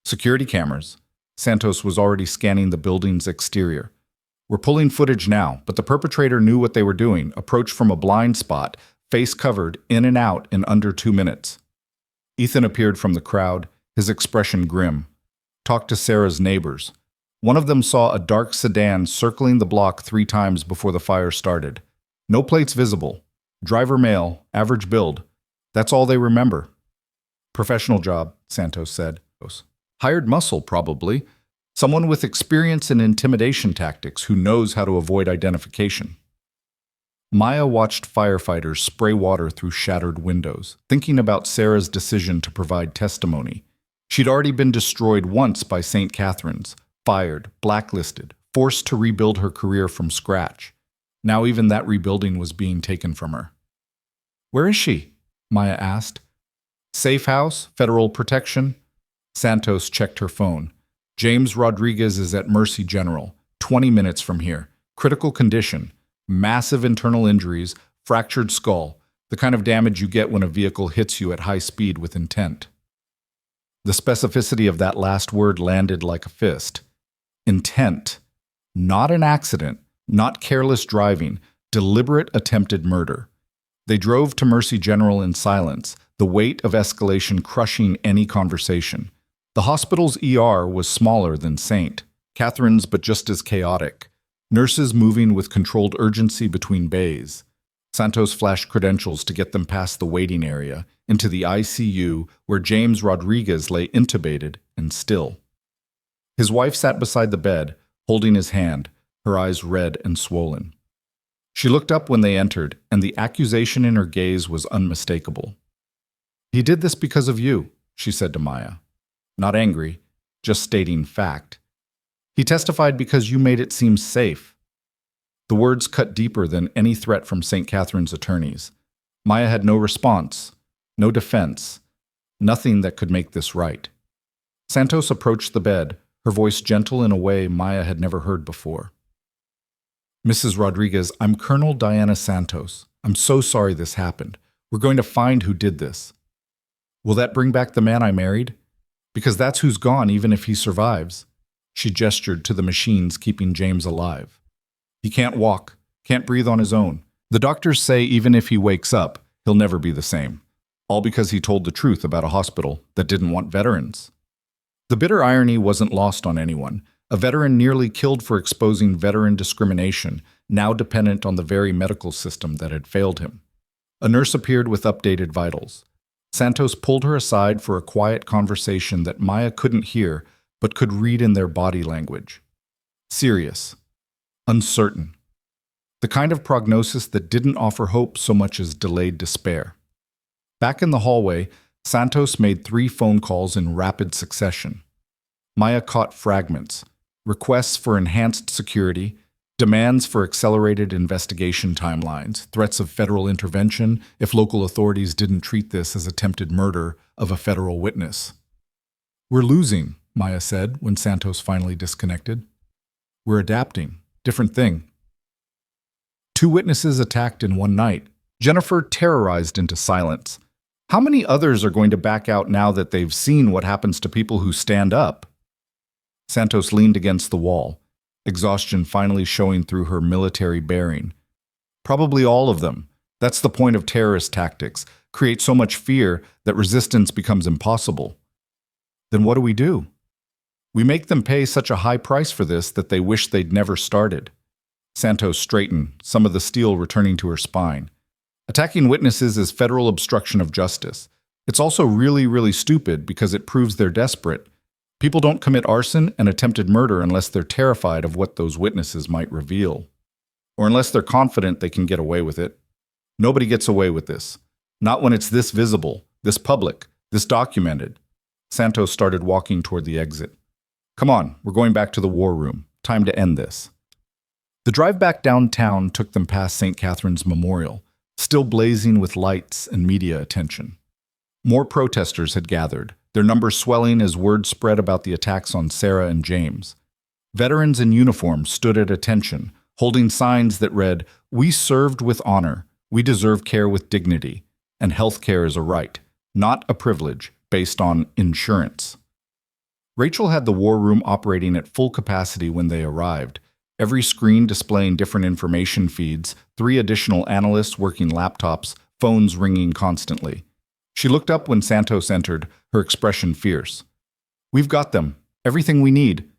Security cameras. Santos was already scanning the building's exterior. We're pulling footage now, but the perpetrator knew what they were doing, approached from a blind spot, face covered, in and out in under 2 minutes. Ethan appeared from the crowd, his expression grim. Talked to Sarah's neighbors. One of them saw a dark sedan circling the block 3 times before the fire started. No plates visible. Driver male, average build. That's all they remember. Professional job, Santos said. Hired muscle, probably. Someone with experience in intimidation tactics who knows how to avoid identification. Maya watched firefighters spray water through shattered windows, thinking about Sarah's decision to provide testimony. She'd already been destroyed once by St. Catherine's, fired, blacklisted, forced to rebuild her career from scratch. Now even that rebuilding was being taken from her. Where is she? Maya asked. Safe house, federal protection. Santos checked her phone. James Rodriguez is at Mercy General, 20 minutes from here. Critical condition, massive internal injuries, fractured skull, the kind of damage you get when a vehicle hits you at high speed with intent. The specificity of that last word landed like a fist. Intent. Not an accident, not careless driving, deliberate attempted murder. They drove to Mercy General in silence, the weight of escalation crushing any conversation. The hospital's ER was smaller than St. Catherine's, but just as chaotic. Nurses moving with controlled urgency between bays. Santos flashed credentials to get them past the waiting area, into the ICU where James Rodriguez lay intubated and still. His wife sat beside the bed, holding his hand, her eyes red and swollen. She looked up when they entered, and the accusation in her gaze was unmistakable. "He did this because of you," she said to Maya. Not angry, just stating fact. "He testified because you made it seem safe." The words cut deeper than any threat from St. Catherine's attorneys. Maya had no response, no defense, nothing that could make this right. Santos approached the bed, her voice gentle in a way Maya had never heard before. "Mrs. Rodriguez, I'm Colonel Diana Santos. I'm so sorry this happened. We're going to find who did this. Will that bring back the man I married? Because that's who's gone, even if he survives." She gestured to the machines keeping James alive. "He can't walk, can't breathe on his own. The doctors say even if he wakes up, he'll never be the same. All because he told the truth about a hospital that didn't want veterans." The bitter irony wasn't lost on anyone. A veteran nearly killed for exposing veteran discrimination, now dependent on the very medical system that had failed him. A nurse appeared with updated vitals. Santos pulled her aside for a quiet conversation that Maya couldn't hear, but could read in their body language. Serious. Uncertain. The kind of prognosis that didn't offer hope so much as delayed despair. Back in the hallway, Santos made 3 phone calls in rapid succession. Maya caught fragments, requests for enhanced security, demands for accelerated investigation timelines, threats of federal intervention if local authorities didn't treat this as attempted murder of a federal witness. "We're losing," Maya said when Santos finally disconnected. "We're adapting. Different thing." 2 witnesses attacked in one night. Jennifer terrorized into silence. How many others are going to back out now that they've seen what happens to people who stand up? Santos leaned against the wall, exhaustion finally showing through her military bearing. "Probably all of them. That's the point of terrorist tactics. Create so much fear that resistance becomes impossible." "Then what do we do?" "We make them pay such a high price for this that they wish they'd never started." Santos straightened, some of the steel returning to her spine. "Attacking witnesses is federal obstruction of justice. It's also really, really stupid because it proves they're desperate. People don't commit arson and attempted murder unless they're terrified of what those witnesses might reveal. Or unless they're confident they can get away with it. Nobody gets away with this. Not when it's this visible, this public, this documented." Santos started walking toward the exit. "Come on, we're going back to the war room. Time to end this." The drive back downtown took them past St. Catherine's Memorial, still blazing with lights and media attention. More protesters had gathered, their numbers swelling as word spread about the attacks on Sarah and James. Veterans in uniform stood at attention, holding signs that read, "We served with honor, we deserve care with dignity, and health care is a right, not a privilege based on insurance." Rachel had the war room operating at full capacity when they arrived, every screen displaying different information feeds, 3 additional analysts working laptops, phones ringing constantly. She looked up when Santos entered, her expression fierce. "We've got them. Everything we need."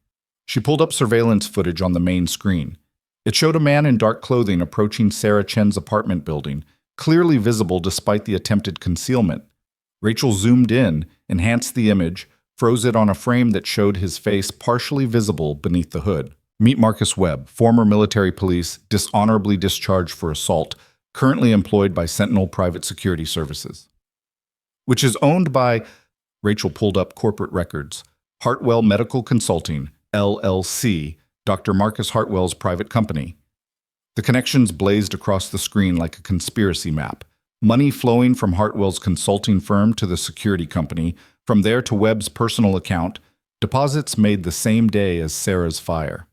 She pulled up surveillance footage on the main screen. It showed a man in dark clothing approaching Sarah Chen's apartment building, clearly visible despite the attempted concealment. Rachel zoomed in, enhanced the image, froze it on a frame that showed his face partially visible beneath the hood. Meet Marcus Webb, former military police, dishonorably discharged for assault, currently employed by Sentinel Private Security Services. Which is owned by, Rachel pulled up corporate records, Hartwell Medical Consulting, LLC, Dr. Marcus Hartwell's private company. The connections blazed across the screen like a conspiracy map. Money flowing from Hartwell's consulting firm to the security company, From there to Webb's personal account, deposits made the same day as Sarah's fire.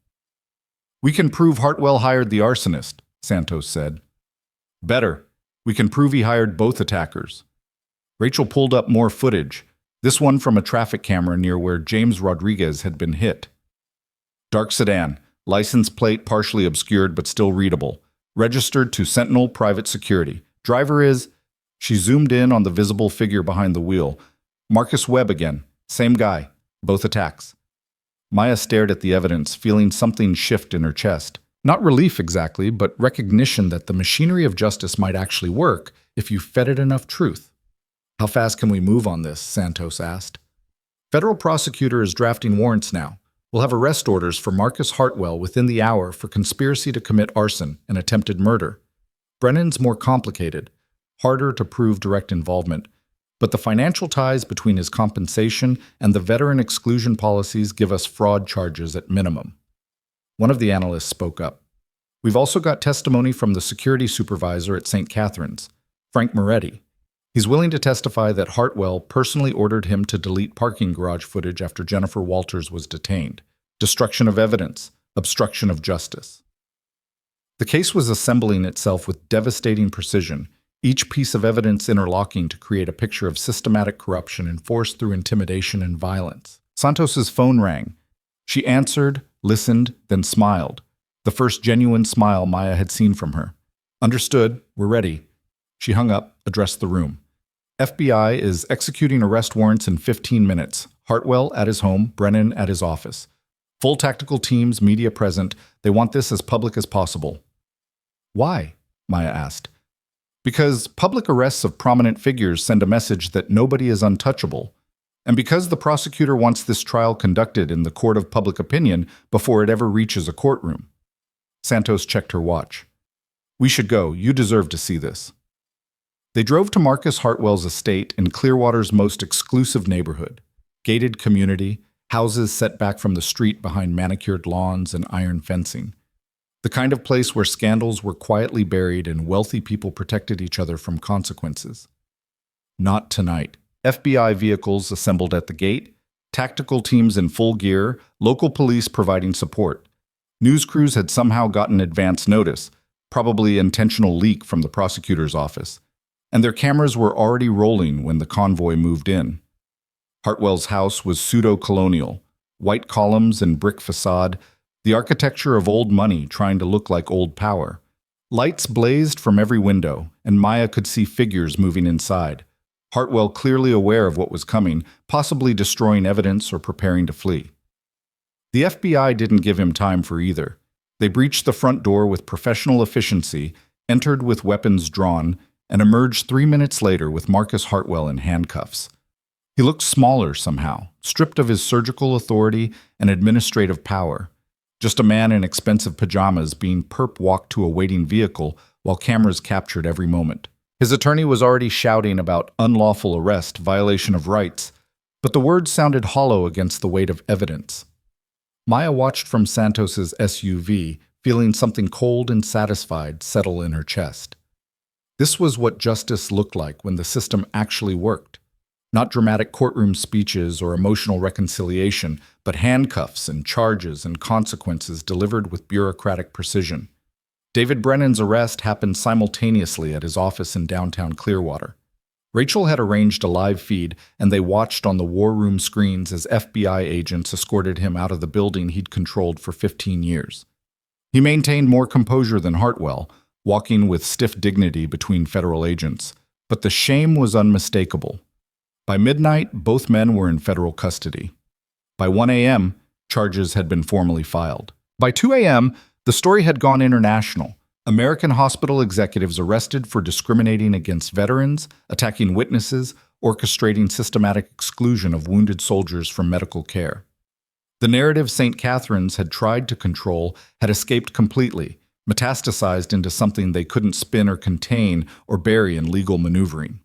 "We can prove Hartwell hired the arsonist," Santos said. "Better. We can prove he hired both attackers." Rachel pulled up more footage, this one from a traffic camera near where James Rodriguez had been hit. Dark sedan, license plate partially obscured but still readable, registered to Sentinel Private Security. Driver is... She zoomed in on the visible figure behind the wheel. Marcus Webb again, same guy, both attacks. Maya stared at the evidence, feeling something shift in her chest. Not relief exactly, but recognition that the machinery of justice might actually work if you fed it enough truth. "How fast can we move on this?" Santos asked. "Federal prosecutor is drafting warrants now. We'll have arrest orders for Marcus Hartwell within the hour for conspiracy to commit arson and attempted murder. Brennan's more complicated, harder to prove direct involvement, but the financial ties between his compensation and the veteran exclusion policies give us fraud charges at minimum." One of the analysts spoke up. "We've also got testimony from the security supervisor at St. Catherine's, Frank Moretti. He's willing to testify that Hartwell personally ordered him to delete parking garage footage after Jennifer Walters was detained. Destruction of evidence, obstruction of justice." The case was assembling itself with devastating precision, each piece of evidence interlocking to create a picture of systematic corruption enforced through intimidation and violence. Santos's phone rang. She answered, listened, then smiled. The first genuine smile Maya had seen from her. "Understood. We're ready." She hung up, addressed the room. "FBI is executing arrest warrants in 15 minutes. Hartwell at his home, Brennan at his office. Full tactical teams, media present. They want this as public as possible." "Why?" Maya asked. "Because public arrests of prominent figures send a message that nobody is untouchable. And because the prosecutor wants this trial conducted in the court of public opinion before it ever reaches a courtroom." Santos checked her watch. "We should go. You deserve to see this." They drove to Marcus Hartwell's estate in Clearwater's most exclusive neighborhood. Gated community, houses set back from the street behind manicured lawns and iron fencing. The kind of place where scandals were quietly buried and wealthy people protected each other from consequences. Not tonight. FBI vehicles assembled at the gate, tactical teams in full gear, local police providing support. News crews had somehow gotten advance notice, probably intentional leak from the prosecutor's office, and their cameras were already rolling when the convoy moved in. Hartwell's house was pseudo-colonial, white columns and brick facade, the architecture of old money trying to look like old power. Lights blazed from every window, and Maya could see figures moving inside. Hartwell clearly aware of what was coming, possibly destroying evidence or preparing to flee. The FBI didn't give him time for either. They breached the front door with professional efficiency, entered with weapons drawn, and emerged 3 minutes later with Marcus Hartwell in handcuffs. He looked smaller somehow, stripped of his surgical authority and administrative power. Just a man in expensive pajamas being perp-walked to a waiting vehicle while cameras captured every moment. His attorney was already shouting about unlawful arrest, violation of rights, but the words sounded hollow against the weight of evidence. Maya watched from Santos's SUV, feeling something cold and satisfied settle in her chest. This was what justice looked like when the system actually worked. Not dramatic courtroom speeches or emotional reconciliation, but handcuffs and charges and consequences delivered with bureaucratic precision. David Brennan's arrest happened simultaneously at his office in downtown Clearwater. Rachel had arranged a live feed, and they watched on the war room screens as FBI agents escorted him out of the building he'd controlled for 15 years. He maintained more composure than Hartwell, walking with stiff dignity between federal agents, but the shame was unmistakable. By midnight, both men were in federal custody. By 1 a.m., charges had been formally filed. By 2 a.m., the story had gone international. American hospital executives arrested for discriminating against veterans, attacking witnesses, orchestrating systematic exclusion of wounded soldiers from medical care. The narrative St. Catherine's had tried to control had escaped completely, metastasized into something they couldn't spin or contain or bury in legal maneuvering.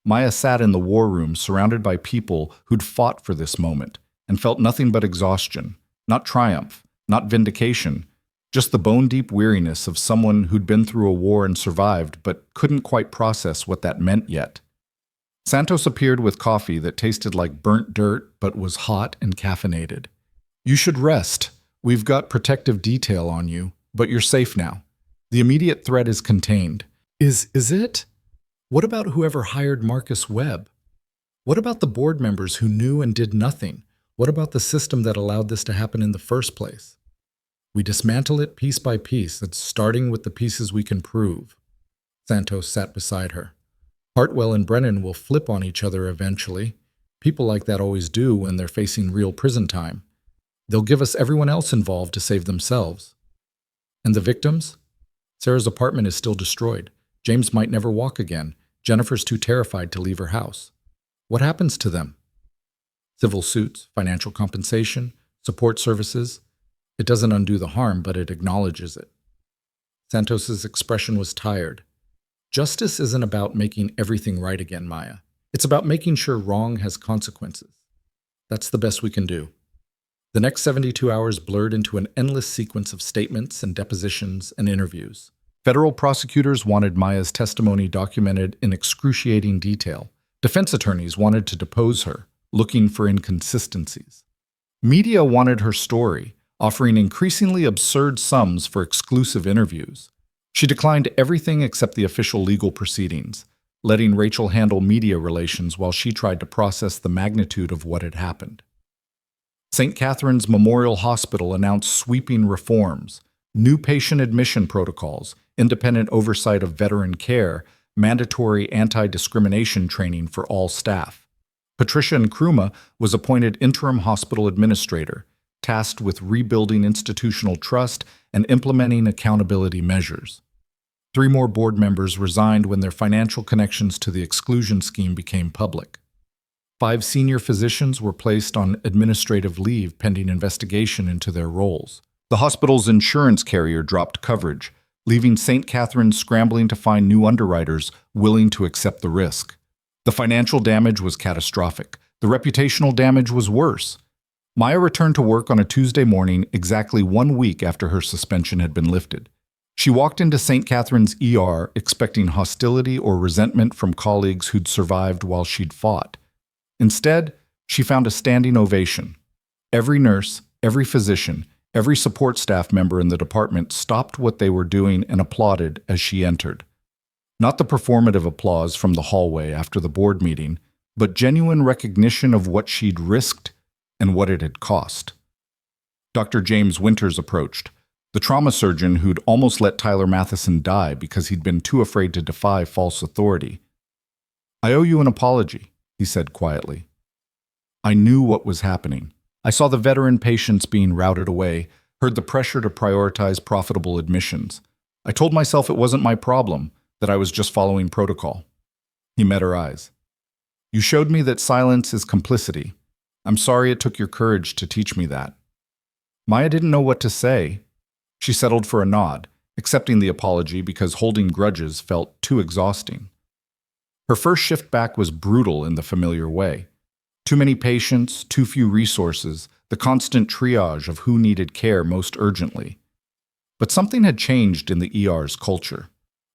Maya sat in the war room surrounded by people who'd fought for this moment and felt nothing but exhaustion, not triumph, not vindication, just the bone-deep weariness of someone who'd been through a war and survived but couldn't quite process what that meant yet. Santos appeared with coffee that tasted like burnt dirt but was hot and caffeinated. You should rest. We've got protective detail on you, but you're safe now. The immediate threat is contained. Is it? What about whoever hired Marcus Webb? What about the board members who knew and did nothing? What about the system that allowed this to happen in the first place? We dismantle it piece by piece, and starting with the pieces we can prove. Santos sat beside her. Hartwell and Brennan will flip on each other eventually. People like that always do when they're facing real prison time. They'll give us everyone else involved to save themselves. And the victims? Sarah's apartment is still destroyed. James might never walk again. Jennifer's too terrified to leave her house. What happens to them? Civil suits, financial compensation, support services. It doesn't undo the harm, but it acknowledges it. Santos's expression was tired. Justice isn't about making everything right again, Maya. It's about making sure wrong has consequences. That's the best we can do. The next 72 hours blurred into an endless sequence of statements and depositions and interviews. Federal prosecutors wanted Maya's testimony documented in excruciating detail. Defense attorneys wanted to depose her, looking for inconsistencies. Media wanted her story, offering increasingly absurd sums for exclusive interviews. She declined everything except the official legal proceedings, letting Rachel handle media relations while she tried to process the magnitude of what had happened. St. Catherine's Memorial Hospital announced sweeping reforms, new patient admission protocols, independent oversight of veteran care, mandatory anti-discrimination training for all staff. Patricia Nkrumah was appointed interim hospital administrator, tasked with rebuilding institutional trust and implementing accountability measures. 3 more board members resigned when their financial connections to the exclusion scheme became public. 5 senior physicians were placed on administrative leave pending investigation into their roles. The hospital's insurance carrier dropped coverage, leaving St. Catherine's scrambling to find new underwriters willing to accept the risk. The financial damage was catastrophic. The reputational damage was worse. Maya returned to work on a Tuesday morning exactly 1 week after her suspension had been lifted. She walked into St. Catherine's ER expecting hostility or resentment from colleagues who'd survived while she'd fought. Instead, she found a standing ovation. Every nurse, every physician, every support staff member in the department stopped what they were doing and applauded as she entered. Not the performative applause from the hallway after the board meeting, but genuine recognition of what she'd risked and what it had cost. Dr. James Winters approached, the trauma surgeon who'd almost let Tyler Matheson die because he'd been too afraid to defy false authority. "I owe you an apology," he said quietly. "I knew what was happening. I saw the veteran patients being routed away, heard the pressure to prioritize profitable admissions. I told myself it wasn't my problem, that I was just following protocol." He met her eyes. "You showed me that silence is complicity. I'm sorry it took your courage to teach me that." Maya didn't know what to say. She settled for a nod, accepting the apology because holding grudges felt too exhausting. Her first shift back was brutal in the familiar way. Too many patients, too few resources, the constant triage of who needed care most urgently. But something had changed in the ER's culture.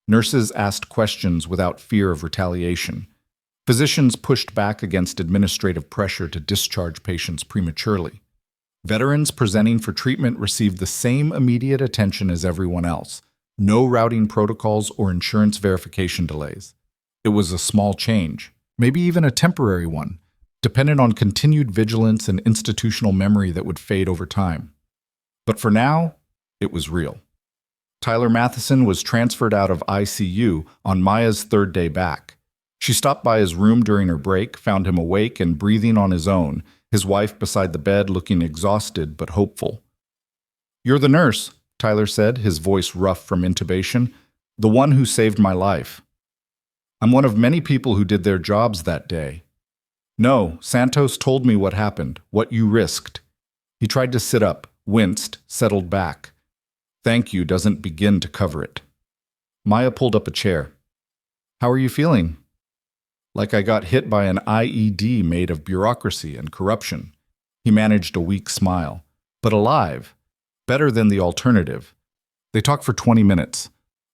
Nurses asked questions without fear of retaliation. Physicians pushed back against administrative pressure to discharge patients prematurely. Veterans presenting for treatment received the same immediate attention as everyone else. No routing protocols or insurance verification delays. It was a small change, maybe even a temporary one, dependent on continued vigilance and institutional memory that would fade over time. But for now, it was real. Tyler Matheson was transferred out of ICU on Maya's 3rd day back. She stopped by his room during her break, found him awake and breathing on his own, his wife beside the bed looking exhausted but hopeful. "You're the nurse," Tyler said, his voice rough from intubation, "the one who saved my life." "I'm one of many people who did their jobs that day." "No, Santos told me what happened, what you risked." He tried to sit up, winced, settled back. "Thank you doesn't begin to cover it." Maya pulled up a chair. "How are you feeling?" "Like I got hit by an IED made of bureaucracy and corruption." He managed a weak smile. "But alive. Better than the alternative." They talked for 20 minutes,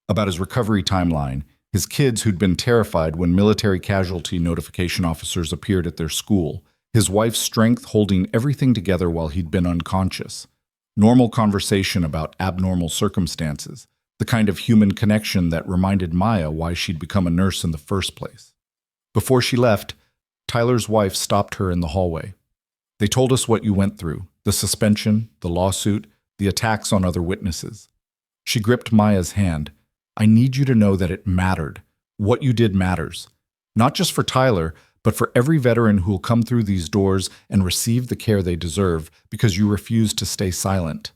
about his recovery timeline, his kids who'd been terrified when military casualty notification officers appeared at their school, his wife's strength holding everything together while he'd been unconscious, normal conversation about abnormal circumstances, the kind of human connection that reminded Maya why she'd become a nurse in the first place. Before she left, Tyler's wife stopped her in the hallway. They told us what you went through, the suspension, the lawsuit, the attacks on other witnesses. She gripped Maya's hand. I need you to know that it mattered. What you did matters. Not just for Tyler, but for every veteran who'll come through these doors and receive the care they deserve because you refused to stay silent.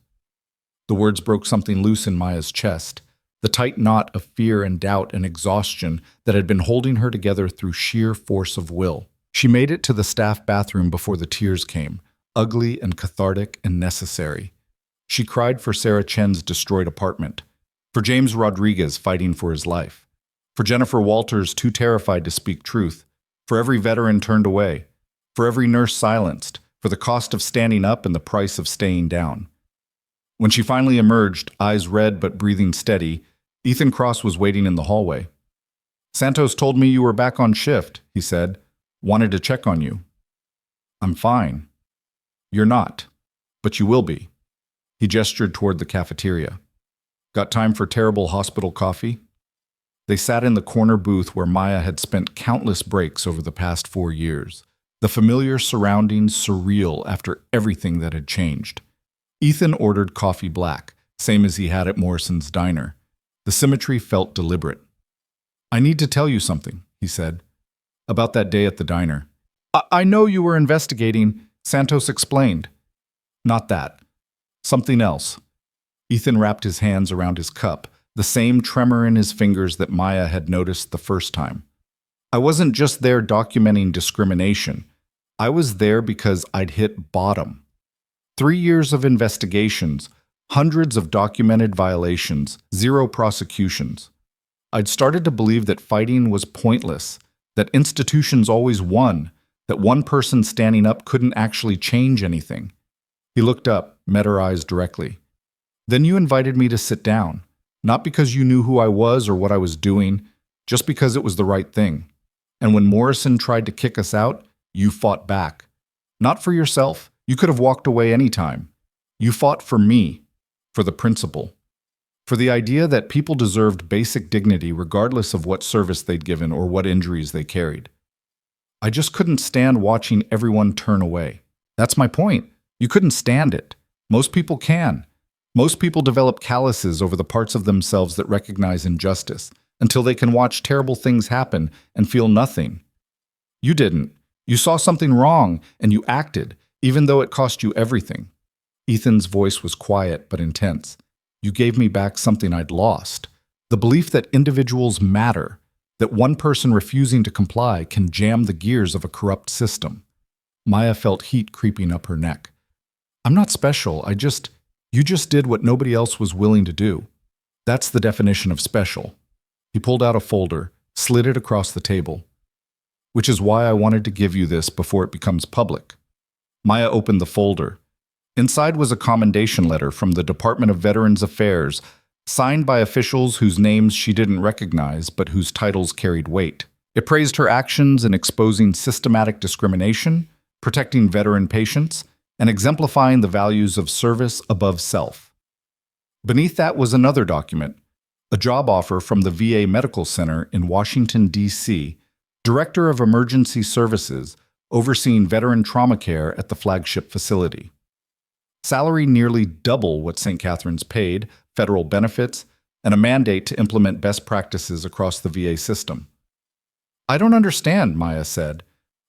The words broke something loose in Maya's chest, the tight knot of fear and doubt and exhaustion that had been holding her together through sheer force of will. She made it to the staff bathroom before the tears came, ugly and cathartic and necessary. She cried for Sarah Chen's destroyed apartment, for James Rodriguez fighting for his life, for Jennifer Walters too terrified to speak truth, for every veteran turned away, for every nurse silenced, for the cost of standing up and the price of staying down. When she finally emerged, eyes red but breathing steady, Ethan Cross was waiting in the hallway. Santos told me you were back on shift, he said. Wanted to check on you. I'm fine. You're not, but you will be. He gestured toward the cafeteria. Got time for terrible hospital coffee? They sat in the corner booth where Maya had spent countless breaks over the past 4 years, the familiar surroundings surreal after everything that had changed. Ethan ordered coffee black, same as he had at Morrison's diner. The symmetry felt deliberate. I need to tell you something, he said, about that day at the diner. I know you were investigating, Santos explained. Not that. Something else. Ethan wrapped his hands around his cup, the same tremor in his fingers that Maya had noticed the first time. I wasn't just there documenting discrimination. I was there because I'd hit bottom. 3 years of investigations, hundreds of documented violations, 0 prosecutions. I'd started to believe that fighting was pointless, that institutions always won, that one person standing up couldn't actually change anything. He looked up, met her eyes directly. Then you invited me to sit down, not because you knew who I was or what I was doing, just because it was the right thing. And when Morrison tried to kick us out, you fought back. Not for yourself. You could have walked away any time. You fought for me, for the principle, for the idea that people deserved basic dignity regardless of what service they'd given or what injuries they carried. I just couldn't stand watching everyone turn away. That's my point. You couldn't stand it. Most people can. Most people develop calluses over the parts of themselves that recognize injustice until they can watch terrible things happen and feel nothing. You didn't. You saw something wrong and you acted, even though it cost you everything. Ethan's voice was quiet but intense. You gave me back something I'd lost. The belief that individuals matter, that one person refusing to comply can jam the gears of a corrupt system. Maya felt heat creeping up her neck. I'm not special, you just did what nobody else was willing to do. That's the definition of special. He pulled out a folder, slid it across the table. Which is why I wanted to give you this before it becomes public. Maya opened the folder. Inside was a commendation letter from the Department of Veterans Affairs, signed by officials whose names she didn't recognize but whose titles carried weight. It praised her actions in exposing systematic discrimination, protecting veteran patients, and exemplifying the values of service above self. Beneath that was another document, a job offer from the VA Medical Center in Washington, D.C., Director of Emergency Services, overseeing veteran trauma care at the flagship facility. Salary nearly double what St. Catherine's paid, federal benefits, and a mandate to implement best practices across the VA system. I don't understand, Maya said.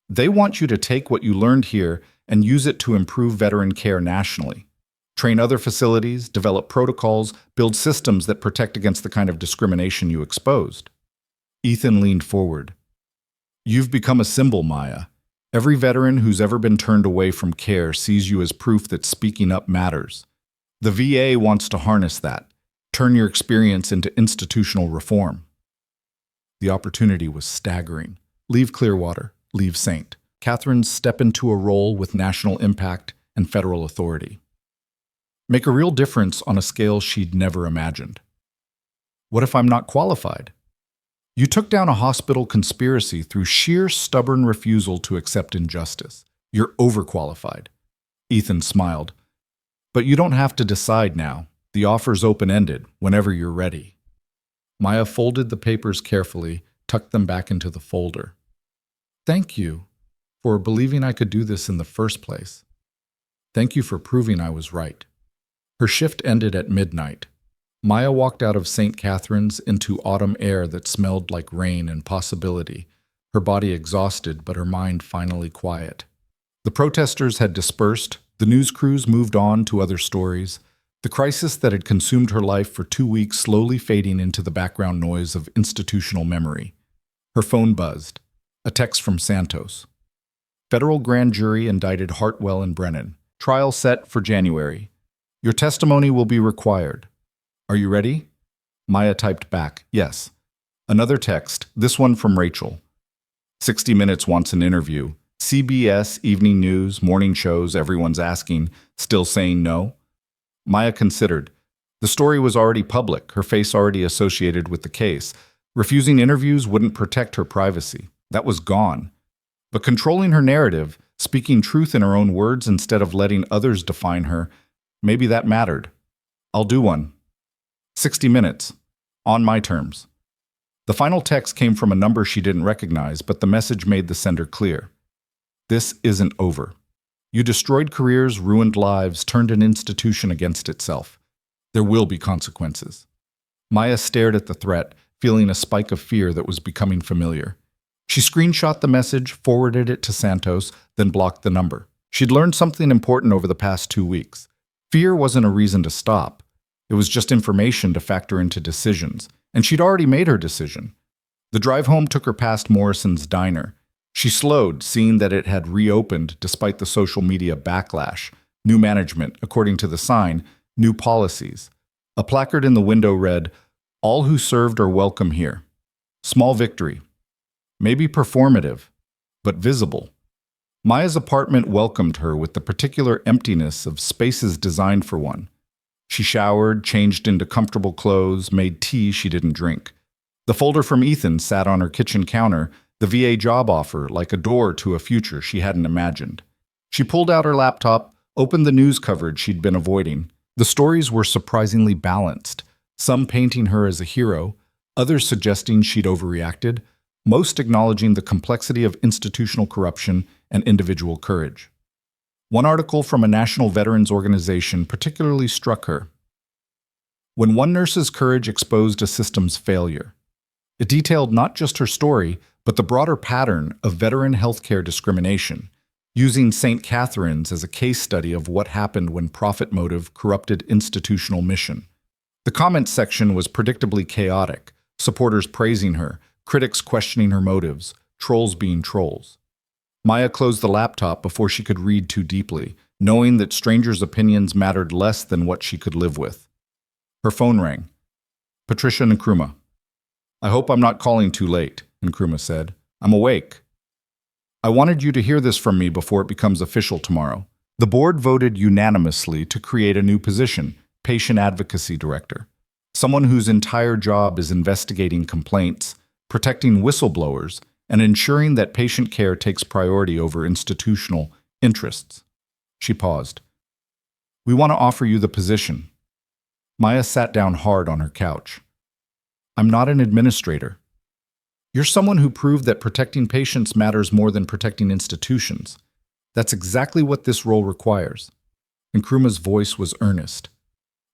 They want you to take what you learned here and use it to improve veteran care nationally. Train other facilities, develop protocols, build systems that protect against the kind of discrimination you exposed. Ethan leaned forward. You've become a symbol, Maya. Every veteran who's ever been turned away from care sees you as proof that speaking up matters. The VA wants to harness that, turn your experience into institutional reform. The opportunity was staggering. Leave Clearwater, leave St. Catherine's, step into a role with national impact and federal authority. Make a real difference on a scale she'd never imagined. What if I'm not qualified? You took down a hospital conspiracy through sheer stubborn refusal to accept injustice. You're overqualified. Ethan smiled. But you don't have to decide now. The offer's open-ended, whenever you're ready. Maya folded the papers carefully, tucked them back into the folder. Thank you for believing I could do this in the first place. Thank you for proving I was right. Her shift ended at midnight. Maya walked out of St. Catherine's into autumn air that smelled like rain and possibility, her body exhausted but her mind finally quiet. The protesters had dispersed, the news crews moved on to other stories, the crisis that had consumed her life for 2 weeks slowly fading into the background noise of institutional memory. Her phone buzzed. A text from Santos. Federal grand jury indicted Hartwell and Brennan. Trial set for January. Your testimony will be required. Are you ready? Maya typed back, yes. Another text, this one from Rachel. 60 Minutes wants an interview. CBS, evening news, morning shows, everyone's asking, still saying no? Maya considered. The story was already public, her face already associated with the case. Refusing interviews wouldn't protect her privacy. That was gone. But controlling her narrative, speaking truth in her own words instead of letting others define her, maybe that mattered. I'll do one. 60 Minutes. On my terms. The final text came from a number she didn't recognize, but the message made the sender clear. This isn't over. You destroyed careers, ruined lives, turned an institution against itself. There will be consequences. Maya stared at the threat, feeling a spike of fear that was becoming familiar. She screenshot the message, forwarded it to Santos, then blocked the number. She'd learned something important over the past 2 weeks. Fear wasn't a reason to stop. It was just information to factor into decisions, and she'd already made her decision. The drive home took her past Morrison's diner. She slowed, seeing that it had reopened despite the social media backlash. New management, according to the sign, new policies. A placard in the window read, "All who served are welcome here." Small victory. Maybe performative, but visible. Maya's apartment welcomed her with the particular emptiness of spaces designed for one. She showered, changed into comfortable clothes, made tea she didn't drink. The folder from Ethan sat on her kitchen counter, the VA job offer like a door to a future she hadn't imagined. She pulled out her laptop, opened the news coverage she'd been avoiding. The stories were surprisingly balanced, some painting her as a hero, others suggesting she'd overreacted, most acknowledging the complexity of institutional corruption and individual courage. One article from a national veterans organization particularly struck her. When one nurse's courage exposed a system's failure. It detailed not just her story, but the broader pattern of veteran healthcare discrimination, using St. Catherine's as a case study of what happened when profit motive corrupted institutional mission. The comments section was predictably chaotic, supporters praising her, critics questioning her motives, trolls being trolls. Maya closed the laptop before she could read too deeply, knowing that strangers' opinions mattered less than what she could live with. Her phone rang. Patricia Nkrumah. I hope I'm not calling too late, Nkrumah said. I'm awake. I wanted you to hear this from me before it becomes official tomorrow. The board voted unanimously to create a new position, Patient Advocacy Director. Someone whose entire job is investigating complaints, protecting whistleblowers, and ensuring that patient care takes priority over institutional interests. She paused. We want to offer you the position. Maya sat down hard on her couch. I'm not an administrator. You're someone who proved that protecting patients matters more than protecting institutions. That's exactly what this role requires. Nkrumah's voice was earnest.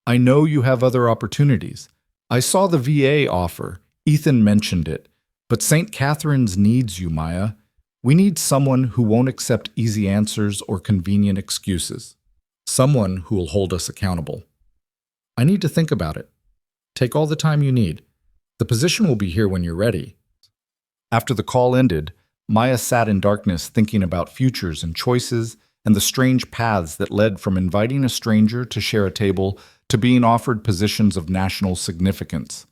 I know you have other opportunities. I saw the VA offer. Ethan mentioned it. But St. Catherine's needs you, Maya. We need someone who won't accept easy answers or convenient excuses. Someone who will hold us accountable. I need to think about it. Take all the time you need. The position will be here when you're ready. After the call ended, Maya sat in darkness thinking about futures and choices and the strange paths that led from inviting a stranger to share a table to being offered positions of national significance.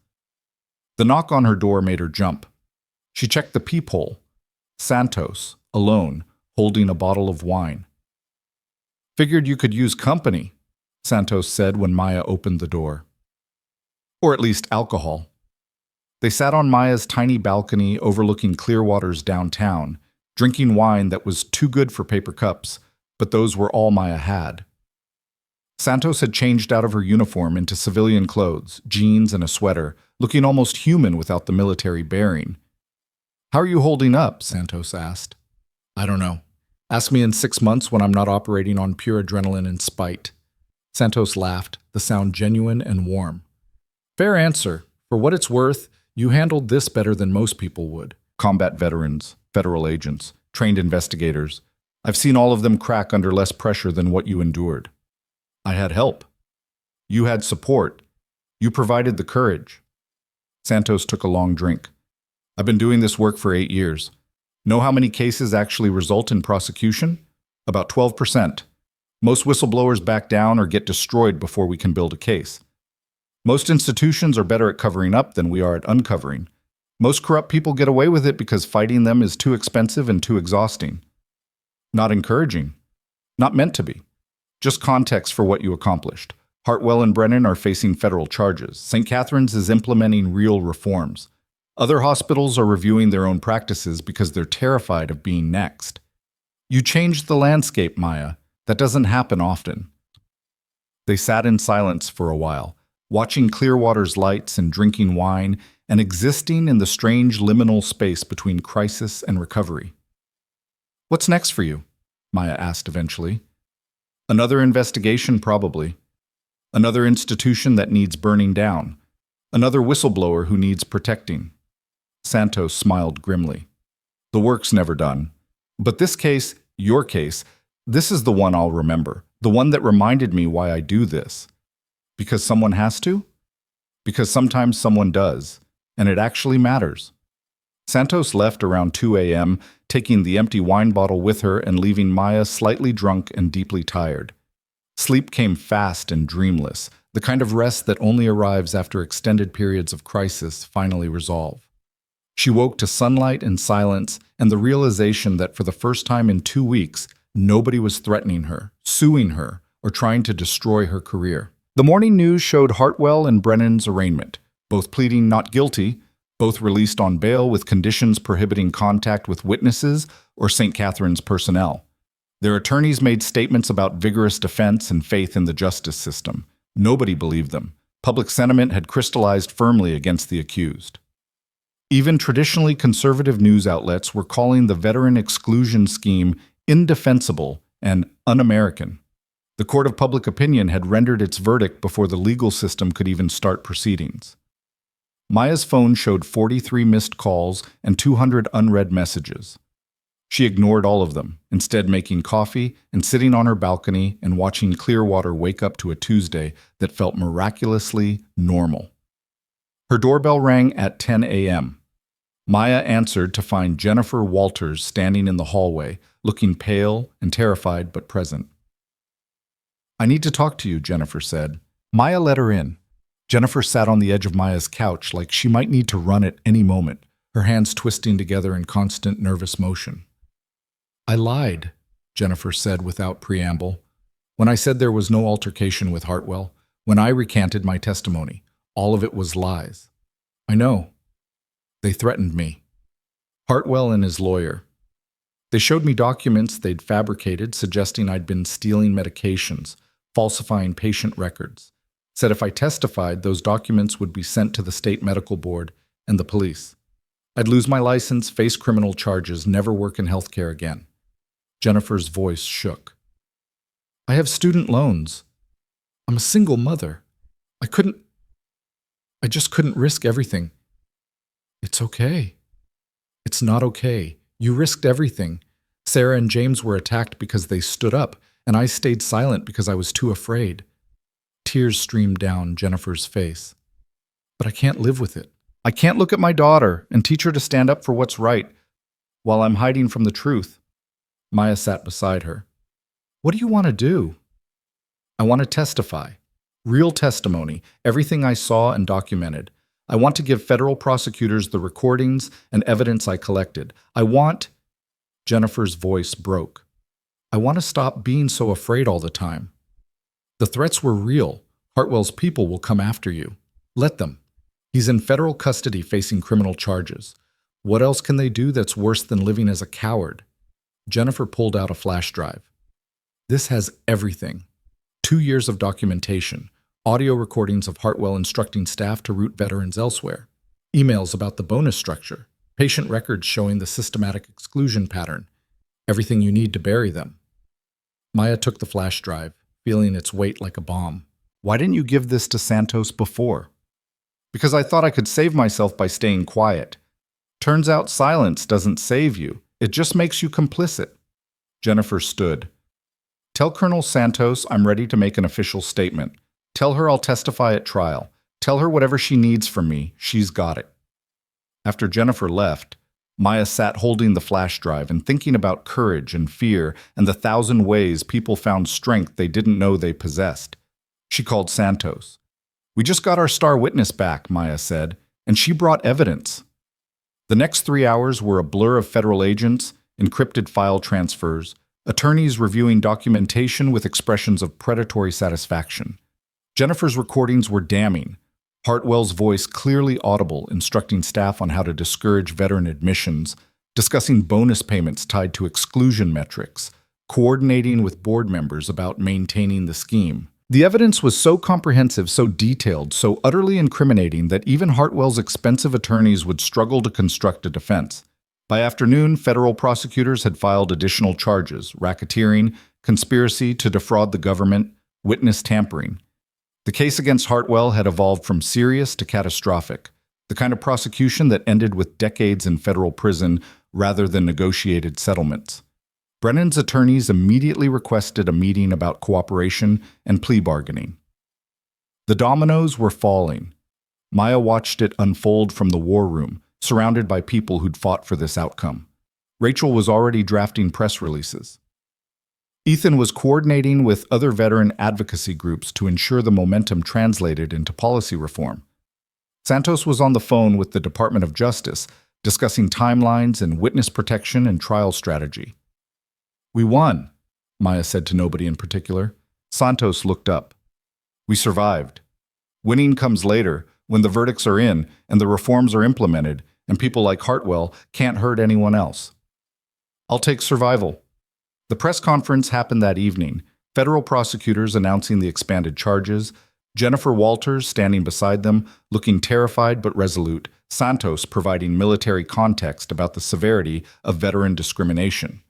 The knock on her door made her jump. She checked the peephole. Santos, alone, holding a bottle of wine. Figured you could use company, Santos said when Maya opened the door. Or at least alcohol. They sat on Maya's tiny balcony overlooking Clearwater's downtown, drinking wine that was too good for paper cups, but those were all Maya had. Santos had changed out of her uniform into civilian clothes, jeans and a sweater, looking almost human without the military bearing. "How are you holding up?" Santos asked. "I don't know. Ask me in 6 months when I'm not operating on pure adrenaline and spite." Santos laughed, the sound genuine and warm. "Fair answer. For what it's worth, you handled this better than most people would. Combat veterans, federal agents, trained investigators. I've seen all of them crack under less pressure than what you endured. I had help. You had support. You provided the courage." Santos took a long drink. "I've been doing this work for 8 years. Know how many cases actually result in prosecution? About 12%. Most whistleblowers back down or get destroyed before we can build a case. Most institutions are better at covering up than we are at uncovering. Most corrupt people get away with it because fighting them is too expensive and too exhausting. Not encouraging. Not meant to be. Just context for what you accomplished. Hartwell and Brennan are facing federal charges. St. Catherine's is implementing real reforms. Other hospitals are reviewing their own practices because they're terrified of being next. You changed the landscape, Maya. That doesn't happen often." They sat in silence for a while, watching Clearwater's lights and drinking wine and existing in the strange liminal space between crisis and recovery. "What's next for you?" Maya asked eventually. "Another investigation, probably. Another institution that needs burning down. Another whistleblower who needs protecting." Santos smiled grimly. "The work's never done. But this case, your case, this is the one I'll remember. The one that reminded me why I do this. Because someone has to? Because sometimes someone does. And it actually matters." Santos left around 2 a.m., taking the empty wine bottle with her and leaving Maya slightly drunk and deeply tired. Sleep came fast and dreamless, the kind of rest that only arrives after extended periods of crisis finally resolve. She woke to sunlight and silence and the realization that for the first time in 2 weeks, nobody was threatening her, suing her, or trying to destroy her career. The morning news showed Hartwell and Brennan's arraignment, both pleading not guilty, both released on bail with conditions prohibiting contact with witnesses or St. Catherine's personnel. Their attorneys made statements about vigorous defense and faith in the justice system. Nobody believed them. Public sentiment had crystallized firmly against the accused. Even traditionally conservative news outlets were calling the veteran exclusion scheme indefensible and un-American. The court of public opinion had rendered its verdict before the legal system could even start proceedings. Maya's phone showed 43 missed calls and 200 unread messages. She ignored all of them, instead making coffee and sitting on her balcony and watching Clearwater wake up to a Tuesday that felt miraculously normal. Her doorbell rang at 10 a.m. Maya answered to find Jennifer Walters standing in the hallway, looking pale and terrified but present. "I need to talk to you," Jennifer said. Maya let her in. Jennifer sat on the edge of Maya's couch like she might need to run at any moment, her hands twisting together in constant nervous motion. "I lied," Jennifer said without preamble. "When I said there was no altercation with Hartwell, when I recanted my testimony, all of it was lies. I know. They threatened me. Hartwell and his lawyer. They showed me documents they'd fabricated suggesting I'd been stealing medications, falsifying patient records. Said if I testified, those documents would be sent to the state medical board and the police. I'd lose my license, face criminal charges, never work in healthcare again." Jennifer's voice shook. "I have student loans. I'm a single mother. I just couldn't risk everything." "It's okay." "It's not okay. You risked everything. Sarah and James were attacked because they stood up, and I stayed silent because I was too afraid." Tears streamed down Jennifer's face. "But I can't live with it. I can't look at my daughter and teach her to stand up for what's right while I'm hiding from the truth." Maya sat beside her. "What do you want to do?" "I want to testify. Real testimony, everything I saw and documented. I want to give federal prosecutors the recordings and evidence I collected. I want—" Jennifer's voice broke. "I want to stop being so afraid all the time. The threats were real. Hartwell's people will come after you. Let them. He's in federal custody facing criminal charges. What else can they do that's worse than living as a coward? Jennifer pulled out a flash drive. This has everything. 2 years of documentation, audio recordings of Hartwell instructing staff to route veterans elsewhere, emails about the bonus structure, patient records showing the systematic exclusion pattern, everything you need to bury them. Maya took the flash drive, feeling its weight like a bomb. Why didn't you give this to Santos before? Because I thought I could save myself by staying quiet. Turns out silence doesn't save you. It just makes you complicit. Jennifer stood. Tell Colonel Santos I'm ready to make an official statement. Tell her I'll testify at trial. Tell her whatever she needs from me, she's got it. After Jennifer left, Maya sat holding the flash drive and thinking about courage and fear and the 1,000 ways people found strength they didn't know they possessed. She called Santos. We just got our star witness back, Maya said, and she brought evidence. The next 3 hours were a blur of federal agents, encrypted file transfers, attorneys reviewing documentation with expressions of predatory satisfaction. Jennifer's recordings were damning. Hartwell's voice clearly audible, instructing staff on how to discourage veteran admissions, discussing bonus payments tied to exclusion metrics, coordinating with board members about maintaining the scheme. The evidence was so comprehensive, so detailed, so utterly incriminating that even Hartwell's expensive attorneys would struggle to construct a defense. By afternoon, federal prosecutors had filed additional charges: racketeering, conspiracy to defraud the government, witness tampering. The case against Hartwell had evolved from serious to catastrophic, the kind of prosecution that ended with decades in federal prison rather than negotiated settlements. Brennan's attorneys immediately requested a meeting about cooperation and plea bargaining. The dominoes were falling. Maya watched it unfold from the war room, surrounded by people who'd fought for this outcome. Rachel was already drafting press releases. Ethan was coordinating with other veteran advocacy groups to ensure the momentum translated into policy reform. Santos was on the phone with the Department of Justice, discussing timelines and witness protection and trial strategy. We won, Maya said to nobody in particular. Santos looked up. We survived. Winning comes later, when the verdicts are in and the reforms are implemented, and people like Hartwell can't hurt anyone else. I'll take survival. The press conference happened that evening, federal prosecutors announcing the expanded charges, Jennifer Walters standing beside them, looking terrified but resolute, Santos providing military context about the severity of veteran discrimination.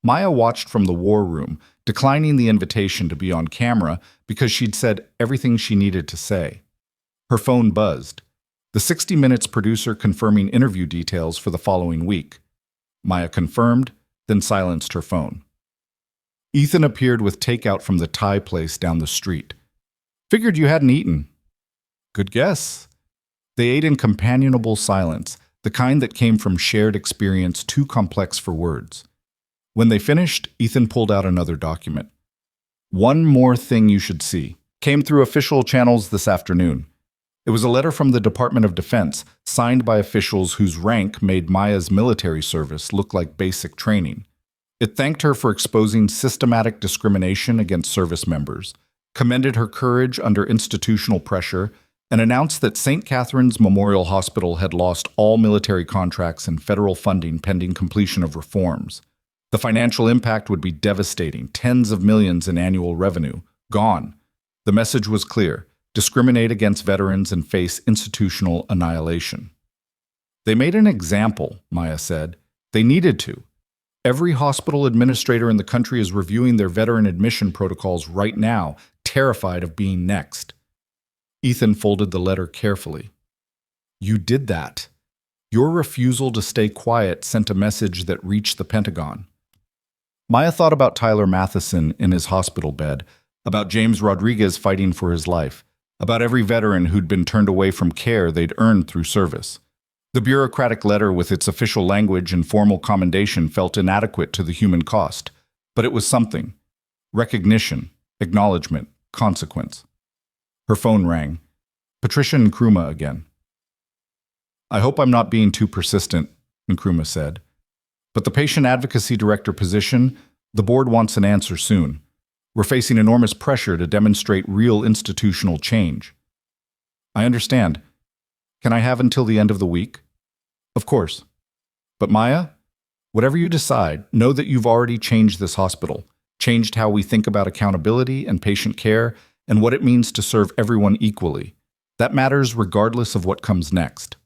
Maya watched from the war room, declining the invitation to be on camera because she'd said everything she needed to say. Her phone buzzed. The 60 Minutes producer confirming interview details for the following week. Maya confirmed, then silenced her phone. Ethan appeared with takeout from the Thai place down the street. Figured you hadn't eaten. Good guess. They ate in companionable silence, the kind that came from shared experience too complex for words. When they finished, Ethan pulled out another document. One more thing you should see. Came through official channels this afternoon. It was a letter from the Department of Defense, signed by officials whose rank made Maya's military service look like basic training. It thanked her for exposing systematic discrimination against service members, commended her courage under institutional pressure, and announced that St. Catherine's Memorial Hospital had lost all military contracts and federal funding pending completion of reforms. The financial impact would be devastating, tens of millions in annual revenue. Gone. The message was clear: discriminate against veterans and face institutional annihilation. They made an example, Maya said. They needed to. Every hospital administrator in the country is reviewing their veteran admission protocols right now, terrified of being next. Ethan folded the letter carefully. You did that. Your refusal to stay quiet sent a message that reached the Pentagon. Maya thought about Tyler Matheson in his hospital bed, about James Rodriguez fighting for his life, about every veteran who'd been turned away from care they'd earned through service. The bureaucratic letter with its official language and formal commendation felt inadequate to the human cost, but it was something. Recognition, acknowledgement, consequence. Her phone rang. Patricia Nkrumah again. I hope I'm not being too persistent, Nkrumah said. But the patient advocacy director position, the board wants an answer soon. We're facing enormous pressure to demonstrate real institutional change. I understand. Can I have until the end of the week? Of course. But Maya, whatever you decide, know that you've already changed this hospital, changed how we think about accountability and patient care, and what it means to serve everyone equally. That matters regardless of what comes next.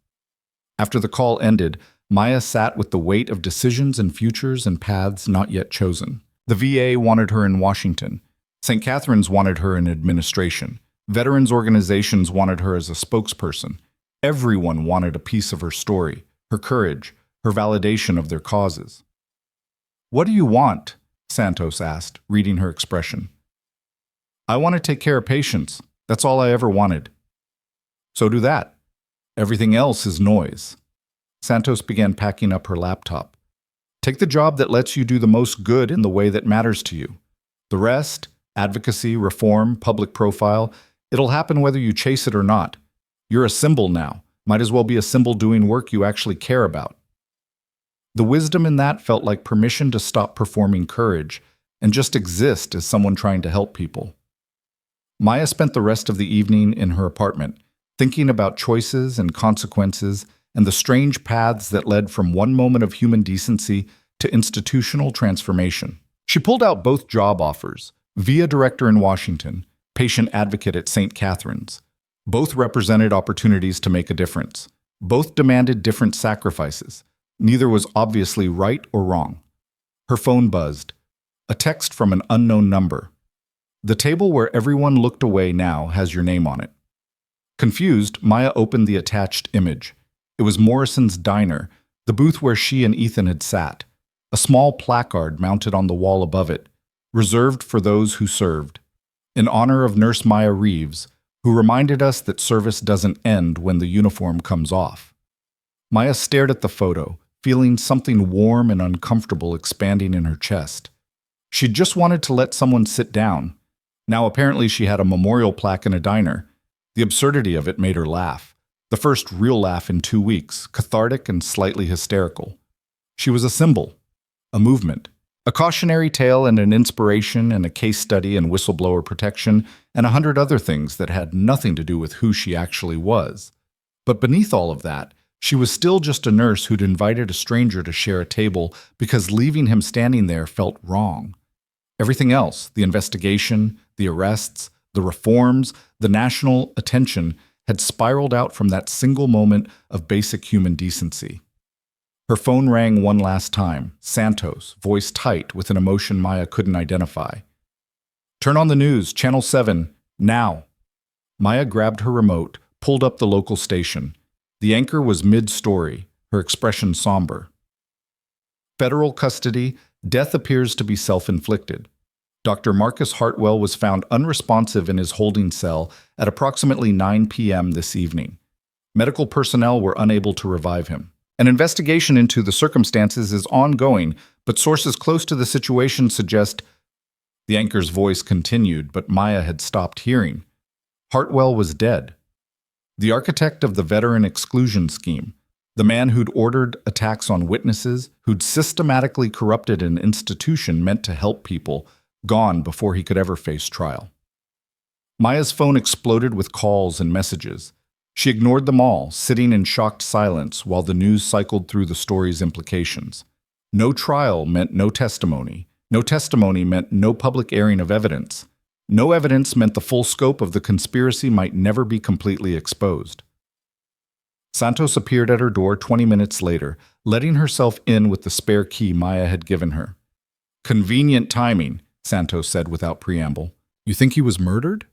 After the call ended, Maya sat with the weight of decisions and futures and paths not yet chosen. The VA wanted her in Washington. St. Catherine's wanted her in administration. Veterans organizations wanted her as a spokesperson. Everyone wanted a piece of her story, her courage, her validation of their causes. "What do you want?" Santos asked, reading her expression. "I want to take care of patients. That's all I ever wanted." "So do that. Everything else is noise." Santos began packing up her laptop. "Take the job that lets you do the most good in the way that matters to you. The rest, advocacy, reform, public profile, it'll happen whether you chase it or not. You're a symbol now. Might as well be a symbol doing work you actually care about." The wisdom in that felt like permission to stop performing courage and just exist as someone trying to help people. Maya spent the rest of the evening in her apartment, thinking about choices and consequences and the strange paths that led from one moment of human decency to institutional transformation. She pulled out both job offers, VIA director in Washington, patient advocate at St. Catherine's. Both represented opportunities to make a difference. Both demanded different sacrifices. Neither was obviously right or wrong. Her phone buzzed. A text from an unknown number. "The table where everyone looked away now has your name on it." Confused, Maya opened the attached image. It was Morrison's diner, the booth where she and Ethan had sat. A small placard mounted on the wall above it, reserved for those who served. In honor of Nurse Maya Reeves, who reminded us that service doesn't end when the uniform comes off. Maya stared at the photo, feeling something warm and uncomfortable expanding in her chest. She'd just wanted to let someone sit down. Now apparently she had a memorial plaque in a diner. The absurdity of it made her laugh. The first real laugh in 2 weeks, cathartic and slightly hysterical. She was a symbol, a movement, a cautionary tale and an inspiration and a case study and whistleblower protection and 100 other things that had nothing to do with who she actually was. But beneath all of that, she was still just a nurse who'd invited a stranger to share a table because leaving him standing there felt wrong. Everything else, the investigation, the arrests, the reforms, the national attention, had spiraled out from that single moment of basic human decency. Her phone rang one last time, Santos, voice tight with an emotion Maya couldn't identify. "Turn on the news, Channel 7, now." Maya grabbed her remote, pulled up the local station. The anchor was mid-story, her expression somber. "Federal custody, death appears to be self-inflicted. Dr. Marcus Hartwell was found unresponsive in his holding cell at approximately 9 p.m. this evening. Medical personnel were unable to revive him. An investigation into the circumstances is ongoing, but sources close to the situation suggest—" The anchor's voice continued, but Maya had stopped hearing. Hartwell was dead. The architect of the veteran exclusion scheme, the man who'd ordered attacks on witnesses, who'd systematically corrupted an institution meant to help people, gone before he could ever face trial. Maya's phone exploded with calls and messages. She ignored them all, sitting in shocked silence while the news cycled through the story's implications. No trial meant no testimony. No testimony meant no public airing of evidence. No evidence meant the full scope of the conspiracy might never be completely exposed. Santos appeared at her door 20 minutes later, letting herself in with the spare key Maya had given her. "Convenient timing," Santos said without preamble. "You think he was murdered?"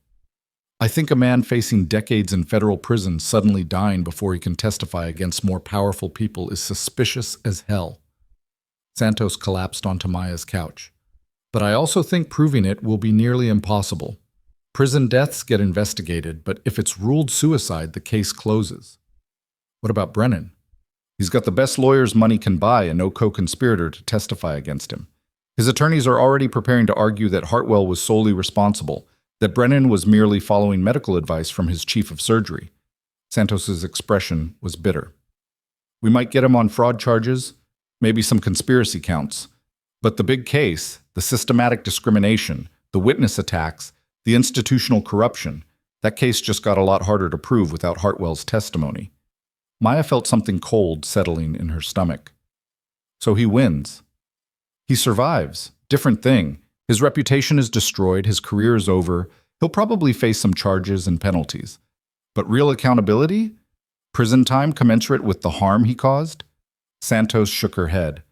"I think a man facing decades in federal prison suddenly dying before he can testify against more powerful people is suspicious as hell." Santos collapsed onto Maya's couch. "But I also think proving it will be nearly impossible. Prison deaths get investigated, but if it's ruled suicide, the case closes." "What about Brennan?" "He's got the best lawyers money can buy and no co-conspirator to testify against him. His attorneys are already preparing to argue that Hartwell was solely responsible, that Brennan was merely following medical advice from his chief of surgery." Santos's expression was bitter. "We might get him on fraud charges, maybe some conspiracy counts. But the big case, the systematic discrimination, the witness attacks, the institutional corruption, that case just got a lot harder to prove without Hartwell's testimony. Maya felt something cold settling in her stomach. So he wins. He survives. Different thing. His reputation is destroyed, his career is over, he'll probably face some charges and penalties. But real accountability? Prison time commensurate with the harm he caused? Santos shook her head.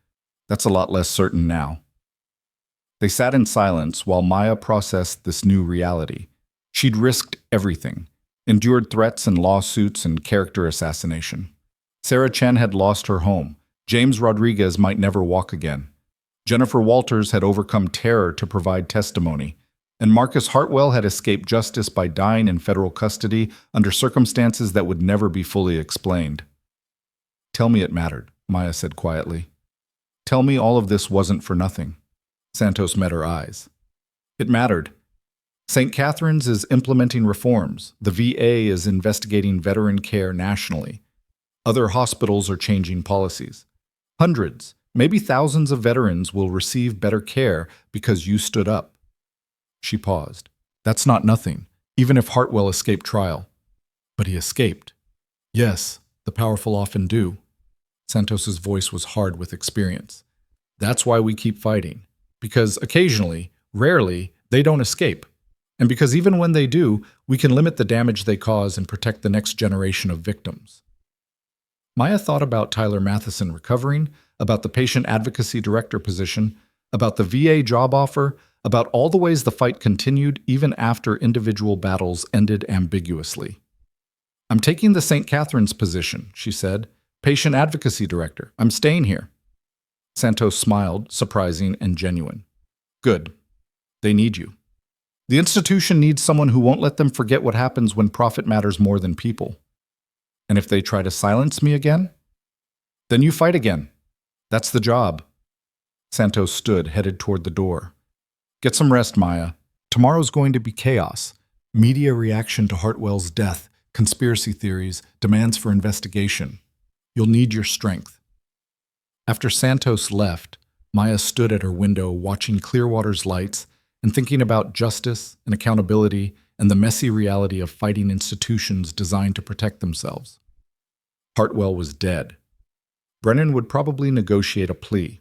That's a lot less certain now. They sat in silence while Maya processed this new reality. She'd risked everything, endured threats and lawsuits and character assassination. Sarah Chen had lost her home. James Rodriguez might never walk again. Jennifer Walters had overcome terror to provide testimony. And Marcus Hartwell had escaped justice by dying in federal custody under circumstances that would never be fully explained. Tell me it mattered, Maya said quietly. Tell me all of this wasn't for nothing. Santos met her eyes. It mattered. St. Catherine's is implementing reforms. The VA is investigating veteran care nationally. Other hospitals are changing policies. Hundreds, maybe thousands of veterans will receive better care because you stood up. She paused. That's not nothing, even if Hartwell escaped trial. But he escaped. Yes, the powerful often do. Santos's voice was hard with experience. That's why we keep fighting. Because occasionally, rarely, they don't escape. And because even when they do, we can limit the damage they cause and protect the next generation of victims. Maya thought about Tyler Matheson recovering, about the patient advocacy director position, about the VA job offer, about all the ways the fight continued even after individual battles ended ambiguously. I'm taking the St. Catherine's position, she said. Patient advocacy director. I'm staying here. Santos smiled, surprising and genuine. Good. They need you. The institution needs someone who won't let them forget what happens when profit matters more than people. And if they try to silence me again? Then you fight again. That's the job. Santos stood, headed toward the door. Get some rest, Maya. Tomorrow's going to be chaos. Media reaction to Hartwell's death, conspiracy theories, demands for investigation. You'll need your strength. After Santos left, Maya stood at her window watching Clearwater's lights and thinking about justice and accountability and the messy reality of fighting institutions designed to protect themselves. Hartwell was dead. Brennan would probably negotiate a plea.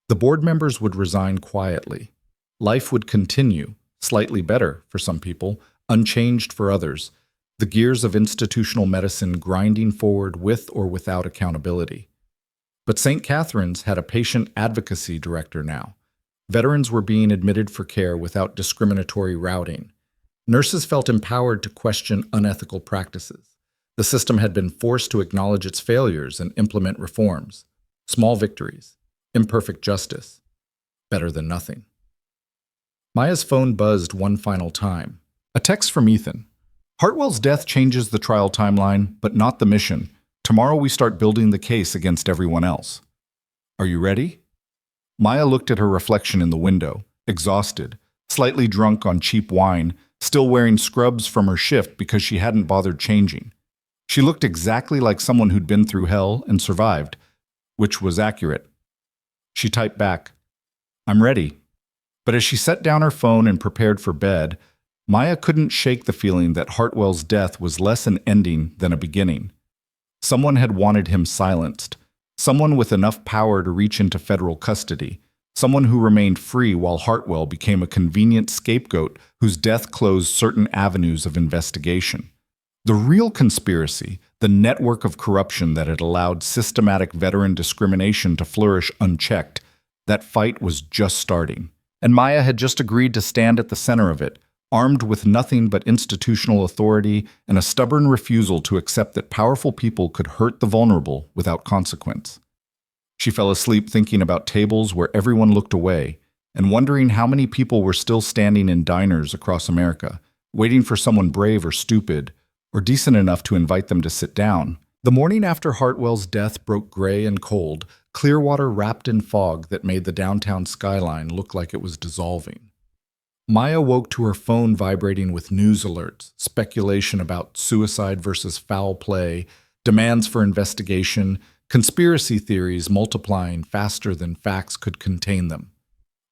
The board members would resign quietly. Life would continue, slightly better for some people, unchanged for others, the gears of institutional medicine grinding forward with or without accountability. But St. Catherine's had a patient advocacy director now. Veterans were being admitted for care without discriminatory routing. Nurses felt empowered to question unethical practices. The system had been forced to acknowledge its failures and implement reforms. Small victories, imperfect justice, better than nothing. Maya's phone buzzed one final time. A text from Ethan. Hartwell's death changes the trial timeline, but not the mission. Tomorrow we start building the case against everyone else. Are you ready? Maya looked at her reflection in the window, exhausted, slightly drunk on cheap wine, still wearing scrubs from her shift because she hadn't bothered changing. She looked exactly like someone who'd been through hell and survived, which was accurate. She typed back, I'm ready. But as she set down her phone and prepared for bed, Maya couldn't shake the feeling that Hartwell's death was less an ending than a beginning. Someone had wanted him silenced, someone with enough power to reach into federal custody, someone who remained free while Hartwell became a convenient scapegoat whose death closed certain avenues of investigation. The real conspiracy, the network of corruption that had allowed systematic veteran discrimination to flourish unchecked, that fight was just starting. And Maya had just agreed to stand at the center of it, armed with nothing but institutional authority and a stubborn refusal to accept that powerful people could hurt the vulnerable without consequence. She fell asleep thinking about tables where everyone looked away and wondering how many people were still standing in diners across America, waiting for someone brave or stupid, or decent enough to invite them to sit down. The morning after Hartwell's death broke gray and cold, Clearwater wrapped in fog that made the downtown skyline look like it was dissolving. Maya woke to her phone vibrating with news alerts, speculation about suicide versus foul play, demands for investigation, conspiracy theories multiplying faster than facts could contain them.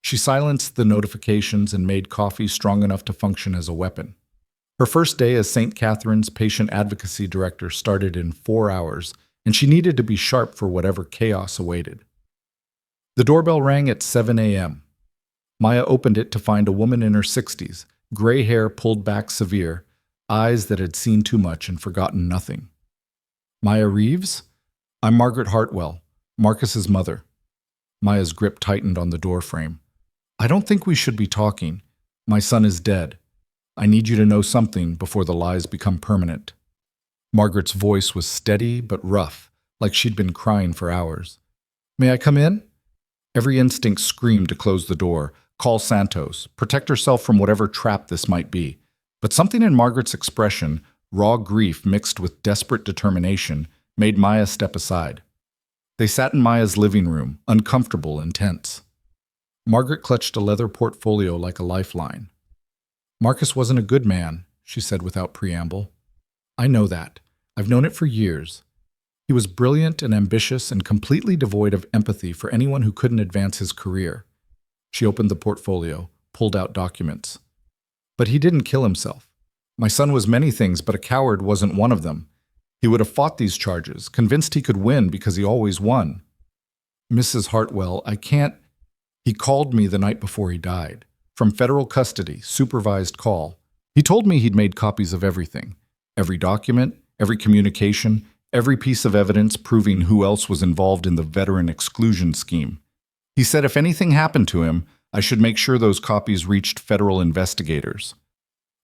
She silenced the notifications and made coffee strong enough to function as a weapon. Her first day as St. Catherine's patient advocacy director started in 4 hours, and she needed to be sharp for whatever chaos awaited. The doorbell rang at 7 a.m. Maya opened it to find a woman in her 60s, gray hair pulled back severe, eyes that had seen too much and forgotten nothing. Maya Reeves? I'm Margaret Hartwell, Marcus's mother. Maya's grip tightened on the doorframe. I don't think we should be talking. My son is dead. I need you to know something before the lies become permanent. Margaret's voice was steady but rough, like she'd been crying for hours. May I come in? Every instinct screamed to close the door, call Santos, protect herself from whatever trap this might be. But something in Margaret's expression, raw grief mixed with desperate determination, made Maya step aside. They sat in Maya's living room, uncomfortable and tense. Margaret clutched a leather portfolio like a lifeline. Marcus wasn't a good man, she said without preamble. I know that. I've known it for years. He was brilliant and ambitious and completely devoid of empathy for anyone who couldn't advance his career. She opened the portfolio, pulled out documents. But he didn't kill himself. My son was many things, but a coward wasn't one of them. He would have fought these charges, convinced he could win because he always won. Mrs. Hartwell, I can't... He called me the night before he died. From federal custody, supervised call. He told me he'd made copies of everything. Every document, every communication, every piece of evidence proving who else was involved in the veteran exclusion scheme. He said if anything happened to him, I should make sure those copies reached federal investigators.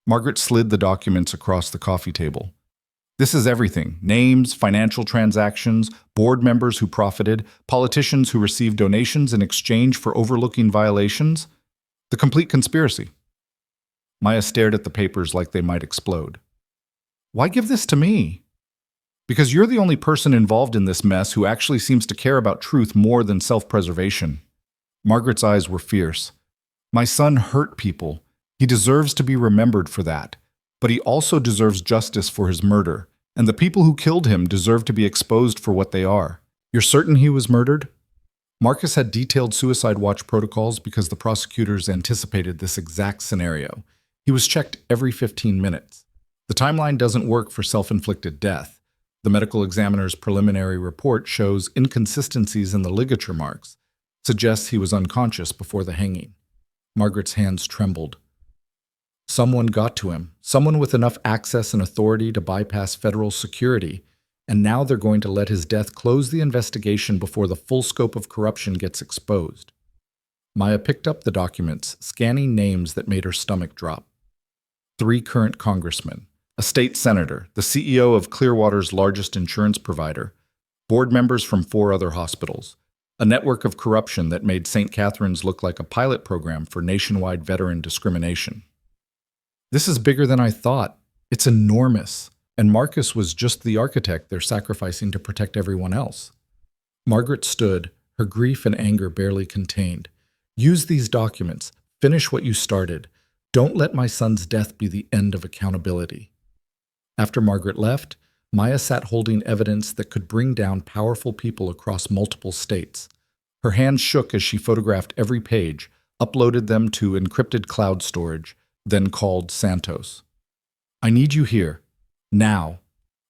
Margaret slid the documents across the coffee table. This is everything: names, financial transactions, board members who profited, politicians who received donations in exchange for overlooking violations. The complete conspiracy. Maya stared at the papers like they might explode. Why give this to me? Because you're the only person involved in this mess who actually seems to care about truth more than self-preservation. Margaret's eyes were fierce. My son hurt people. He deserves to be remembered for that. But he also deserves justice for his murder, and the people who killed him deserve to be exposed for what they are. You're certain he was murdered? Marcus had detailed suicide watch protocols because the prosecutors anticipated this exact scenario. He was checked every 15 minutes. The timeline doesn't work for self-inflicted death. The medical examiner's preliminary report shows inconsistencies in the ligature marks, suggests he was unconscious before the hanging. Margaret's hands trembled. Someone got to him, someone with enough access and authority to bypass federal security, and now they're going to let his death close the investigation before the full scope of corruption gets exposed. Maya picked up the documents, scanning names that made her stomach drop. 3 current congressmen, a state senator, the CEO of Clearwater's largest insurance provider, board members from 4 other hospitals, a network of corruption that made St. Catherine's look like a pilot program for nationwide veteran discrimination. This is bigger than I thought. It's enormous. And Marcus was just the architect they're sacrificing to protect everyone else. Margaret stood, her grief and anger barely contained. Use these documents. Finish what you started. Don't let my son's death be the end of accountability. After Margaret left, Maya sat holding evidence that could bring down powerful people across multiple states. Her hands shook as she photographed every page, uploaded them to encrypted cloud storage, then called Santos. I need you here, now,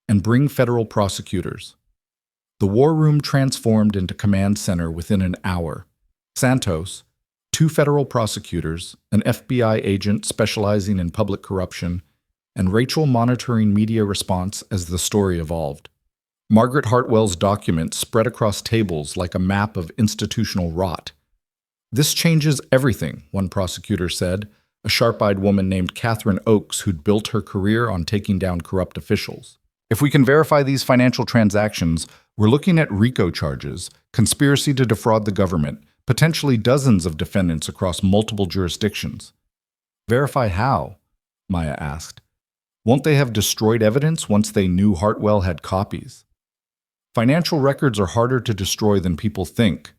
and bring federal prosecutors. The war room transformed into command center within an hour. Santos, 2 federal prosecutors, an FBI agent specializing in public corruption, and Rachel monitoring media response as the story evolved. Margaret Hartwell's documents spread across tables like a map of institutional rot. This changes everything, one prosecutor said, a sharp-eyed woman named Catherine Oakes who'd built her career on taking down corrupt officials. If we can verify these financial transactions, we're looking at RICO charges, conspiracy to defraud the government, potentially dozens of defendants across multiple jurisdictions. Verify how? Maya asked. Won't they have destroyed evidence once they knew Hartwell had copies? Financial records are harder to destroy than people think.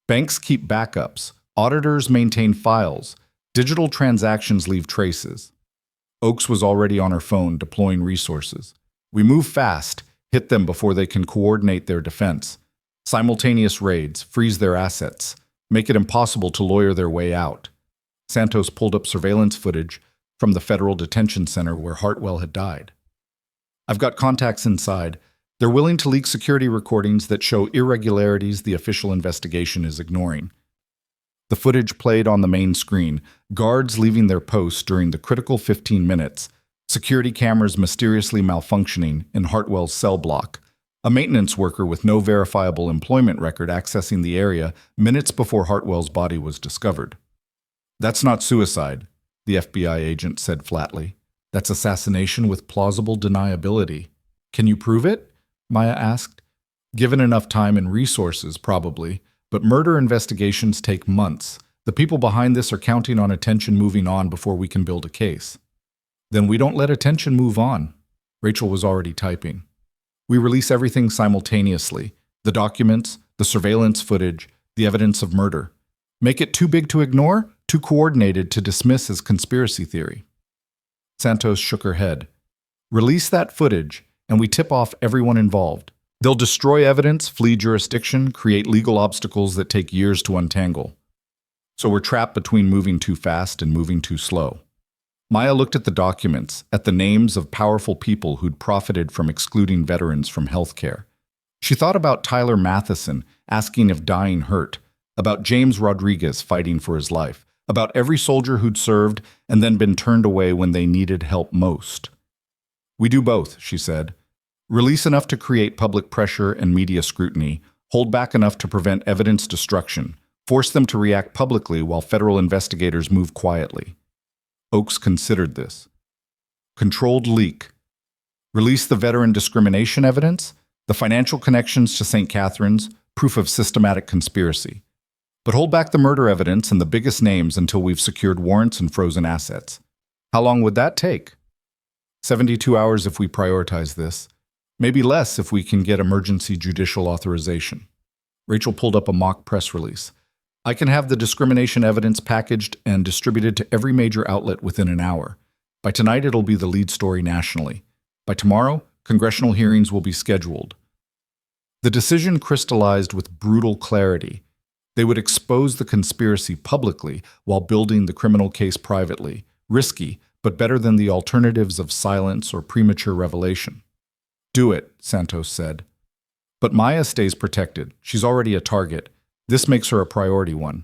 Banks keep backups, auditors maintain files, digital transactions leave traces. Oakes was already on her phone deploying resources. We move fast, hit them before they can coordinate their defense. Simultaneous raids, freeze their assets, make it impossible to lawyer their way out. Santos pulled up surveillance footage from the federal detention center where Hartwell had died. I've got contacts inside. They're willing to leak security recordings that show irregularities the official investigation is ignoring. The footage played on the main screen, guards leaving their posts during the critical 15 minutes, security cameras mysteriously malfunctioning in Hartwell's cell block, a maintenance worker with no verifiable employment record accessing the area minutes before Hartwell's body was discovered. "That's not suicide," the FBI agent said flatly. "That's assassination with plausible deniability." "Can you prove it?" Maya asked. "Given enough time and resources, probably, but murder investigations take months. The people behind this are counting on attention moving on before we can build a case." "Then we don't let attention move on." Rachel was already typing. "We release everything simultaneously. The documents, the surveillance footage, the evidence of murder. Make it too big to ignore, too coordinated to dismiss as conspiracy theory." Santos shook her head. "Release that footage, and we tip off everyone involved. They'll destroy evidence, flee jurisdiction, create legal obstacles that take years to untangle. So we're trapped between moving too fast and moving too slow." Maya looked at the documents, at the names of powerful people who'd profited from excluding veterans from healthcare. She thought about Tyler Matheson asking if dying hurt, about James Rodriguez fighting for his life, about every soldier who'd served and then been turned away when they needed help most. "We do both," she said. "Release enough to create public pressure and media scrutiny, hold back enough to prevent evidence destruction, force them to react publicly while federal investigators move quietly." Oakes considered this. "Controlled leak. Release the veteran discrimination evidence, the financial connections to St. Catherine's, proof of systematic conspiracy. But hold back the murder evidence and the biggest names until we've secured warrants and frozen assets." "How long would that take?" 72 hours if we prioritize this. Maybe less if we can get emergency judicial authorization." Rachel pulled up a mock press release. "I can have the discrimination evidence packaged and distributed to every major outlet within an hour. By tonight, it'll be the lead story nationally. By tomorrow, congressional hearings will be scheduled." The decision crystallized with brutal clarity. They would expose the conspiracy publicly while building the criminal case privately. Risky, but better than the alternatives of silence or premature revelation. "Do it," Santos said. "But Maya stays protected. She's already a target. This makes her a priority one."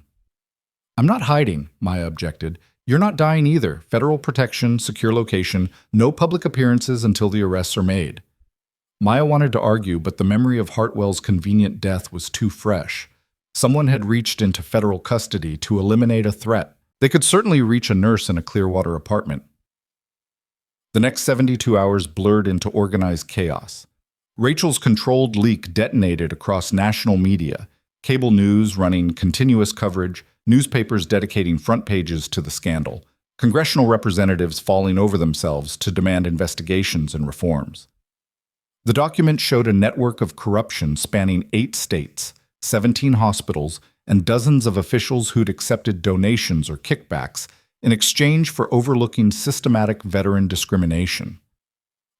"I'm not hiding," Maya objected. "You're not dying either. Federal protection, secure location, no public appearances until the arrests are made." Maya wanted to argue, but the memory of Hartwell's convenient death was too fresh. Someone had reached into federal custody to eliminate a threat. They could certainly reach a nurse in a Clearwater apartment. The next 72 hours blurred into organized chaos. Rachel's controlled leak detonated across national media, cable news running continuous coverage, newspapers dedicating front pages to the scandal, congressional representatives falling over themselves to demand investigations and reforms. The document showed a network of corruption spanning 8 states, 17 hospitals, and dozens of officials who'd accepted donations or kickbacks in exchange for overlooking systematic veteran discrimination.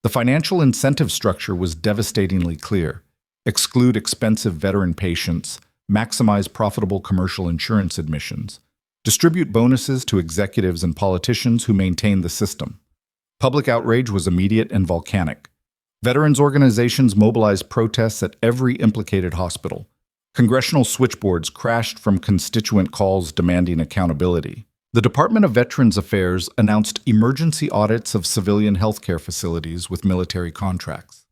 The financial incentive structure was devastatingly clear: exclude expensive veteran patients, maximize profitable commercial insurance admissions, distribute bonuses to executives and politicians who maintain the system. Public outrage was immediate and volcanic. Veterans organizations mobilized protests at every implicated hospital. Congressional switchboards crashed from constituent calls demanding accountability. The Department of Veterans Affairs announced emergency audits of civilian healthcare facilities with military contracts.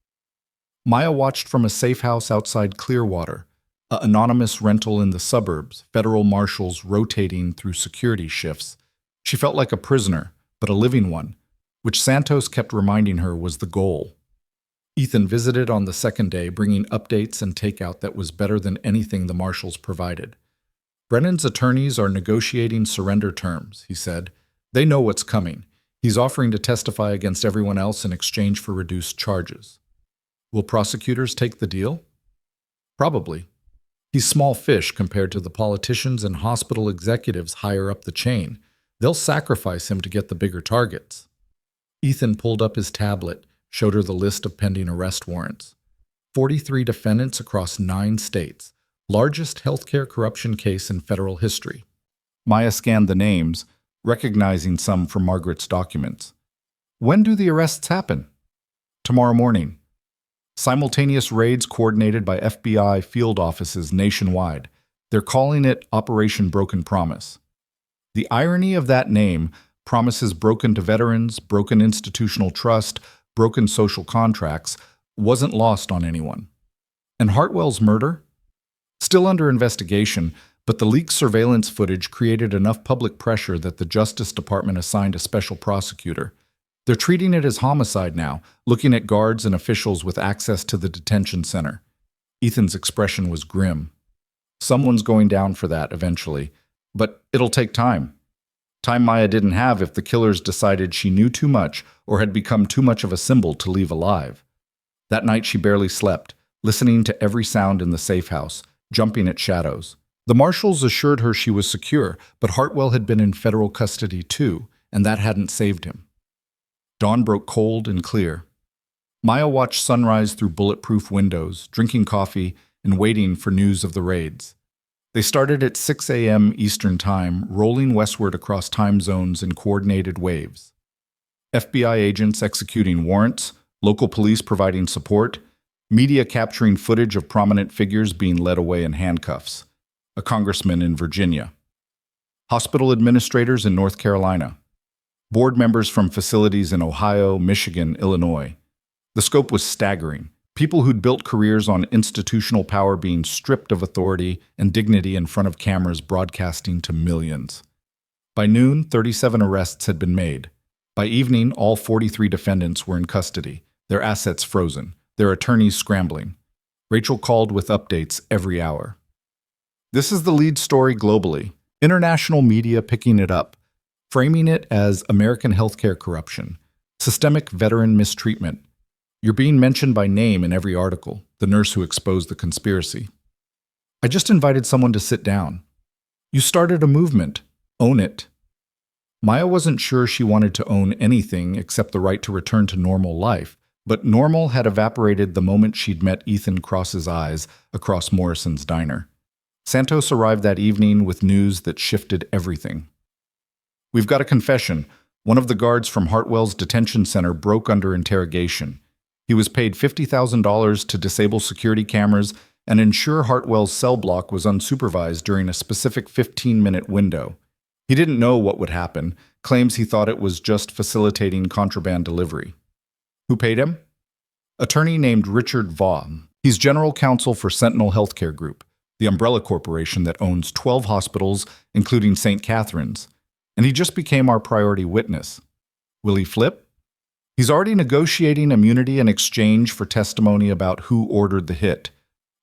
Maya watched from a safe house outside Clearwater, an anonymous rental in the suburbs, federal marshals rotating through security shifts. She felt like a prisoner, but a living one, which Santos kept reminding her was the goal. Ethan visited on the second day, bringing updates and takeout that was better than anything the marshals provided. "Brennan's attorneys are negotiating surrender terms," he said. "They know what's coming. He's offering to testify against everyone else in exchange for reduced charges." "Will prosecutors take the deal?" "Probably. He's small fish compared to the politicians and hospital executives higher up the chain. They'll sacrifice him to get the bigger targets." Ethan pulled up his tablet, showed her the list of pending arrest warrants. 43 defendants across 9 states. Largest healthcare corruption case in federal history. Maya scanned the names, recognizing some from Margaret's documents. "When do the arrests happen?" "Tomorrow morning." Simultaneous raids coordinated by FBI field offices nationwide. They're calling it Operation Broken Promise. The irony of that name, promises broken to veterans, broken institutional trust, broken social contracts, wasn't lost on anyone. And Hartwell's murder? Still under investigation, but the leaked surveillance footage created enough public pressure that the Justice Department assigned a special prosecutor. They're treating it as homicide now, looking at guards and officials with access to the detention center. Ethan's expression was grim. Someone's going down for that eventually, but it'll take time. Time Maya didn't have if the killers decided she knew too much or had become too much of a symbol to leave alive. That night she barely slept, listening to every sound in the safe house, jumping at shadows. The marshals assured her she was secure, but Hartwell had been in federal custody too, and that hadn't saved him. Dawn broke cold and clear. Maya watched sunrise through bulletproof windows, drinking coffee and waiting for news of the raids. They started at 6 a.m. Eastern Time, rolling westward across time zones in coordinated waves. FBI agents executing warrants, local police providing support, media capturing footage of prominent figures being led away in handcuffs. A congressman in Virginia. Hospital administrators in North Carolina. Board members from facilities in Ohio, Michigan, Illinois. The scope was staggering. People who'd built careers on institutional power being stripped of authority and dignity in front of cameras broadcasting to millions. By noon, 37 arrests had been made. By evening, all 43 defendants were in custody, their assets frozen, their attorneys scrambling. Rachel called with updates every hour. This is the lead story globally. International media picking it up, framing it as American healthcare corruption, systemic veteran mistreatment. You're being mentioned by name in every article, the nurse who exposed the conspiracy. I just invited someone to sit down. You started a movement. Own it. Maya wasn't sure she wanted to own anything except the right to return to normal life, but normal had evaporated the moment she'd met Ethan Cross's eyes across Morrison's diner. Santos arrived that evening with news that shifted everything. We've got a confession. One of the guards from Hartwell's detention center broke under interrogation. He was paid $50,000 to disable security cameras and ensure Hartwell's cell block was unsupervised during a specific 15-minute window. He didn't know what would happen, claims he thought it was just facilitating contraband delivery. Who paid him? Attorney named Richard Vaughan. He's general counsel for Sentinel Healthcare Group, the umbrella corporation that owns 12 hospitals, including St. Catherine's. And he just became our priority witness. Will he flip? He's already negotiating immunity in exchange for testimony about who ordered the hit.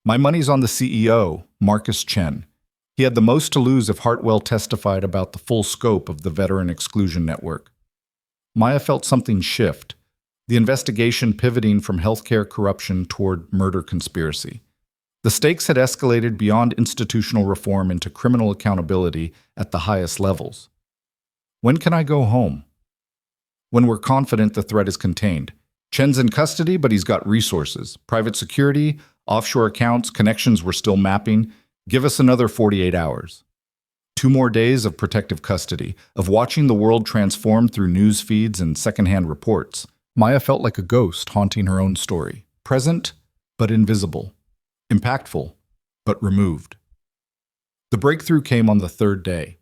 My money's on the CEO, Marcus Chen. He had the most to lose if Hartwell testified about the full scope of the Veteran Exclusion Network. Maya felt something shift, the investigation pivoting from healthcare corruption toward murder conspiracy. The stakes had escalated beyond institutional reform into criminal accountability at the highest levels. When can I go home? When we're confident the threat is contained. Chen's in custody, but he's got resources. Private security, offshore accounts, connections we're still mapping. Give us another 48 hours. 2 more days of protective custody, of watching the world transform through news feeds and secondhand reports. Maya felt like a ghost haunting her own story. Present, but invisible. Impactful, but removed. The breakthrough came on the 3rd day.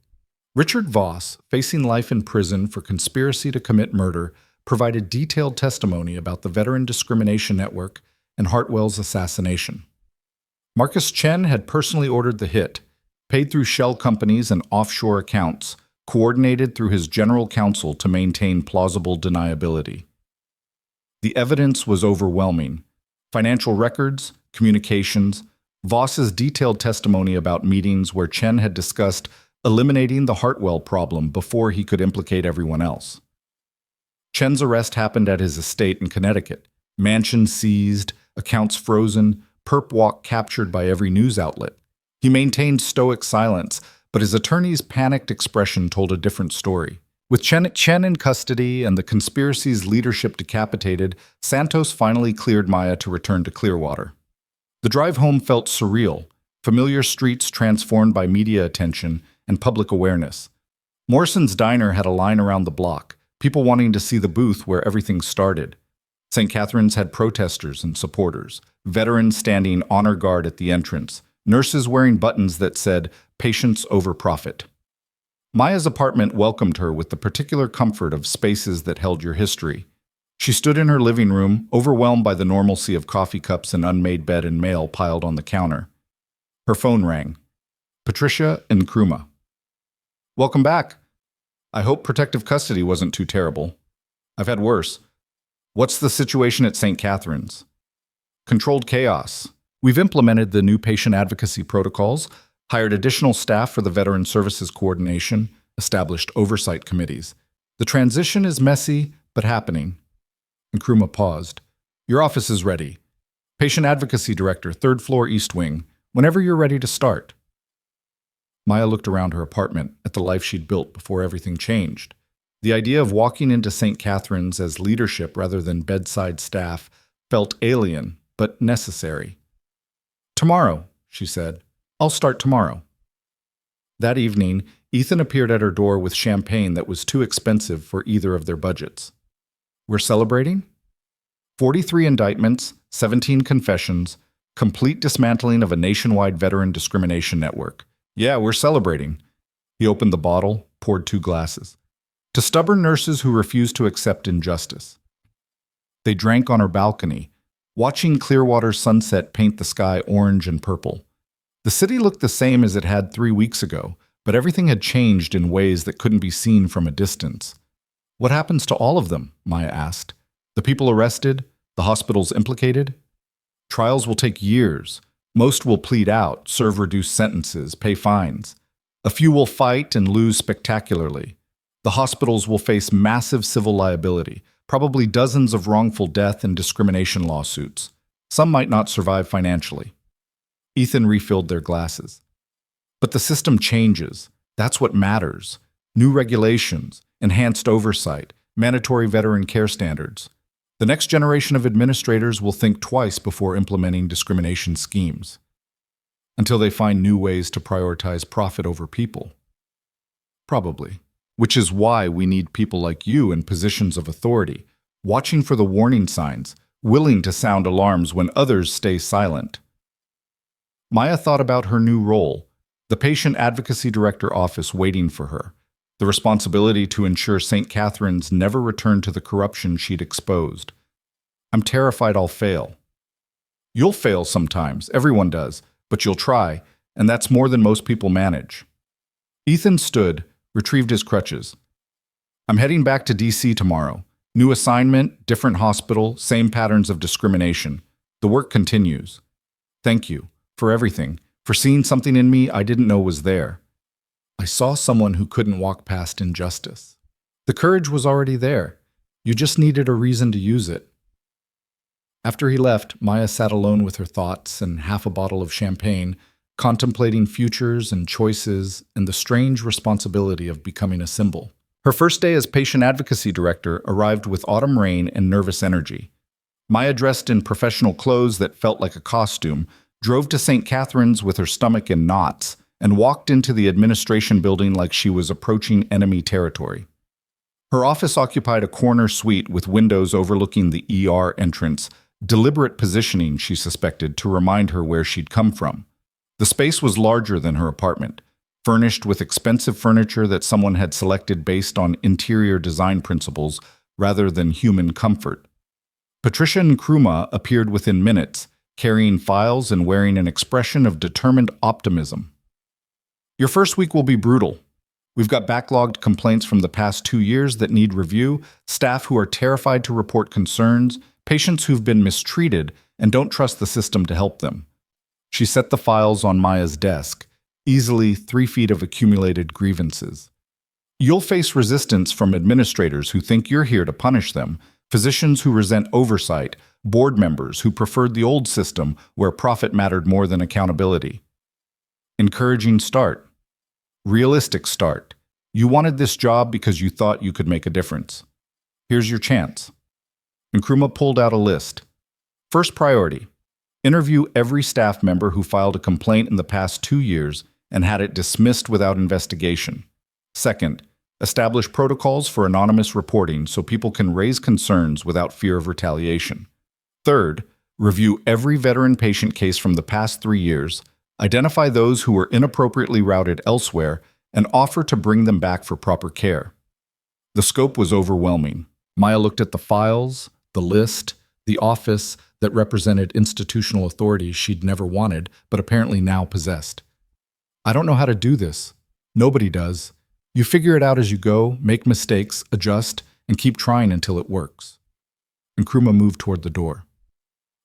Richard Voss, facing life in prison for conspiracy to commit murder, provided detailed testimony about the Veteran Discrimination Network and Hartwell's assassination. Marcus Chen had personally ordered the hit, paid through shell companies and offshore accounts, coordinated through his general counsel to maintain plausible deniability. The evidence was overwhelming. Financial records, communications, Voss's detailed testimony about meetings where Chen had discussed eliminating the Hartwell problem before he could implicate everyone else. Chen's arrest happened at his estate in Connecticut, mansion seized, accounts frozen, perp walk captured by every news outlet. He maintained stoic silence, but his attorney's panicked expression told a different story. With Chen in custody and the conspiracy's leadership decapitated, Santos finally cleared Maya to return to Clearwater. The drive home felt surreal, familiar streets transformed by media attention and public awareness. Morrison's diner had a line around the block, people wanting to see the booth where everything started. St. Catherine's had protesters and supporters, veterans standing honor guard at the entrance, nurses wearing buttons that said, "Patience over profit." Maya's apartment welcomed her with the particular comfort of spaces that held your history. She stood in her living room, overwhelmed by the normalcy of coffee cups and unmade bed and mail piled on the counter. Her phone rang. Patricia and Nkrumah. "Welcome back. I hope protective custody wasn't too terrible. I've had worse. What's the situation at St. Catherine's?" "Controlled chaos. We've implemented the new patient advocacy protocols, hired additional staff for the Veteran Services Coordination, established oversight committees. The transition is messy, but happening." Nkrumah paused. "Your office is ready. Patient Advocacy Director, 3rd floor East Wing. Whenever you're ready to start." Maya looked around her apartment at the life she'd built before everything changed. The idea of walking into St. Catherine's as leadership rather than bedside staff felt alien, but necessary. "Tomorrow," she said. "I'll start tomorrow." That evening, Ethan appeared at her door with champagne that was too expensive for either of their budgets. "We're celebrating?" 43 indictments, 17 confessions, complete dismantling of a nationwide veteran discrimination network. "Yeah, we're celebrating." He opened the bottle, poured 2 glasses. "To stubborn nurses who refuse to accept injustice." They drank on her balcony, watching Clearwater's sunset paint the sky orange and purple. The city looked the same as it had 3 weeks ago, but everything had changed in ways that couldn't be seen from a distance. "What happens to all of them?" Maya asked. "The people arrested? The hospitals implicated?" "Trials will take years. Most will plead out, serve reduced sentences, pay fines. A few will fight and lose spectacularly. The hospitals will face massive civil liability, probably dozens of wrongful death and discrimination lawsuits. Some might not survive financially." Ethan refilled their glasses. "But the system changes. That's what matters. New regulations, enhanced oversight, mandatory veteran care standards. The next generation of administrators will think twice before implementing discrimination schemes, until they find new ways to prioritize profit over people." "Probably. Which is why we need people like you in positions of authority, watching for the warning signs, willing to sound alarms when others stay silent." Maya thought about her new role, the Patient Advocacy Director office waiting for her, the responsibility to ensure St. Catherine's never returned to the corruption she'd exposed. "I'm terrified I'll fail." "You'll fail sometimes, everyone does, but you'll try, and that's more than most people manage." Ethan stood, retrieved his crutches. "I'm heading back to D.C. tomorrow. New assignment, different hospital, same patterns of discrimination. The work continues. Thank you for everything, for seeing something in me I didn't know was there. I saw someone who couldn't walk past injustice. The courage was already there. You just needed a reason to use it." After he left, Maya sat alone with her thoughts and half a bottle of champagne, contemplating futures and choices and the strange responsibility of becoming a symbol. Her first day as Patient Advocacy Director arrived with autumn rain and nervous energy. Maya, dressed in professional clothes that felt like a costume, drove to St. Catherine's with her stomach in knots and walked into the administration building like she was approaching enemy territory. Her office occupied a corner suite with windows overlooking the ER entrance, deliberate positioning, she suspected, to remind her where she'd come from. The space was larger than her apartment, furnished with expensive furniture that someone had selected based on interior design principles rather than human comfort. Patricia and Nkrumah appeared within minutes, carrying files and wearing an expression of determined optimism. "Your first week will be brutal. We've got backlogged complaints from the past 2 years that need review, staff who are terrified to report concerns, patients who've been mistreated and don't trust the system to help them." She set the files on Maya's desk, easily 3 feet of accumulated grievances. "You'll face resistance from administrators who think you're here to punish them, physicians who resent oversight, board members who preferred the old system where profit mattered more than accountability." Encouraging start. Realistic start. You wanted this job because you thought you could make a difference. Here's your chance. Nkrumah pulled out a list. First priority. Interview every staff member who filed a complaint in the past 2 years and had it dismissed without investigation. Second, Establish protocols for anonymous reporting so people can raise concerns without fear of retaliation. Third, review every veteran patient case from the past 3 years, identify those who were inappropriately routed elsewhere, and offer to bring them back for proper care. The scope was overwhelming. Maya looked at the files, the list, the office that represented institutional authority she'd never wanted, but apparently now possessed. I don't know how to do this. Nobody does. You figure it out as you go, make mistakes, adjust, and keep trying until it works. Nkrumah moved toward the door.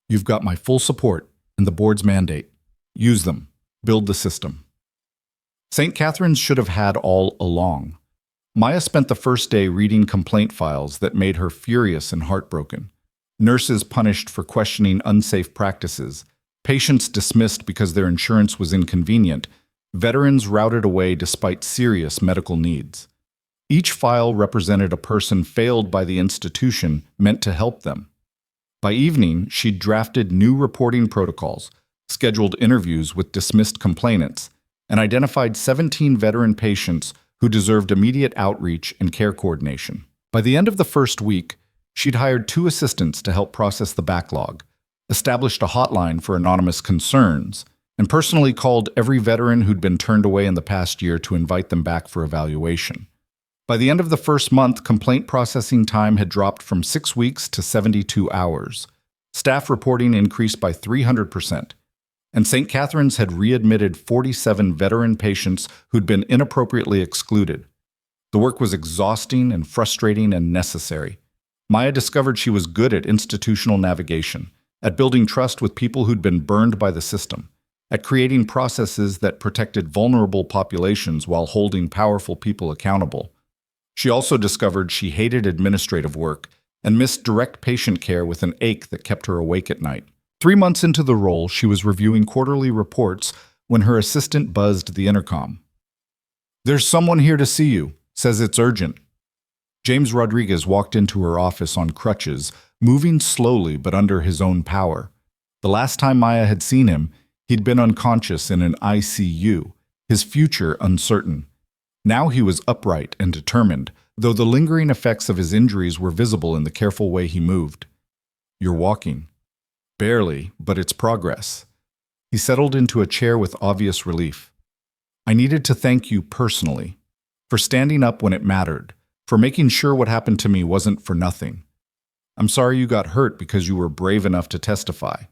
You've got my full support and the board's mandate. Use them. Build the system. St. Catherine's should have had all along. Maya spent the first day reading complaint files that made her furious and heartbroken. Nurses punished for questioning unsafe practices, patients dismissed because their insurance was inconvenient, veterans routed away despite serious medical needs. Each file represented a person failed by the institution meant to help them. By evening, she'd drafted new reporting protocols, scheduled interviews with dismissed complainants, and identified 17 veteran patients who deserved immediate outreach and care coordination. By the end of the first week, she'd hired 2 assistants to help process the backlog, established a hotline for anonymous concerns, and personally called every veteran who'd been turned away in the past year to invite them back for evaluation. By the end of the first month, complaint processing time had dropped from 6 weeks to 72 hours. Staff reporting increased by 300%. And St. Catherine's had readmitted 47 veteran patients who'd been inappropriately excluded. The work was exhausting and frustrating and necessary. Maya discovered she was good at institutional navigation, at building trust with people who'd been burned by the system, at creating processes that protected vulnerable populations while holding powerful people accountable. She also discovered she hated administrative work and missed direct patient care with an ache that kept her awake at night. 3 months into the role, she was reviewing quarterly reports when her assistant buzzed the intercom. "There's someone here to see you. Says it's urgent." James Rodriguez walked into her office on crutches, moving slowly but under his own power. The last time Maya had seen him, he'd been unconscious in an ICU, his future uncertain. Now he was upright and determined, though the lingering effects of his injuries were visible in the careful way he moved. "You're walking." "Barely, but it's progress." He settled into a chair with obvious relief. "I needed to thank you personally, for standing up when it mattered, for making sure what happened to me wasn't for nothing. I'm sorry you got hurt because you were brave enough to testify.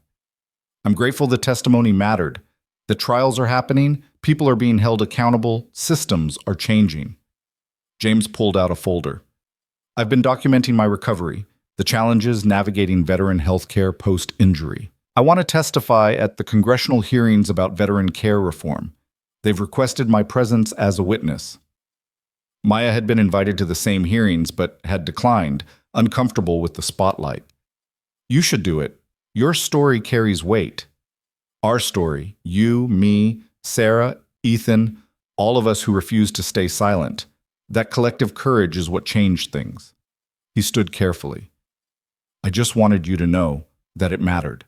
I'm grateful the testimony mattered. The trials are happening, people are being held accountable, systems are changing." James pulled out a folder. "I've been documenting my recovery, the challenges navigating veteran health care post-injury. I want to testify at the congressional hearings about veteran care reform. They've requested my presence as a witness." Maya had been invited to the same hearings but had declined, uncomfortable with the spotlight. "You should do it. Your story carries weight." Our story, you, me, Sarah, Ethan, all of us who refused to stay silent. That collective courage is what changed things. He stood carefully. "I just wanted you to know that it mattered,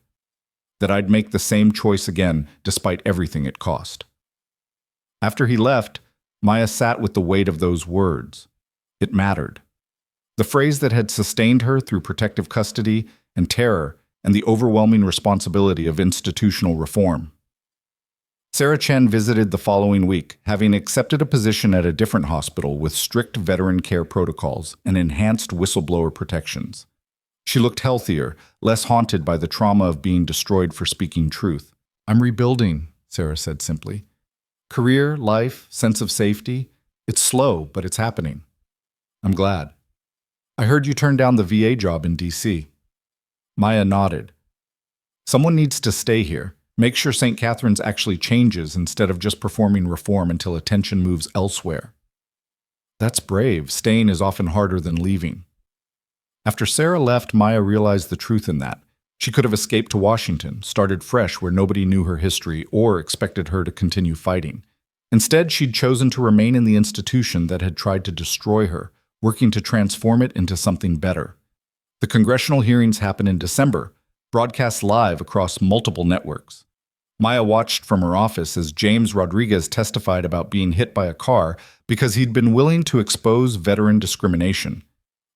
that I'd make the same choice again despite everything it cost." After he left, Maya sat with the weight of those words. It mattered. The phrase that had sustained her through protective custody and terror and the overwhelming responsibility of institutional reform. Sarah Chen visited the following week, having accepted a position at a different hospital with strict veteran care protocols and enhanced whistleblower protections. She looked healthier, less haunted by the trauma of being destroyed for speaking truth. "I'm rebuilding," Sarah said simply. "Career, life, sense of safety. It's slow, but it's happening. I'm glad. I heard you turned down the VA job in DC. Maya nodded. "Someone needs to stay here. Make sure St. Catherine's actually changes instead of just performing reform until attention moves elsewhere." That's brave. Staying is often harder than leaving. After Sarah left, Maya realized the truth in that. She could have escaped to Washington, started fresh where nobody knew her history or expected her to continue fighting. Instead, she'd chosen to remain in the institution that had tried to destroy her, working to transform it into something better. The congressional hearings happened in December, broadcast live across multiple networks. Maya watched from her office as James Rodriguez testified about being hit by a car because he'd been willing to expose veteran discrimination.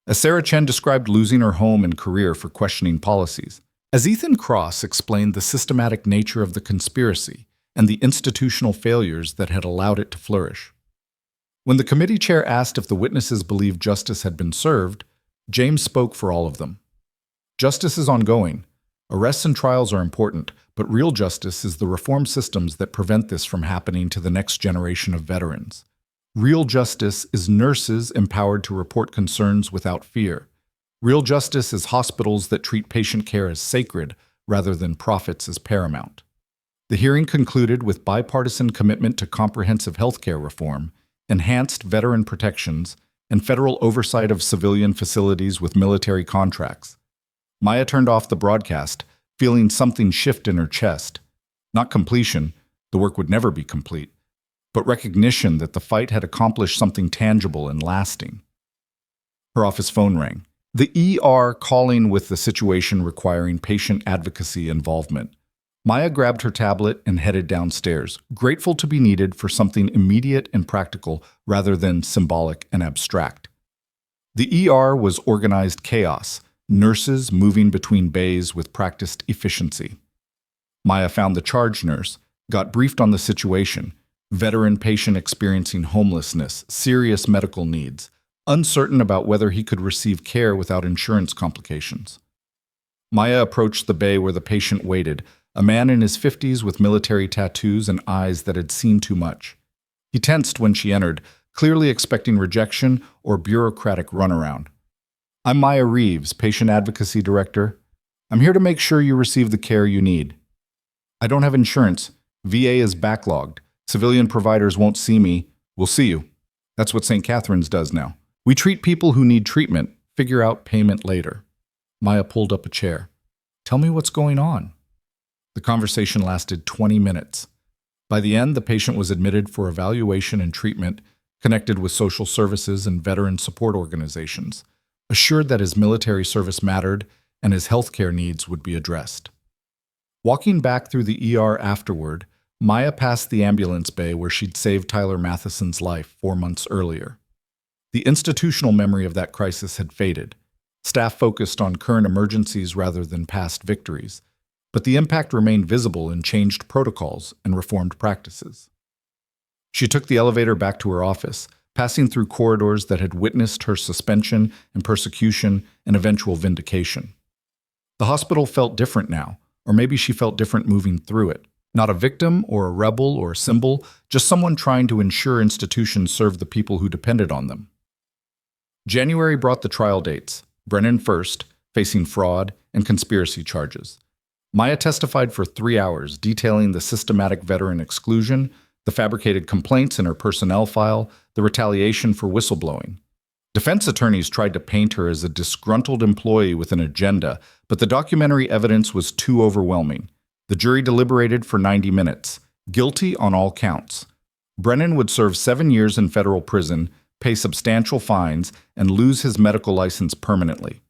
As Sarah Chen described losing her home and career for questioning policies. As Ethan Cross explained the systematic nature of the conspiracy and the institutional failures that had allowed it to flourish. When the committee chair asked if the witnesses believed justice had been served, James spoke for all of them. Justice is ongoing. Arrests and trials are important, but real justice is the reform systems that prevent this from happening to the next generation of veterans. Real justice is nurses empowered to report concerns without fear. Real justice is hospitals that treat patient care as sacred rather than profits as paramount. The hearing concluded with bipartisan commitment to comprehensive healthcare reform, enhanced veteran protections, and federal oversight of civilian facilities with military contracts. Maya turned off the broadcast, feeling something shift in her chest. Not completion, the work would never be complete, but recognition that the fight had accomplished something tangible and lasting. Her office phone rang. The ER calling with the situation requiring patient advocacy involvement. Maya grabbed her tablet and headed downstairs, grateful to be needed for something immediate and practical rather than symbolic and abstract. The ER was organized chaos, nurses moving between bays with practiced efficiency. Maya found the charge nurse, got briefed on the situation, veteran patient experiencing homelessness, serious medical needs, uncertain about whether he could receive care without insurance complications. Maya approached the bay where the patient waited, a man in his 50s with military tattoos and eyes that had seen too much. He tensed when she entered, clearly expecting rejection or bureaucratic runaround. "I'm Maya Reeves, Patient Advocacy Director. I'm here to make sure you receive the care you need." "I don't have insurance. VA is backlogged. Civilian providers won't see me. We'll see you." That's what St. Catherine's does now. "We treat people who need treatment, figure out payment later." Maya pulled up a chair. "Tell me what's going on." The conversation lasted 20 minutes. By the end, the patient was admitted for evaluation and treatment, connected with social services and veteran support organizations, assured that his military service mattered and his healthcare needs would be addressed. Walking back through the ER afterward, Maya passed the ambulance bay where she'd saved Tyler Matheson's life 4 months earlier. The institutional memory of that crisis had faded. Staff focused on current emergencies rather than past victories, but the impact remained visible in changed protocols and reformed practices. She took the elevator back to her office, passing through corridors that had witnessed her suspension and persecution and eventual vindication. The hospital felt different now, or maybe she felt different moving through it. Not a victim or a rebel or a symbol, just someone trying to ensure institutions served the people who depended on them. January brought the trial dates, Brennan first, facing fraud and conspiracy charges. Maya testified for 3 hours, detailing the systematic veteran exclusion, the fabricated complaints in her personnel file, the retaliation for whistleblowing. Defense attorneys tried to paint her as a disgruntled employee with an agenda, but the documentary evidence was too overwhelming. The jury deliberated for 90 minutes, guilty on all counts. Brennan would serve 7 years in federal prison, pay substantial fines, and lose his medical license permanently.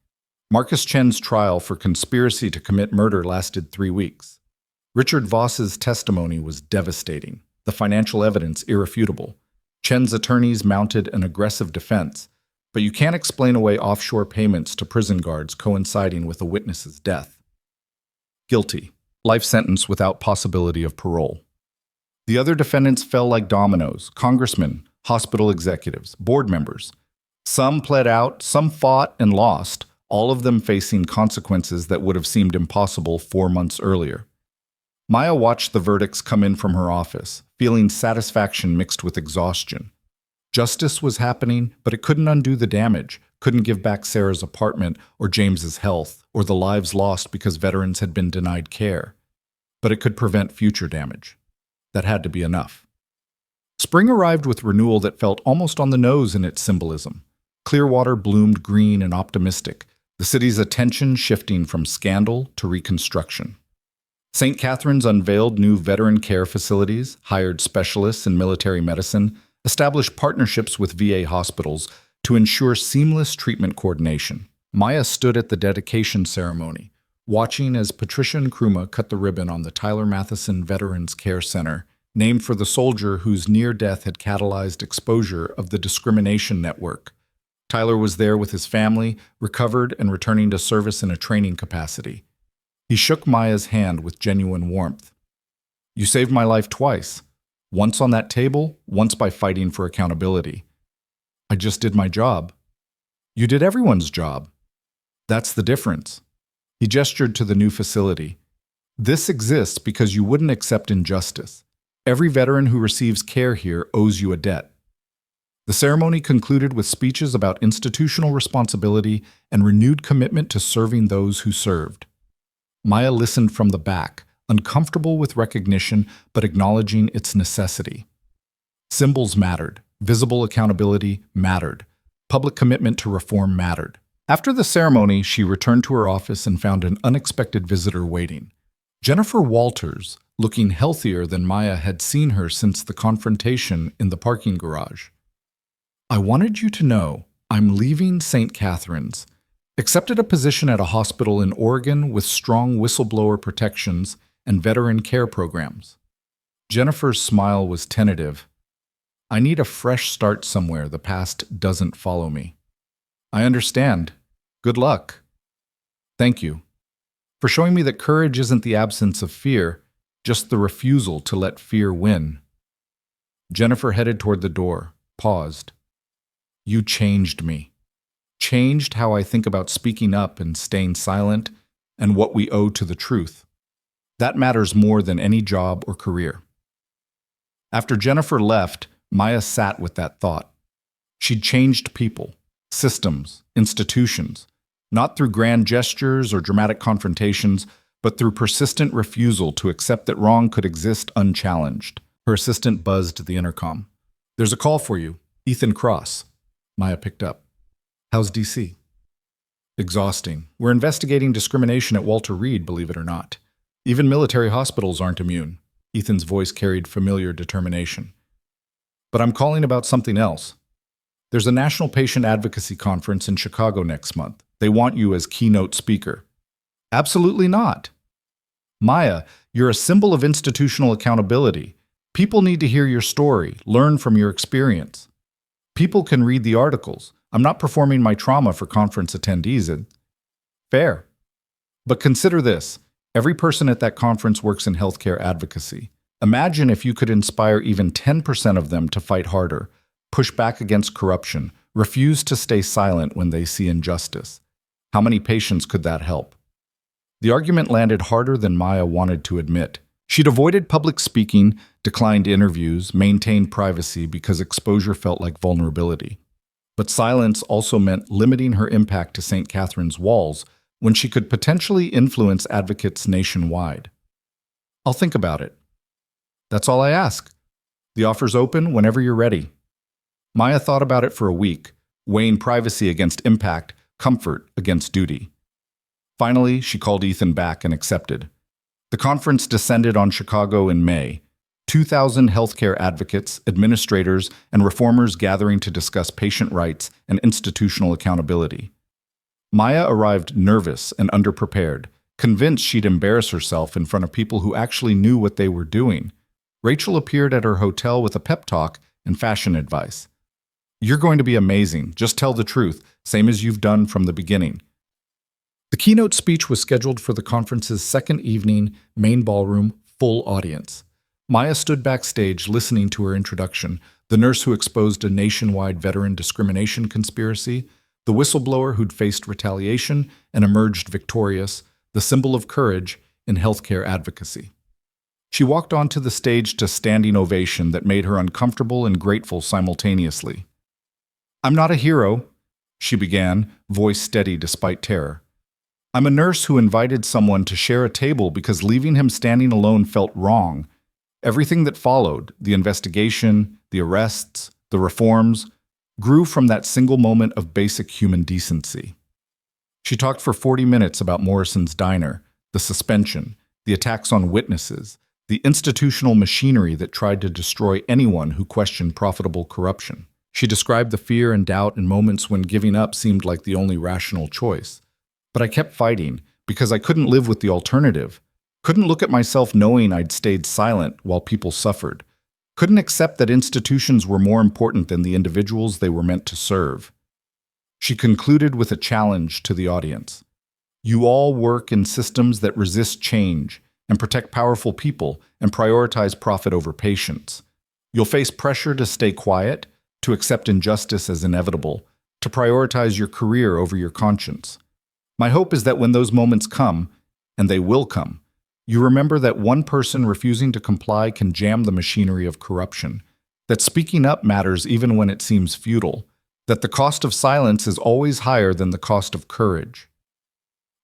Marcus Chen's trial for conspiracy to commit murder lasted 3 weeks. Richard Voss's testimony was devastating, the financial evidence irrefutable. Chen's attorneys mounted an aggressive defense, but you can't explain away offshore payments to prison guards coinciding with a witness's death. Guilty. Life sentence without possibility of parole. The other defendants fell like dominoes: congressmen, hospital executives, board members. Some pled out, some fought and lost, all of them facing consequences that would have seemed impossible 4 months earlier. Maya watched the verdicts come in from her office, feeling satisfaction mixed with exhaustion. Justice was happening, but it couldn't undo the damage, couldn't give back Sarah's apartment or James's health, or the lives lost because veterans had been denied care. But it could prevent future damage. That had to be enough. Spring arrived with renewal that felt almost on the nose in its symbolism. Clearwater bloomed green and optimistic, the city's attention shifting from scandal to reconstruction. St. Catherine's unveiled new veteran care facilities, hired specialists in military medicine, established partnerships with VA hospitals to ensure seamless treatment coordination. Maya stood at the dedication ceremony, watching as Patricia Nkrumah cut the ribbon on the Tyler Matheson Veterans Care Center, named for the soldier whose near death had catalyzed exposure of the discrimination network. Tyler was there with his family, recovered and returning to service in a training capacity. He shook Maya's hand with genuine warmth. "You saved my life twice. Once on that table, once by fighting for accountability. I just did my job." "You did everyone's job. That's the difference." He gestured to the new facility. "This exists because you wouldn't accept injustice. Every veteran who receives care here owes you a debt." The ceremony concluded with speeches about institutional responsibility and renewed commitment to serving those who served. Maya listened from the back, uncomfortable with recognition but acknowledging its necessity. Symbols mattered. Visible accountability mattered. Public commitment to reform mattered. After the ceremony, she returned to her office and found an unexpected visitor waiting. Jennifer Walters, looking healthier than Maya had seen her since the confrontation in the parking garage. "I wanted you to know I'm leaving St. Catherine's. Accepted a position at a hospital in Oregon with strong whistleblower protections and veteran care programs." Jennifer's smile was tentative. "I need a fresh start somewhere the past doesn't follow me." "I understand. Good luck." "Thank you for showing me that courage isn't the absence of fear, just the refusal to let fear win." Jennifer headed toward the door, paused. "You changed me. Changed how I think about speaking up and staying silent and what we owe to the truth. That matters more than any job or career." After Jennifer left, Maya sat with that thought. She'd changed people, systems, institutions, not through grand gestures or dramatic confrontations, but through persistent refusal to accept that wrong could exist unchallenged. Her assistant buzzed the intercom. "There's a call for you. Ethan Cross." Maya picked up. "How's DC?" "Exhausting. We're investigating discrimination at Walter Reed, believe it or not. Even military hospitals aren't immune." Ethan's voice carried familiar determination. "But I'm calling about something else. There's a National Patient Advocacy Conference in Chicago next month. They want you as keynote speaker." "Absolutely not." "Maya, you're a symbol of institutional accountability. People need to hear your story, learn from your experience. People can read the articles. I'm not performing my trauma for conference attendees." "Fair. But consider this. Every person at that conference works in healthcare advocacy. Imagine if you could inspire even 10% of them to fight harder, push back against corruption, refuse to stay silent when they see injustice. How many patients could that help?" The argument landed harder than Maya wanted to admit. She'd avoided public speaking, declined interviews, maintained privacy because exposure felt like vulnerability. But silence also meant limiting her impact to St. Catherine's walls when she could potentially influence advocates nationwide. "I'll think about it." "That's all I ask. The offer's open whenever you're ready." Maya thought about it for a week, weighing privacy against impact, comfort against duty. Finally, she called Ethan back and accepted. The conference descended on Chicago in May. 2,000 healthcare advocates, administrators, and reformers gathering to discuss patient rights and institutional accountability. Maya arrived nervous and underprepared, convinced she'd embarrass herself in front of people who actually knew what they were doing. Rachel appeared at her hotel with a pep talk and fashion advice. "You're going to be amazing. Just tell the truth, same as you've done from the beginning." The keynote speech was scheduled for the conference's second evening, main ballroom, full audience. Maya stood backstage listening to her introduction, the nurse who exposed a nationwide veteran discrimination conspiracy, the whistleblower who'd faced retaliation and emerged victorious, the symbol of courage in healthcare advocacy. She walked onto the stage to standing ovation that made her uncomfortable and grateful simultaneously. "I'm not a hero," she began, voice steady despite terror. "I'm a nurse who invited someone to share a table because leaving him standing alone felt wrong. Everything that followed, the investigation, the arrests, the reforms, grew from that single moment of basic human decency." She talked for 40 minutes about Morrison's Diner, the suspension, the attacks on witnesses, the institutional machinery that tried to destroy anyone who questioned profitable corruption. She described the fear and doubt in moments when giving up seemed like the only rational choice. "But I kept fighting because I couldn't live with the alternative. Couldn't look at myself knowing I'd stayed silent while people suffered. Couldn't accept that institutions were more important than the individuals they were meant to serve. She concluded with a challenge to the audience. You all work in systems that resist change and protect powerful people and prioritize profit over patience. You'll face pressure to stay quiet, to accept injustice as inevitable, to prioritize your career over your conscience. My hope is that when those moments come, and they will come, you remember that one person refusing to comply can jam the machinery of corruption, that speaking up matters even when it seems futile, that the cost of silence is always higher than the cost of courage.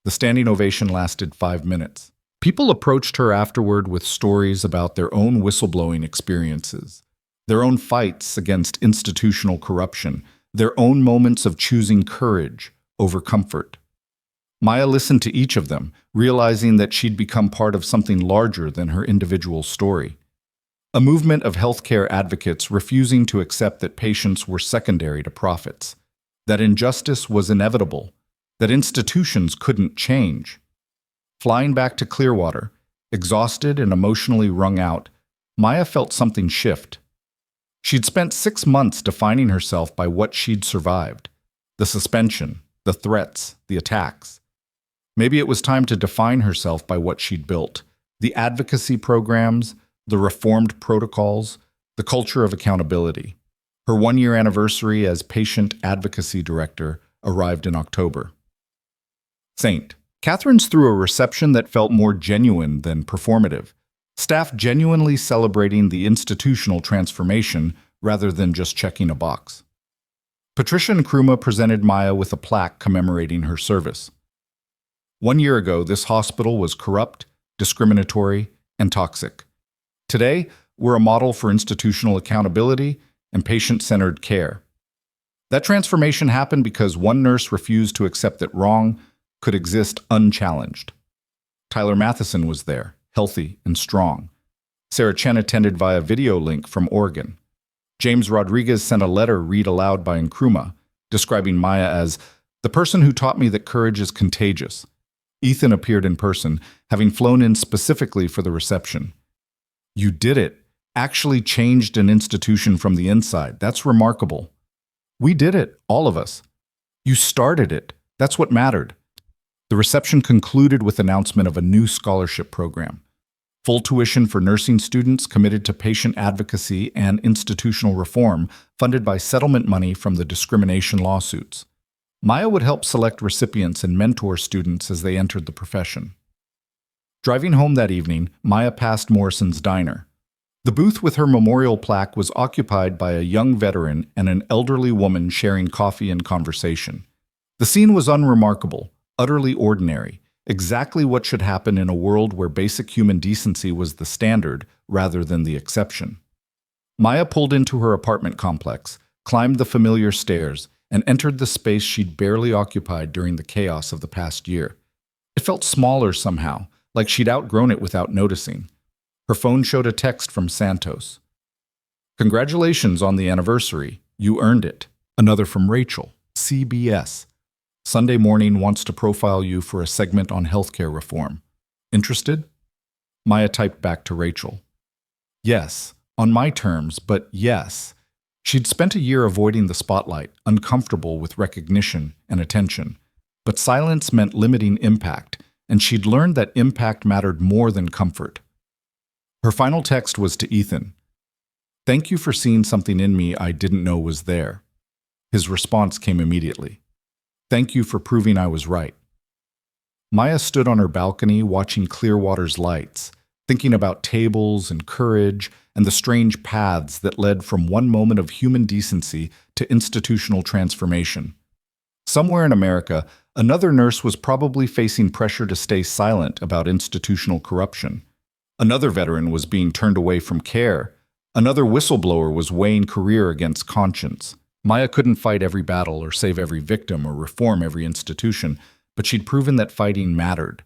The standing ovation lasted 5 minutes. People approached her afterward with stories about their own whistleblowing experiences, their own fights against institutional corruption, their own moments of choosing courage over comfort. Maya listened to each of them, realizing that she'd become part of something larger than her individual story. A movement of healthcare advocates refusing to accept that patients were secondary to profits, that injustice was inevitable, that institutions couldn't change. Flying back to Clearwater, exhausted and emotionally wrung out, Maya felt something shift. She'd spent 6 months defining herself by what she'd survived: the suspension, the threats, the attacks. Maybe it was time to define herself by what she'd built: the advocacy programs, the reformed protocols, the culture of accountability. Her 1-year anniversary as patient advocacy director arrived in October. St. Catherine's threw a reception that felt more genuine than performative, staff genuinely celebrating the institutional transformation rather than just checking a box. Patricia Nkrumah presented Maya with a plaque commemorating her service. 1 year ago, this hospital was corrupt, discriminatory, and toxic. Today, we're a model for institutional accountability and patient-centered care. That transformation happened because one nurse refused to accept that wrong could exist unchallenged. Tyler Matheson was there, healthy and strong. Sarah Chen attended via video link from Oregon. James Rodriguez sent a letter read aloud by Nkrumah, describing Maya as the person who taught me that courage is contagious. Ethan appeared in person, having flown in specifically for the reception. You did it. Actually changed an institution from the inside. That's remarkable. We did it, all of us. You started it. That's what mattered. The reception concluded with announcement of a new scholarship program. Full tuition for nursing students committed to patient advocacy and institutional reform, funded by settlement money from the discrimination lawsuits. Maya would help select recipients and mentor students as they entered the profession. Driving home that evening, Maya passed Morrison's Diner. The booth with her memorial plaque was occupied by a young veteran and an elderly woman sharing coffee and conversation. The scene was unremarkable, utterly ordinary, exactly what should happen in a world where basic human decency was the standard rather than the exception. Maya pulled into her apartment complex, climbed the familiar stairs, and entered the space she'd barely occupied during the chaos of the past year. It felt smaller somehow, like she'd outgrown it without noticing. Her phone showed a text from Santos. Congratulations on the anniversary. You earned it. Another from Rachel, CBS. Sunday Morning wants to profile you for a segment on healthcare reform. Interested? Maya typed back to Rachel. Yes, on my terms, but yes. She'd spent a year avoiding the spotlight, uncomfortable with recognition and attention. But silence meant limiting impact, and she'd learned that impact mattered more than comfort. Her final text was to Ethan. Thank you for seeing something in me I didn't know was there. His response came immediately. Thank you for proving I was right. Maya stood on her balcony watching Clearwater's lights, thinking about tables and courage and the strange paths that led from one moment of human decency to institutional transformation. Somewhere in America, another nurse was probably facing pressure to stay silent about institutional corruption. Another veteran was being turned away from care. Another whistleblower was weighing career against conscience. Maya couldn't fight every battle or save every victim or reform every institution, but she'd proven that fighting mattered,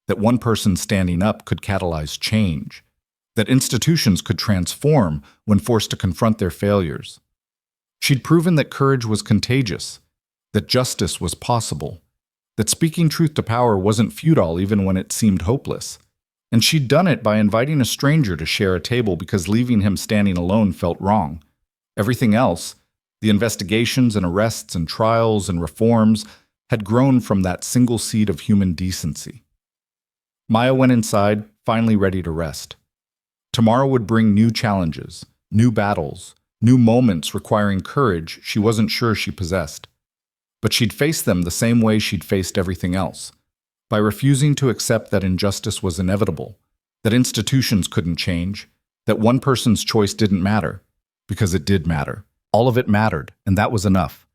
that one person standing up could catalyze change, that institutions could transform when forced to confront their failures. She'd proven that courage was contagious, that justice was possible, that speaking truth to power wasn't futile even when it seemed hopeless. And she'd done it by inviting a stranger to share a table because leaving him standing alone felt wrong. Everything else, the investigations and arrests and trials and reforms, had grown from that single seed of human decency. Maya went inside, finally ready to rest. Tomorrow would bring new challenges, new battles, new moments requiring courage she wasn't sure she possessed. But she'd face them the same way she'd faced everything else, by refusing to accept that injustice was inevitable, that institutions couldn't change, that one person's choice didn't matter, because it did matter. All of it mattered, and that was enough.